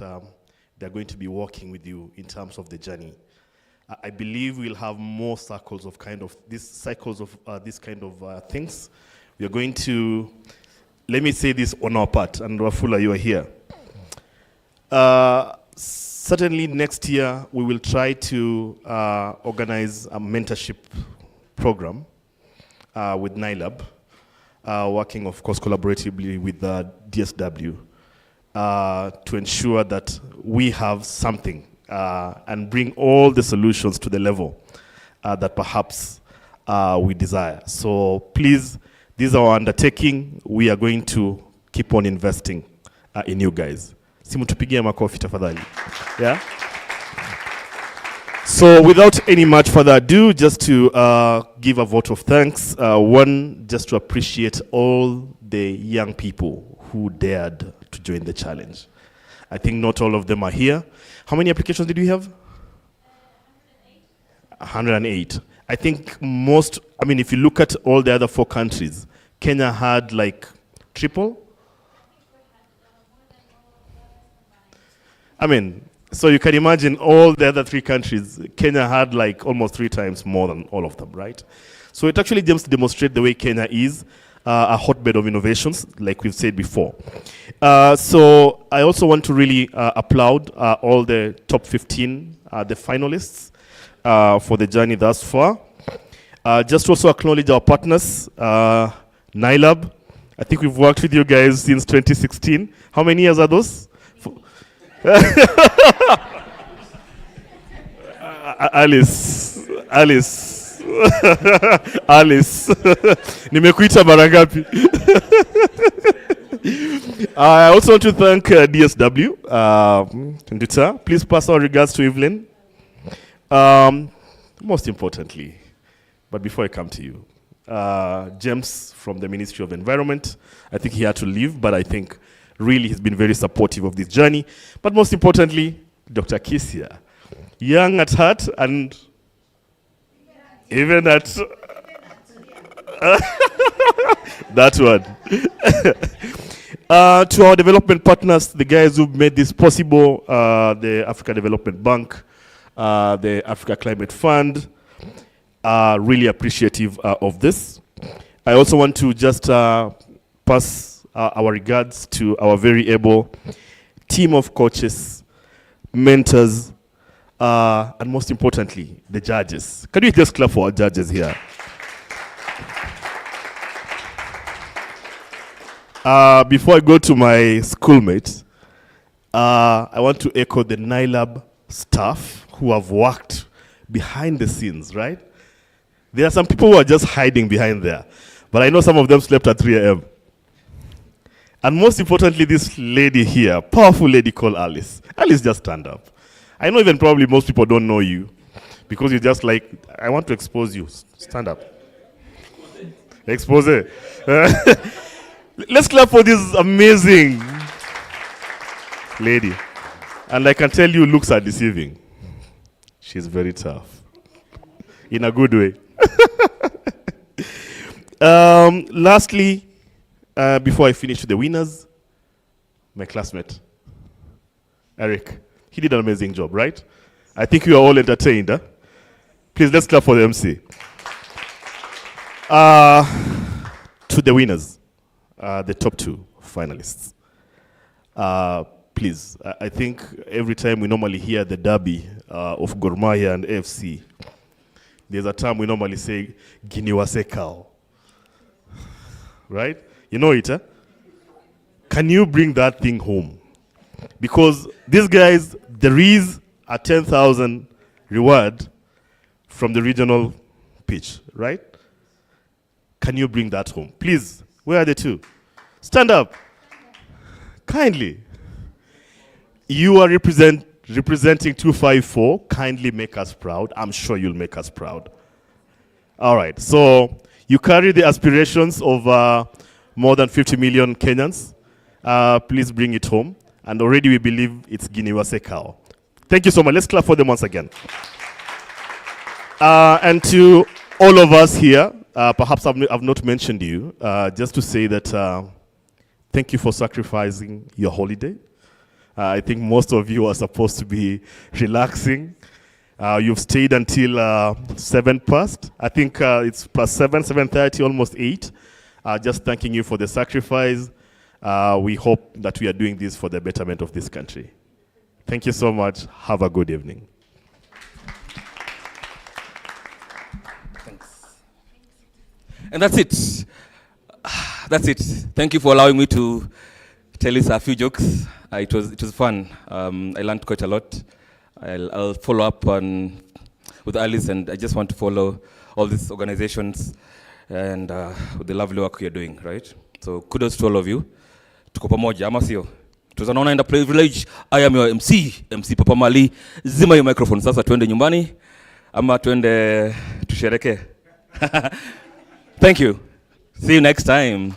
they're going to be working with you in terms of the journey. I believe we'll have more cycles of this kind of things. We are going to, let me say this on our part, and Wafula, you are here. Certainly next year, we will try to organize a mentorship program with NILAB, working, of course, collaboratively with DSW, to ensure that we have something and bring all the solutions to the level that perhaps we desire. So please, this is our undertaking. We are going to keep on investing in you guys. Simutupigie makofi tafadhali. Yeah? So without any much further ado, just to give a vote of thanks. One, just to appreciate all the young people who dared to join the challenge. I think not all of them are here. How many applications did we have? 108. I think most, I mean, if you look at all the other 4 countries, Kenya had like triple. I mean, so you can imagine all the other 3 countries, Kenya had like almost 3 times more than all of them, right? So it actually just demonstrates the way Kenya is a hotbed of innovations, like we've said before. So I also want to really applaud all the top 15, the finalists for the journey thus far. Just also acknowledge our partners, NILAB. I think we've worked with you guys since 2016. How many years are those? Alice. Nimekuita mara ngapi? I also want to thank DSW. Nduta, please pass our regards to Evelyn. Most importantly, but before I come to you, James from the Ministry of Environment. I think he had to leave, but I think really he's been very supportive of this journey. But most importantly, Dr. Kisia, young at heart and even at that one. To our development partners, the guys who've made this possible, the Africa Development Bank, the Africa Climate Fund, really appreciative of this. I also want to just pass our regards to our very able team of coaches, mentors, and most importantly, the judges. Can we just clap for our judges here? Before I go to my schoolmates, I want to echo the NILAB staff who have worked behind the scenes, right? There are some people who are just hiding behind there, but I know some of them slept at 3 a.m. And most importantly, this lady here, powerful lady called Alice. Alice, just stand up. I know even probably most people don't know you because you're just like, I want to expose you. Stand up. Expose. Let's clap for this amazing lady. And I can tell you, looks are deceiving. She's very tough. In a good way. Lastly, before I finish with the winners, my classmate, Eric. He did an amazing job, right? I think you are all entertained. Huh? Please, let's clap for the MC. To the winners, the top 2 finalists. Please, I think every time we normally hear the derby of Gor Mahia and AFC, there's a term we normally say, Giniwasekao. Right? You know it, huh? Can you bring that thing home? Because these guys, there is a 10,000 reward from the regional pitch, right? Can you bring that home? Please, where are the 2? Stand up. Kindly. You are representing 254. Kindly make us proud. I'm sure you'll make us proud. All right. So you carry the aspirations of more than 50 million Kenyans. Please bring it home. And already we believe it's Giniwasekao. Thank you so much. Let's clap for them once again. And to all of us here, perhaps I've not mentioned you, just to say that thank you for sacrificing your holiday. I think most of you are supposed to be relaxing. You've stayed until 7 past. I think it's plus 7, 7:30, almost 8. Just thanking you for the sacrifice. We hope that we are doing this for the betterment of this country. Thank you so much. Have a good evening. Thanks. And that's it. That's it. Thank you for allowing me to tell you a few jokes. It was fun. I learned quite a lot. I'll follow up with Alice, and I just want to follow all these organizations and with the lovely work you're doing, right? So kudos to all of you. Tuko pamoja, ama sio? It was an honor and a privilege. I am your MC Papa Mali. Zima your microphone. Sasa tuende nyumbani ama tuende tushereke. Thank you. See you next time.